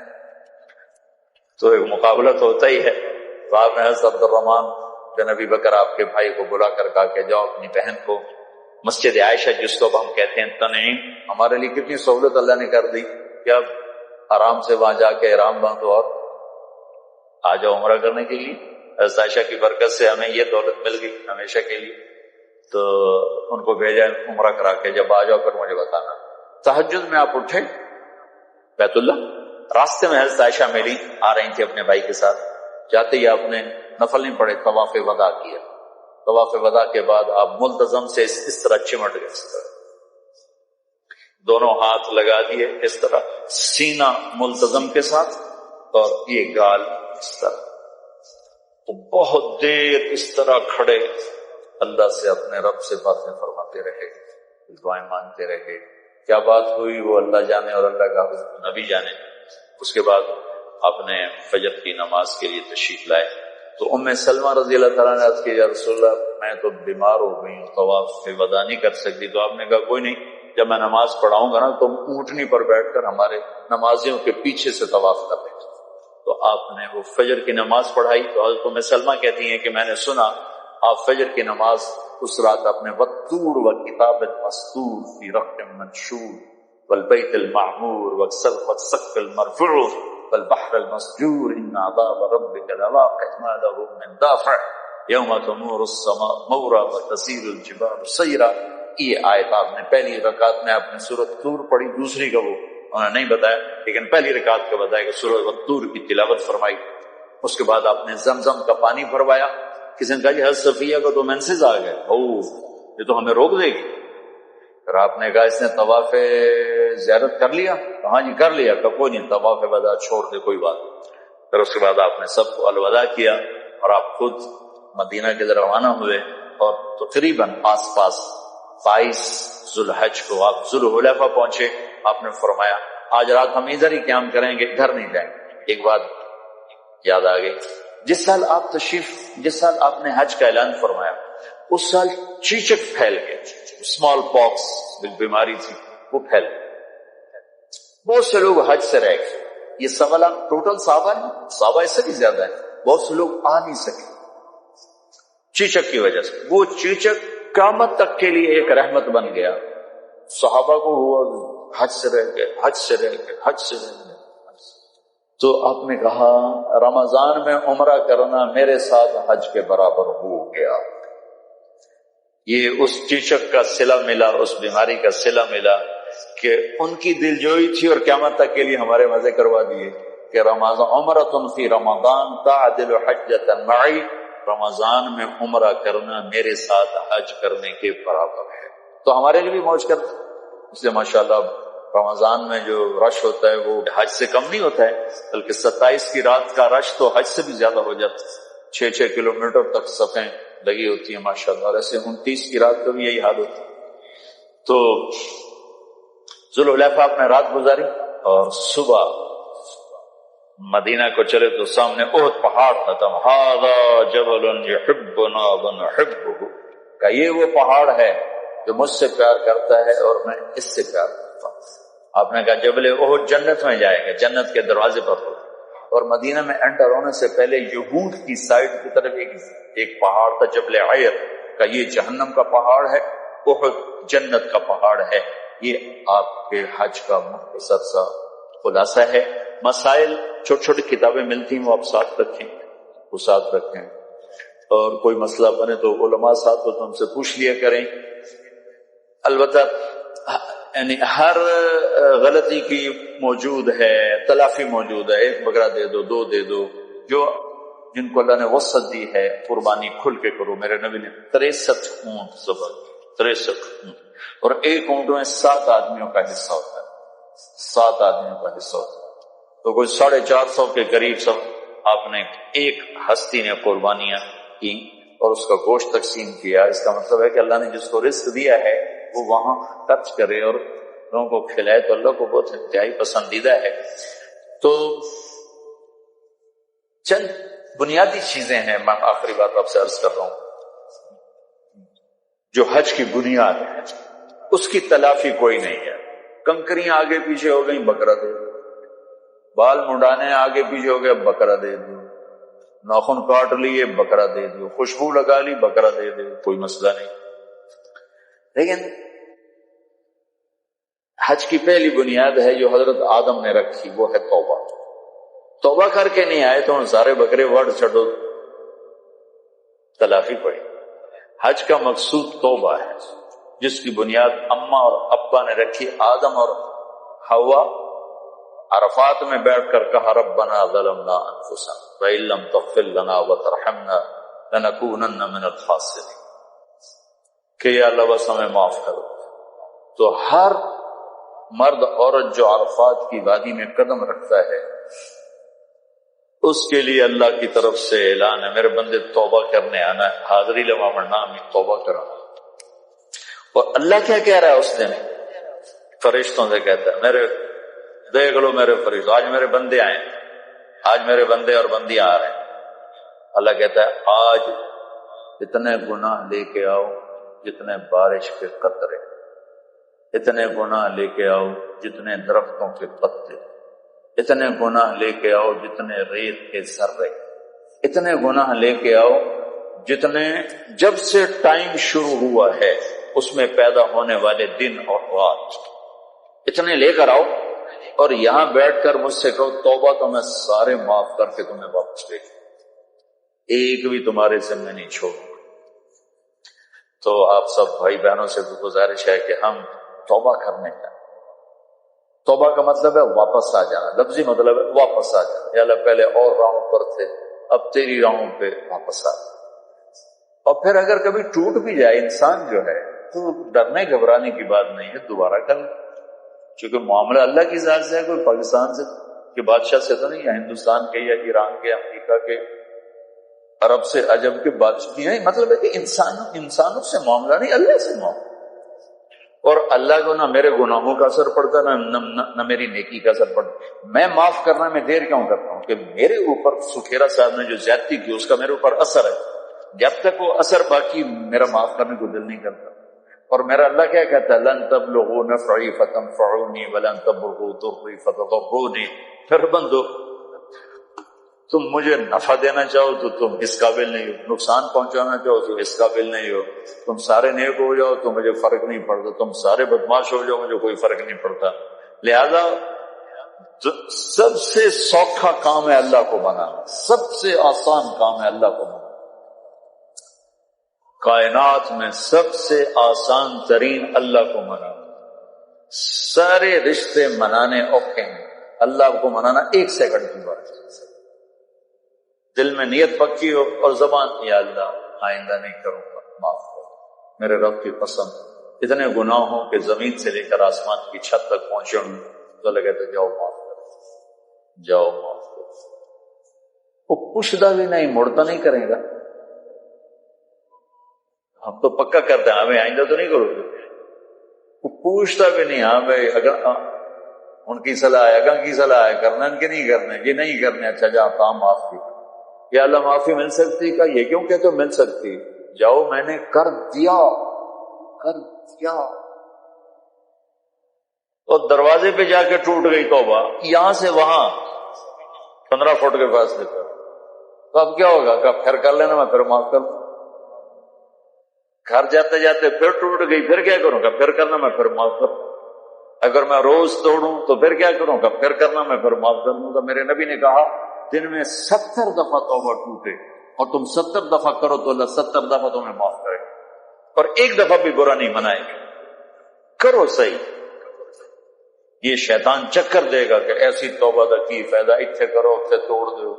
تو ایک مقابلہ تو ہوتا ہی ہے. تو آپ نے حضرت عبد الرحمن بن ابی بکر آپ کے بھائی کو بلا کر کہا کہ جاؤ اپنی بہن کو مسجد عائشہ، جس کو اب ہم کہتے ہیں تنعیم، ہمارے لیے کتنی سہولت اللہ نے کر دی کہ اب آرام سے وہاں جا کے احرام باندھو اور آ جاؤ عمرہ کرنے کے لیے. حضرت عائشہ کی برکت سے ہمیں یہ دولت مل گئی ہمیشہ کے لیے. تو ان کو بھیجا عمرہ کرا کے، جب آ جاؤ پھر مجھے بتانا. تہجد میں آپ اٹھے بیت اللہ، راستے میں حضرت عائشہ میری آ رہی تھی اپنے بھائی کے ساتھ. جاتے ہی آپ نے نفل نہیں پڑھے، طواف وداع کیا. طواف وداع کے بعد آپ ملتزم سے اس طرح چمٹ گئے، اس طرح دونوں ہاتھ لگا دیے، اس طرح سینہ ملتزم کے ساتھ، اور یہ گال اس طرح. تو بہت دیر اس طرح کھڑے اللہ سے اپنے رب سے باتیں فرماتے رہے، دعائیں مانگتے رہے. کیا بات ہوئی وہ اللہ جانے اور اللہ کا نبی جانے. اس کے بعد آپ نے فجر کی نماز کے لیے تشریف لائے. تو ام سلمہ رضی اللہ تعالیٰ نے عرض کی یا رسول اللہ میں تو بیمار ہو گئی ہوں، طواف وداع نہیں کر سکتی. تو آپ نے کہا کوئی نہیں، جب میں نماز پڑھاؤں گا نا تو اونٹنی پر بیٹھ کر ہمارے نمازیوں کے پیچھے سے طواف کر لیں۔ تو آپ نے وہ فجر کی نماز پڑھائی تو حضرت ام سلمہ کہتی ہیں کہ میں نے سنا آپ فجر کی نماز اس رات اپنے والطور وکتاب مسطور فی رق منشور والبیت المعمور والسقف المرفوع والبحر المسجور ان عذاب ربک لواقع ما له من دافع یوم تمور السماء مورا وتسیر الجبال سیرا۔ یہ آیت آپ نے پہلی رکعت میں آپ نے سورۃ طور پڑھی، دوسری کا وہ انہوں نے نہیں بتایا، لیکن پہلی رکعت کا بتایا کہ سورۃ طور کی تلاوت فرمائی۔ اس کے بعد آپ نے زمزم کا پانی بھروایا۔ کسی نے کہا جی حضرت صفیہ کو تو مینسز آ گئے، یہ تو ہمیں روک دے گی۔ پھر آپ نے کہا اس نے طواف زیارت کر لیا؟ ہاں جی کر لیا۔ کہ کوئی نہیں، طواف وداع چھوڑ دے، کوئی بات۔ پھر اس کے بعد آپ نے سب کو الوداع کیا اور آپ خود مدینہ کے لیے روانہ ہوئے، اور تقریباً آس پاس 22 ذوالحج کو آپ ذوالحلیفہ پہنچے۔ آپ نے فرمایا آج رات ہم ادھر ہی قیام کریں گے، گھر نہیں جائیں گے۔ ایک بات یاد آ گئی، جس سال آپ نے حج کا اعلان فرمایا اس سال چیچک پھیل گئے، اسمال پاکس بیماری تھی، وہ پھیل گئی، بہت سے لوگ حج سے رہ گئے۔ یہ 1.25 لاکھ ٹوٹل صحابہ اس سے بھی زیادہ ہے، بہت سے لوگ آ نہیں سکے چیچک کی وجہ سے۔ وہ چیچک قیامت تک کے لیے ایک رحمت بن گیا۔ صحابہ کو ہوا حج سے رہ گئے۔ تو آپ نے کہا رمضان میں عمرہ کرنا میرے ساتھ حج کے برابر ہو گیا۔ یہ اس چیچک کا صلہ ملا، اس بیماری کا صلہ ملا کہ ان کی دلجوئی تھی اور قیامت تک کے لیے ہمارے مزے کروا دیے کہ عمرۃ فی رمضان تعدل حجۃ معی، رمضان میں عمرہ کرنا میرے ساتھ حج کرنے کے برابر ہے۔ تو ہمارے لیے بھی موج کرتے، اس لیے ماشاءاللہ رمضان میں جو رش ہوتا ہے وہ حج سے کم نہیں ہوتا ہے، بلکہ 27 کی رات کا رش تو حج سے بھی زیادہ ہو جاتا ہے۔ 6 کلومیٹر تک صفیں لگی ہوتی ہیں ماشاءاللہ، اور ایسے 29 کی رات کا بھی یہی حال ہوتا ہے۔ تو ذوالحلیفہ آپ نے رات گزاری اور صبح مدینہ کو چلے تو سامنے احد پہاڑ تھا، ھذا جبل یحبنا ونحبہ، کہ یہ وہ پہاڑ ہے جو مجھ سے پیار کرتا ہے اور میں اس سے پیار کرتا ہوں۔ آپ نے کہا جبل احد جنت میں جائے گا، جنت کے دروازے پر ہو، اور مدینہ میں انٹر ہونے سے پہلے یہود کی سائڈ کی طرف ایک پہاڑ تھا جبل عیر، کہ یہ جہنم کا پہاڑ ہے، احد جنت کا پہاڑ ہے۔ یہ آپ کے حج کا مختصر سا خلاصہ ہے۔ مسائل چھوٹی چھوٹی کتابیں ملتی ہیں، وہ آپ ساتھ رکھیں، وہ ساتھ رکھیں، اور کوئی مسئلہ بنے تو علماء صاحب کو تم سے پوچھ لیا کریں۔ البتہ یعنی ہر غلطی کی موجود ہے، تلافی موجود ہے، 1 بکرا دے دو، 2 دے دو، جن کو اللہ نے وسعت دی ہے قربانی کھل کے کرو۔ میرے نبی نے 63 اونٹ ذبح، 63 اونٹ، اور ایک اونٹ میں 7 آدمیوں کا حصہ ہوتا ہے، 7 آدمیوں کا حصہ ہوتا ہے، تو کوئی 450 کے قریب سب آپ نے ایک ہستی نے قربانیاں کی اور اس کا گوشت تقسیم کیا۔ اس کا مطلب ہے کہ اللہ نے جس کو رزق دیا ہے وہ وہاں خرچ کرے اور لوگوں کو کھلائے، تو اللہ کو بہت انتہائی پسندیدہ ہے۔ تو چند بنیادی چیزیں ہیں، میں آخری بات آپ سے عرض کر رہا ہوں، جو حج کی بنیاد ہے اس کی تلافی کوئی نہیں ہے۔ کنکریاں آگے پیچھے ہو گئی، بکرا دے دو، بال منڈانے آگے پیچھے ہو گئے، بکرا دے دو، ناخن کاٹ لیے، بکرا دے دو، خوشبو لگا لی، بکرا دے دو، کوئی مسئلہ نہیں۔ لیکن حج کی پہلی بنیاد ہے جو حضرت آدم نے رکھی، وہ ہے توبہ۔ توبہ کر کے نہیں آئے تو سارے بکرے وڑ چھڑو، تلافی پڑی۔ حج کا مقصود توبہ ہے، جس کی بنیاد اماں اور ابا نے رکھی۔ آدم اور حوا عرفات میں بیٹھ کر کہا ربنا ظلمنا انفسنا وان لم تغفر لنا وترحمنا لنکونن من الخاسرین، کہ یا اللہ بس ہمیں معاف کرو۔ تو ہر مرد عورت جو عرفات کی وادی میں قدم رکھتا ہے اس کے لیے اللہ کی طرف سے اعلان ہے، میرے بندے توبہ کرنے آنا ہے، حاضری لوا مرنا میں توبہ کرا۔ اور اللہ کیا کہہ رہا ہے اس دن؟ فرشتوں سے کہتا ہے میرے دیکھ لو میرے فرشتوں، آج میرے بندے آئے ہیں، آج میرے بندے اور بندیاں آ رہے ہیں۔ اللہ کہتا ہے آج اتنے گناہ لے کے آؤ جتنے بارش کے قطرے، اتنے گناہ لے کے آؤ جتنے درختوں کے پتے، اتنے گناہ لے کے آؤ جتنے ریت کے ذرے، اتنے گناہ لے کے آؤ جتنے جب سے ٹائم شروع ہوا ہے اس میں پیدا ہونے والے دن اور رات، اتنے لے کر آؤ اور یہاں بیٹھ کر مجھ سے کہو توبہ تو میں سارے معاف کر کے تمہیں واپس لے جاؤں، ایک بھی تمہارے ذمہ نہیں چھوڑوں۔ تو آپ سب بھائی بہنوں سے بھی گزارش ہے کہ ہم توبہ کرنے کا، توبہ کا مطلب ہے واپس آ جانا، لفظی مطلب ہے واپس آ جانا، یا اللہ پہلے اور راہوں پر تھے اب تیری راہوں پہ واپس آ۔ اور پھر اگر کبھی ٹوٹ بھی جائے انسان جو ہے تو ڈرنے گھبرانے کی بات نہیں ہے، دوبارہ کر لیں، چونکہ معاملہ اللہ کی ذات سے ہے، کوئی پاکستان سے کے بادشاہ سے تو نہیں، یا ہندوستان کے یا ایران کے امریکہ کے عرب سے عجب کے بادشاہ نہیں، مطلب ہے کہ انسانوں سے معاملہ نہیں، اللہ سے معاملہ۔ اور اللہ کو نہ میرے گناہوں کا اثر پڑتا نہ میری نیکی کا اثر پڑتا، میں معاف کرنے میں دیر کیوں کرتا ہوں کہ میرے اوپر سکھیرا صاحب نے جو زیادتی کی اس کا میرے اوپر اثر ہے، جب تک وہ اثر باقی میرا معاف کرنے کو دل نہیں کرتا۔ اور میرا اللہ کیا کہتا ہے، لن تبلغوا نفعی فتنفعونی ولن تبلغوا ضری فتضرونی، پھر بندو تم مجھے نفع دینا چاہو تو تم اس قابل نہیں ہو، نقصان پہنچانا چاہو تو اس قابل نہیں ہو، تم سارے نیک ہو جاؤ تو مجھے فرق نہیں پڑتا، تم سارے بدماش ہو جاؤ مجھے کوئی فرق نہیں پڑتا۔ لہذا سب سے سوکھا کام ہے اللہ کو بنانا، سب سے آسان کام ہے اللہ کو بنانا، کائنات میں سب سے آسان ترین اللہ کو منانا، سارے رشتے منانے اوکھے ہیں، اللہ کو منانا 1 سیکنڈ کی بات ہے۔ دل میں نیت پکی ہو اور زبان یا اللہ آئندہ نہیں کروں گا، معاف کرو، میرے رب کی قسم اتنے گناہ ہوں کہ زمین سے لے کر آسمان کی چھت تک پہنچے ہوں تو لگے تو جاؤ معاف کرو، جاؤ معاف کرو۔ وہ پوچھتا بھی نہیں، مڑتا نہیں کرے گا، ہم تو پکا کرتے ہیں ہمیں آئندہ تو نہیں کرو گے، وہ پوچھتا بھی نہیں، ہاں بھائی اگر ان کی صلاح ہے، اگر کی صلاح ہے کرنا ان کے نہیں کرنے، یہ نہیں کرنے، اچھا جا کام معاف کی، یا اللہ معافی مل سکتی کا، یہ کیوں کہتے ہو مل سکتی، جاؤ میں نے کر دیا، کر دیا۔ اور دروازے پہ جا کے ٹوٹ گئی توبہ، یہاں سے وہاں 15 فٹ کے فاصلے پر، تو اب کیا ہوگا کہ پھر کر لینا، میں پھر معاف کر دوں۔ گھر جاتے جاتے پھر ٹوٹ گئی، پھر کیا کروں گا، پھر کرنا، میں پھر معاف کر دوں۔ اگر میں روز توڑوں تو پھر کیا کروں گا، پھر کرنا، میں پھر معاف کر دوں گا۔ میرے نبی نے کہا دن میں 70 دفعہ توبہ ٹوٹے اور تم 70 دفعہ کرو تو اللہ 70 دفعہ تمہیں معاف کرے گا، اور 1 دفعہ بھی برا نہیں منائے گا۔ کرو صحیح، یہ شیطان چکر دے گا کہ ایسی توبہ دا کی فائدہ، اتھے کرو اتھے توڑ دو،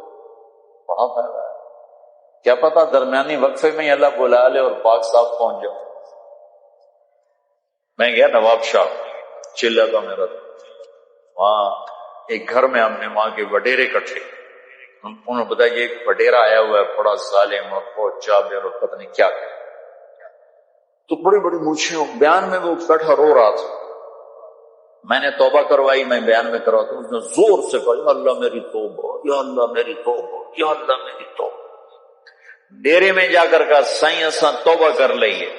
وہاں فائدہ ہے، کیا پتا درمیانی وقفے میں ہی اللہ بلا لے اور پاک صاف پہنچ جاؤ۔ میں گیا نواب شاہ، چلا تھا میرا، وہاں ایک گھر میں ہم نے وہاں کے وڈیرے کٹھے، انہوں نے بتایا یہ ایک وڈیرا آیا ہوا ہے بڑا ظالم اور بہت جابر اور پتہ نہیں کیا کہ، تو بڑی بڑی مونچھیں، بیان میں وہ بیٹھا رو رہا تھا، میں نے توبہ کروائی، میں بیان میں کروا تو اس نے زور سے کہا یا اللہ میری توبہ، یا اللہ میری توبہ، یا اللہ میری توبہ۔ ڈیرے میں جا کر کہا سائیں اساں توبہ کر لئیے،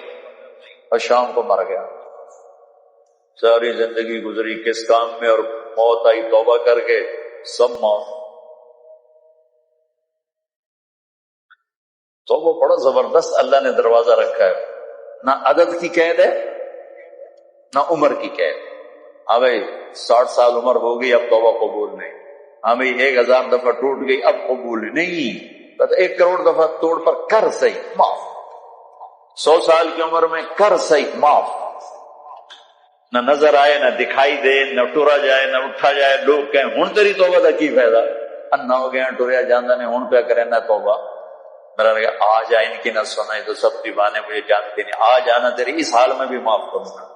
اور شام کو مر گیا۔ ساری زندگی گزری کس کام میں، اور موت آئی توبہ کر کے، سب موت۔ تو وہ بڑا زبردست اللہ نے دروازہ رکھا ہے، نہ عدد کی قید ہے نہ عمر کی قید۔ ہاں بھائی 60 سال عمر ہو گئی اب توبہ قبول نہیں، ہاں بھائی 1000 دفعہ ٹوٹ گئی اب قبول نہیں، 1 کروڑ دفعہ توڑ پر کر صحیح معاف، 100 سال کی عمر میں کر صحیح معاف، نہ نظر آئے نہ دکھائی دے، نہ ٹورا جائے نہ اٹھا جائے، لوگ کہیں ہن تیری توبہ دا کی فائدہ، انا ہو گیا ٹوریا جاندہ نے ہن پہ کرے نہ توبہ۔ میرا لگا آ جا ان کی نہ سنائی تو سب دیوانے مجھے جانتے نہیں، آ جانا تیری اس حال میں بھی معاف کروں گا۔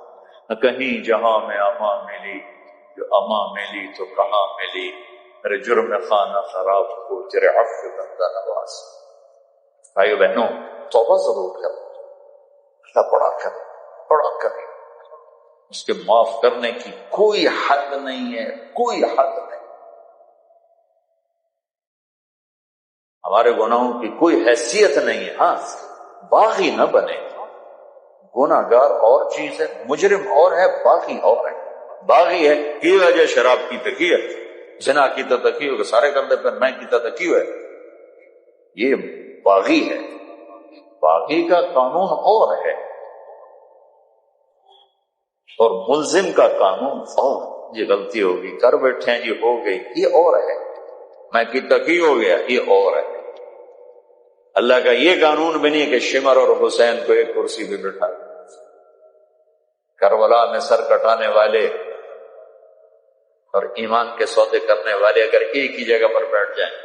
نہ کہیں جہاں میں اما ملی، جو اما ملی تو کہاں ملی، میرے جرم خانہ خراب کو تیرے عفو بندہ نواز۔ بھائیو بہنوں توبہ ضرور کر، اللہ بڑا کر، اس کے معاف کرنے کی کوئی حد نہیں ہے، کوئی حد نہیں، ہمارے گناہوں کی کوئی حیثیت نہیں ہے۔ ہاں باغی نہ بنے، گناہگار اور چیز ہے، مجرم اور ہے، باغی اور ہے۔ باغی ہے کی وجہ شراب کی تکی ہے، زنا کی تکی ہو سارے کر دے، پھر میں کی تکی ہے، یہ باغی ہے۔ باغی کا قانون اور ہے اور ملزم کا قانون اور، یہ غلطی ہوگی کر بیٹھے ہیں، یہ ہو گئی، یہ اور ہے، میں کی تکی ہو گیا، یہ اور ہے۔ اللہ کا یہ قانون بھی نہیں کہ شمر اور حسین کو ایک کرسی پہ بٹھا دیں، کربلا میں سر کٹانے والے اور ایمان کے سودے کرنے والے اگر ایک ہی جگہ پر بیٹھ جائیں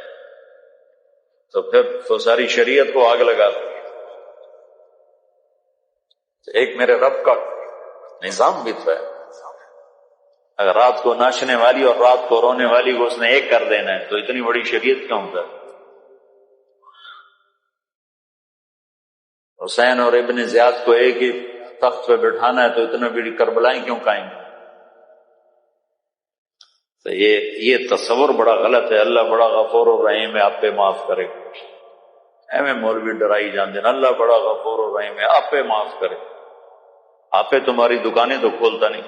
تو پھر تو ساری شریعت کو آگ لگا دیں۔ ایک میرے رب کا نظام بھی تو ہے، اگر رات کو ناچنے والی اور رات کو رونے والی کو اس نے ایک کر دینا ہے تو اتنی بڑی شریعت کیوں ہے؟ حسین اور ابن زیاد کو ایک ہی تخت پہ بٹھانا ہے تو اتنے بڑی کربلائیں کیوں قائم؟ تو یہ تصور بڑا غلط ہے۔ اللہ بڑا غفور الرحیم ہے، آپ پہ معاف کرے گا۔ ایویں مولوی ڈرائی جان دینا، اللہ بڑا غفور الرحیم ہے، آپ پہ معاف کرے، آپ پہ تمہاری دکانیں تو کھولتا نہیں،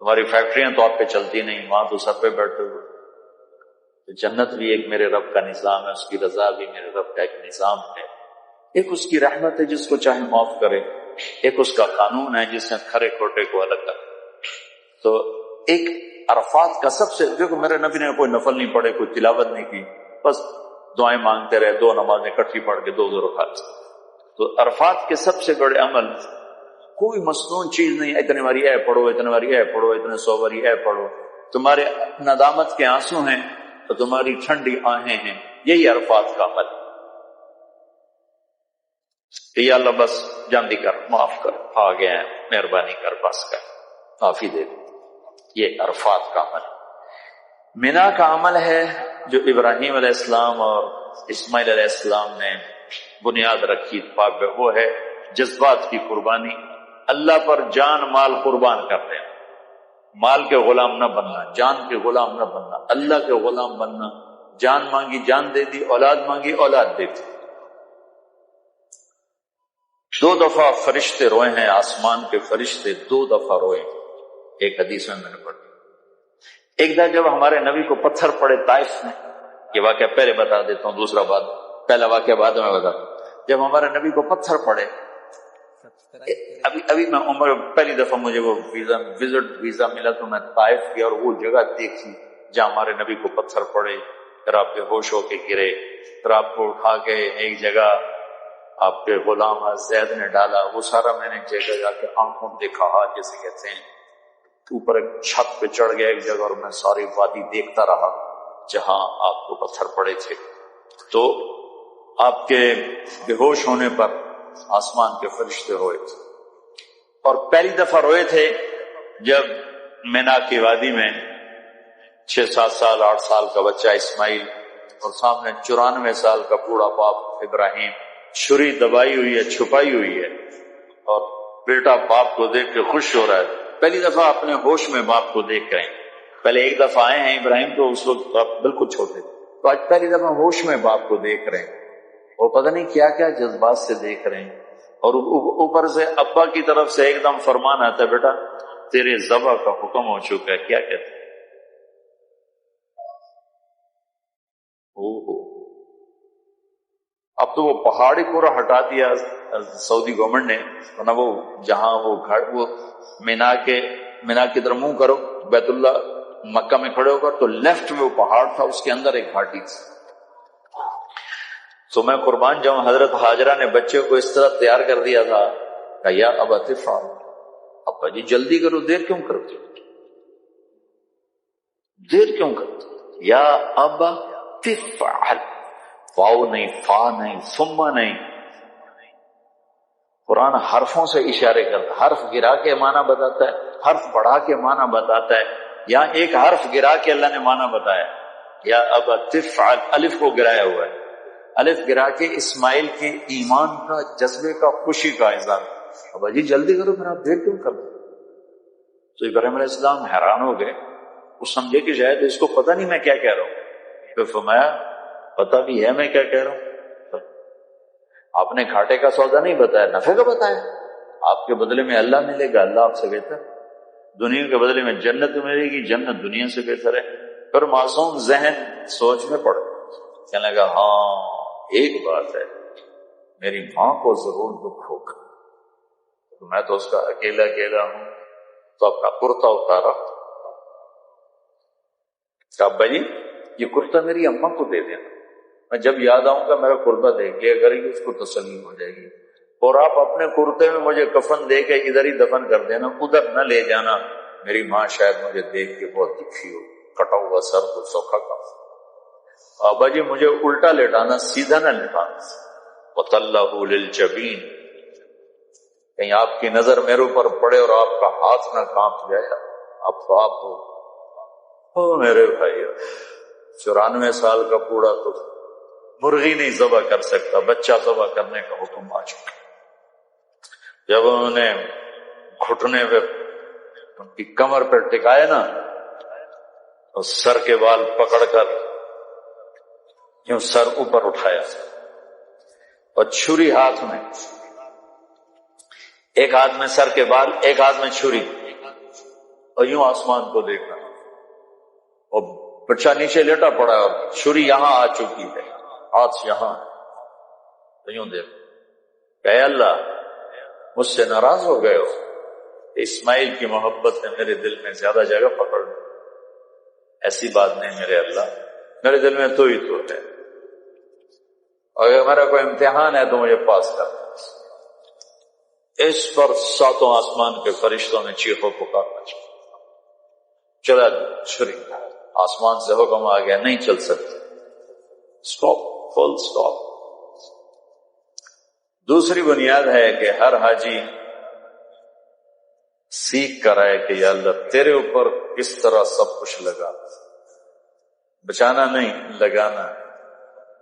تمہاری فیکٹریاں تو آپ پہ چلتی نہیں، وہاں تو سر پہ بیٹھے ہوئے۔ جنت بھی ایک میرے رب کا نظام ہے، اس کی رضا بھی میرے رب کا ایک نظام ہے۔ ایک اس کی رحمت ہے جس کو چاہے معاف کرے، ایک اس کا قانون ہے جس نے کھرے کھوٹے کو الگ کرے۔ تو ایک عرفات کا سب سے، دیکھو میرے نبی نے کوئی نفل نہیں پڑھے، کوئی تلاوت نہیں کی، بس دعائیں مانگتے رہے، 2 نمازیں اکٹھی پڑھ کے 2 رکعت۔ تو عرفات کے سب سے بڑے عمل کوئی مصنون چیز نہیں، اتنے باری اے پڑھو، اتنے باری اے پڑھو، اتنے 100 باری اے پڑھو۔ تمہارے ندامت کے آنسو ہیں تو تمہاری ٹھنڈی آہیں ہیں، یہی عرفات کا عمل۔ یا اللہ بس جلدی کر، معاف کر، آ گئے ہیں، مہربانی کر، بس کر، معافی دے دے۔ یہ عرفات کا عمل۔ مینا کا عمل ہے جو ابراہیم علیہ السلام اور اسماعیل علیہ السلام نے بنیاد رکھی پاک، وہ ہے جذبات کی قربانی، اللہ پر جان مال قربان کرتے ہیں۔ مال کے غلام نہ بننا، جان کے غلام نہ بننا، اللہ کے غلام بننا۔ جان مانگی جان دے دی، اولاد مانگی اولاد دے دی۔ 2 دفعہ فرشتے روئے ہیں، آسمان کے فرشتے 2 دفعہ روئے، ایک حدیث میں نے پڑھی۔ ایک دفعہ جب ہمارے نبی کو پتھر پڑے طائف میں، یہ واقعہ پہلے بتا دیتا ہوں، دوسرا بات، پہلا واقعہ بعد میں بتا۔ جب ہمارے نبی کو پتھر پڑے، ابھی میں عمر پہلی دفعہ مجھے وہ ویزا ملا تو میں طائف گیا اور وہ جگہ دیکھی جہاں ہمارے نبی کو پتھر پڑے، پھر آپ بے ہوش ہو کے گرے، پھر آپ کو اٹھا کے ایک جگہ آپ کے غلام زید نے ڈالا، وہ سارا میں نے جگہ جا کے آنکھوں دیکھا، جیسے کہتے ہیں۔ اوپر ایک چھت پہ چڑھ گیا ایک جگہ اور میں ساری وادی دیکھتا رہا جہاں آپ کو پتھر پڑے تھے۔ تو آپ کے بے ہوش ہونے پر آسمان کے فرشتے روئے تھے، اور پہلی دفعہ روئے تھے جب مینا کی وادی میں 6-7 سال 8 سال کا بچہ اسماعیل اور سامنے 94 سال کا بوڑھا باپ ابراہیم، چھری دبائی ہوئی ہے، چھپائی ہوئی ہے، اور بیٹا باپ کو دیکھ کے خوش ہو رہا ہے۔ پہلی دفعہ اپنے ہوش میں باپ کو دیکھ رہے ہیں۔ پہلے ایک دفعہ آئے ہیں ابراہیم تو اس وقت آپ بالکل چھوٹے، تو آج پہلی دفعہ ہوش میں باپ کو دیکھ رہے ہیں، اور پتہ نہیں کیا کیا جذبات سے دیکھ رہے ہیں۔ اور اوپر سے ابا کی طرف سے ایک دم فرمان آتا ہے، بیٹا تیرے ذبح کا حکم ہو چکا ہے۔ کیا کہتے ہیں؟ اب تو وہ پہاڑی پورا ہٹا دیا سعودی گورنمنٹ نے، ورنہ وہ جہاں وہ گھر، وہ مینا کی طرف منہ کرو، بیت اللہ مکہ میں کھڑے ہو کر، تو لیفٹ میں وہ پہاڑ تھا، اس کے اندر ایک گھاٹی تھی۔ تو میں قربان جاؤں، حضرت ہاجرہ نے بچے کو اس طرح تیار کر دیا تھا کہ یا ابا تفعل، ابا جی جلدی کرو، دیر کیوں کرتے ہو، دیر کیوں کرتے ہو، یا ابا تفعل، واو نہیں، فا نہیں، ثم نہیں۔ قرآن حرفوں سے اشارے کرتا ہے، حرف گرا کے معنی بتاتا ہے، حرف بڑھا کے معنی بتاتا ہے۔ یہاں ایک حرف گرا کے اللہ نے معنی بتایا، یا ابا تفعل، الف کو گرایا ہوا ہے، الف گرا کے اسماعیل کے ایمان کا، جذبے کا، خوشی کا اظہار۔ ابا جی جلدی کرو، پھر آپ دیر کیوں کرو؟ تو ابراہیم علیہ السلام حیران ہو گئے، وہ سمجھے کہ شاید اس کو پتہ نہیں میں کیا کہہ رہا ہوں۔ پھر فرمایا پتہ بھی ہے میں کیا کہہ رہا ہوں، آپ نے گھاٹے کا سودا نہیں بتایا، نفع کا بتایا۔ آپ کے بدلے میں اللہ ملے گا، اللہ آپ سے بہتر، دنیا کے بدلے میں جنت ملے گی، جنت دنیا سے بہتر ہے۔ پھر معصوم ذہن سوچ میں پڑ کہنے لگا ہاں ایک بات ہے، میری ماں کو ضرور دکھ ہوگا، میں تو اس کا اکیلا ہوں، تو اپنا کرتا اتارا، کہا ابا جی یہ کرتا میری اماں کو دے دینا، میں جب یاد آؤں گا میرا کرتا دیکھ لیا کرے گی، اس کو تسلی ہو جائے گی، اور آپ اپنے کرتے میں مجھے کفن دے کے ادھر ہی دفن کر دینا، ادھر نہ لے جانا، میری ماں شاید مجھے دیکھ کے بہت دکھی ہو، کٹا ہوا سر کو سوکھا کا، ابا جی مجھے الٹا لٹانا، سیدھا نہ لٹانا، وَطَلَّهُ لِلْجَبِينِ، کہیں آپ کی نظر میرے اوپر پڑے اور آپ کا ہاتھ نہ کانپ جائے، آپ تو آپ ہو۔ او میرے بھائی، 94 سال کا بوڑھا تو مرغی نہیں ذبح کر سکتا، بچہ ذبح کرنے کا حکم آ چکا۔ جب انہوں نے گھٹنے پہ ان کی کمر پہ ٹکائے نا، اور سر کے بال پکڑ کر یوں سر اوپر اٹھایا اور چھری ہاتھ میں، ایک ہاتھ میں سر کے بال، ایک ہاتھ میں چھری، اور یوں آسمان کو دیکھنا، اور بچہ نیچے لیٹا پڑا ہے اور چھری یہاں آ چکی ہے، ہاتھ یہاں ہے، تو یوں دیکھ، کہ اللہ مجھ سے ناراض ہو گئے ہو، اسماعیل کی محبت نے میرے دل میں زیادہ جگہ پکڑ لی، ایسی بات نہیں میرے اللہ، میرے دل میں تو ہی تو ہے، اور اگر میرا کوئی امتحان ہے تو مجھے پاس کر۔ اس پر 7 آسمان کے فرشتوں نے چیخو پکارنا چلا چھری، آسمان سے حکم آ گیا نہیں چل سکتے، سٹاپ، فل سٹاپ۔ دوسری بنیاد ہے کہ ہر حاجی سیکھ کر آئے کہ یا اللہ تیرے اوپر کس طرح سب کچھ لگا، بچانا نہیں لگانا،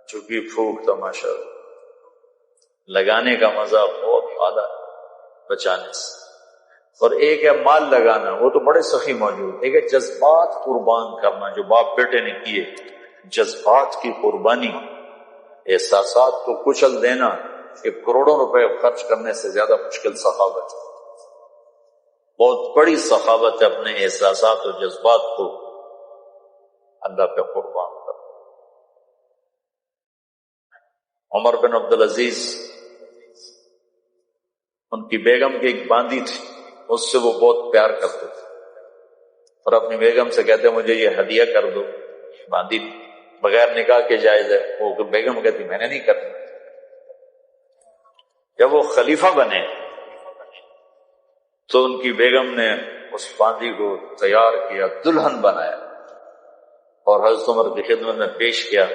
چونکہ پھوک تماشا، لگانے کا مزہ بہت اعلیٰ ہے بچانے سے، اور ایک ہے مال لگانا، وہ تو بڑے سخی موجود، ایک ہے جذبات قربان کرنا، جو باپ بیٹے نے کیے، جذبات کی قربانی، احساسات کو کچل دینا، کہ کروڑوں روپے خرچ کرنے سے زیادہ مشکل سخاوت ہے، بہت بڑی سخاوت ہے اپنے احساسات اور جذبات کو اللہ پہ قربان کرنا۔ عمر بن عبدالعزیز، ان کی بیگم کی ایک باندی تھی، اس سے وہ بہت پیار کرتے تھے، اور اپنی بیگم سے کہتے مجھے یہ ہدیہ کر دو، باندی بغیر نکاح کے جائز ہے، وہ بیگم کہتی میں نے نہیں کرنا۔ جب وہ خلیفہ بنے تو ان کی بیگم نے اس باندی کو تیار کیا، دلہن بنایا، اور حضرت عمر کی خدمت میں پیش کیا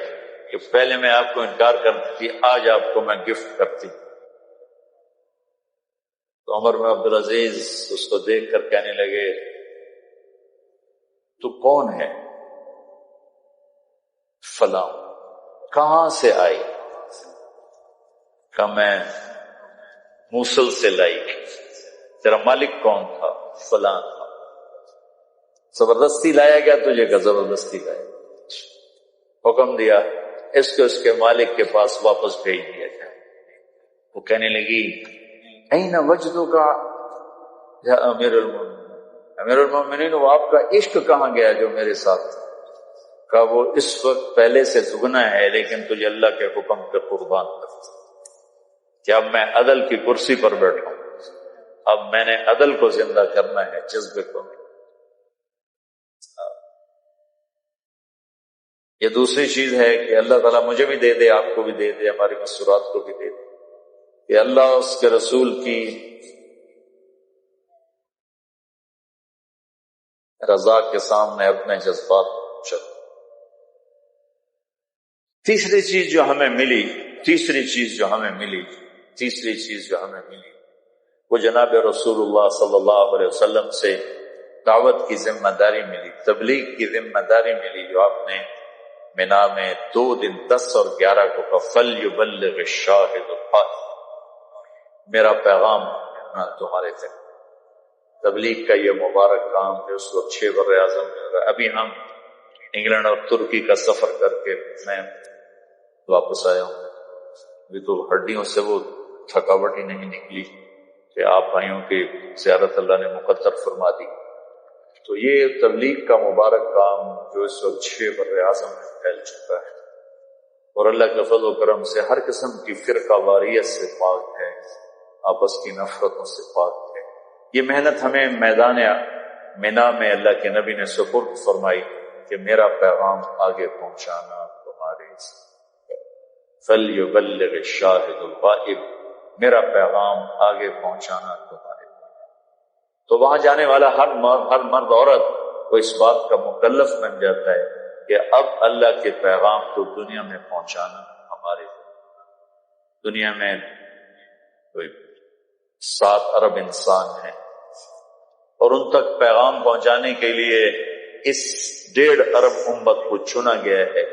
کہ پہلے میں آپ کو انکار کرتی تھی، آج آپ کو میں گفٹ کرتی۔ تو عمر بن عبدالعزیز اس کو دیکھ کر کہنے لگے تو کون ہے؟ فلاں۔ کہاں سے آئی؟ کہ میں موصل سے لائی۔ تیرا مالک کون تھا؟ فلاں تھا۔ زبردستی لایا گیا تجھے؟ کہ زبردستی لایا۔ حکم دیا اس کو اس کے مالک کے پاس واپس بھیج دیا جائے۔ وہ کہنے لگی این وجدک یا امیر المومنین، امیر المومنین وہ آپ کا عشق کہاں گیا جو میرے ساتھ تھا؟ کہ وہ اس وقت پہلے سے دگنا ہے، لیکن تجھے اللہ کے حکم پہ قربان کرتا کہ اب میں عدل کی کرسی پر بیٹھا ہوں، اب میں نے عدل کو زندہ کرنا ہے، جذبے کو۔ یہ دوسری چیز ہے کہ اللہ تعالیٰ مجھے بھی دے دے، آپ کو بھی دے دے، ہماری مسورات کو بھی دے دے، کہ اللہ اس کے رسول کی رضا کے سامنے اپنے جذبات چل۔ تیسری چیز جو ہمیں ملی وہ جناب رسول اللہ صلی اللہ علیہ وسلم سے دعوت کی ذمہ داری ملی، تبلیغ کی ذمہ داری ملی، جو آپ نے مینا میں 2 دن 10 اور 11 کو کہا فَلْيُبَلِّغِ الشَّاهِدُ الْغَائِبُ، میرا پیغام تمہارے تک۔ تبلیغ کا یہ مبارک کام ہے، اس وقت 6 بر اعظم میں، ابھی ہم انگلینڈ اور ترکی کا سفر کر کے میں واپس آیا ہوں، ابھی تو ہڈیوں سے وہ تھکاوٹ ہی نہیں نکلی، کہ آپ بھائیوں کی زیارت اللہ نے مقدر فرما دی. تو یہ تبلیغ کا مبارک کام جو اس وقت 6 بر اعظم میں پھیل چکا ہے اور اللہ کے فضل و کرم سے ہر قسم کی فرقہ واریت سے پاک ہے، آپس کی نفرتوں سے پاک ہے. یہ محنت ہمیں میدان منا میں اللہ کے نبی نے سپرد فرمائی کہ میرا پیغام آگے پہنچانا تمہارے فَلْيُبَلِّغِ الشَّاهِدُ الْغَائِبُ، میرا پیغام آگے پہنچانا تمہارے. تو وہاں جانے والا ہر مرد عورت کو اس بات کا مکلف بن جاتا ہے کہ اب اللہ کے پیغام کو دنیا میں پہنچانا ہمارے. دنیا میں کوئی 7 ارب انسان ہیں اور ان تک پیغام پہنچانے کے لیے اس 1.5 ارب امت کو چنا گیا ہے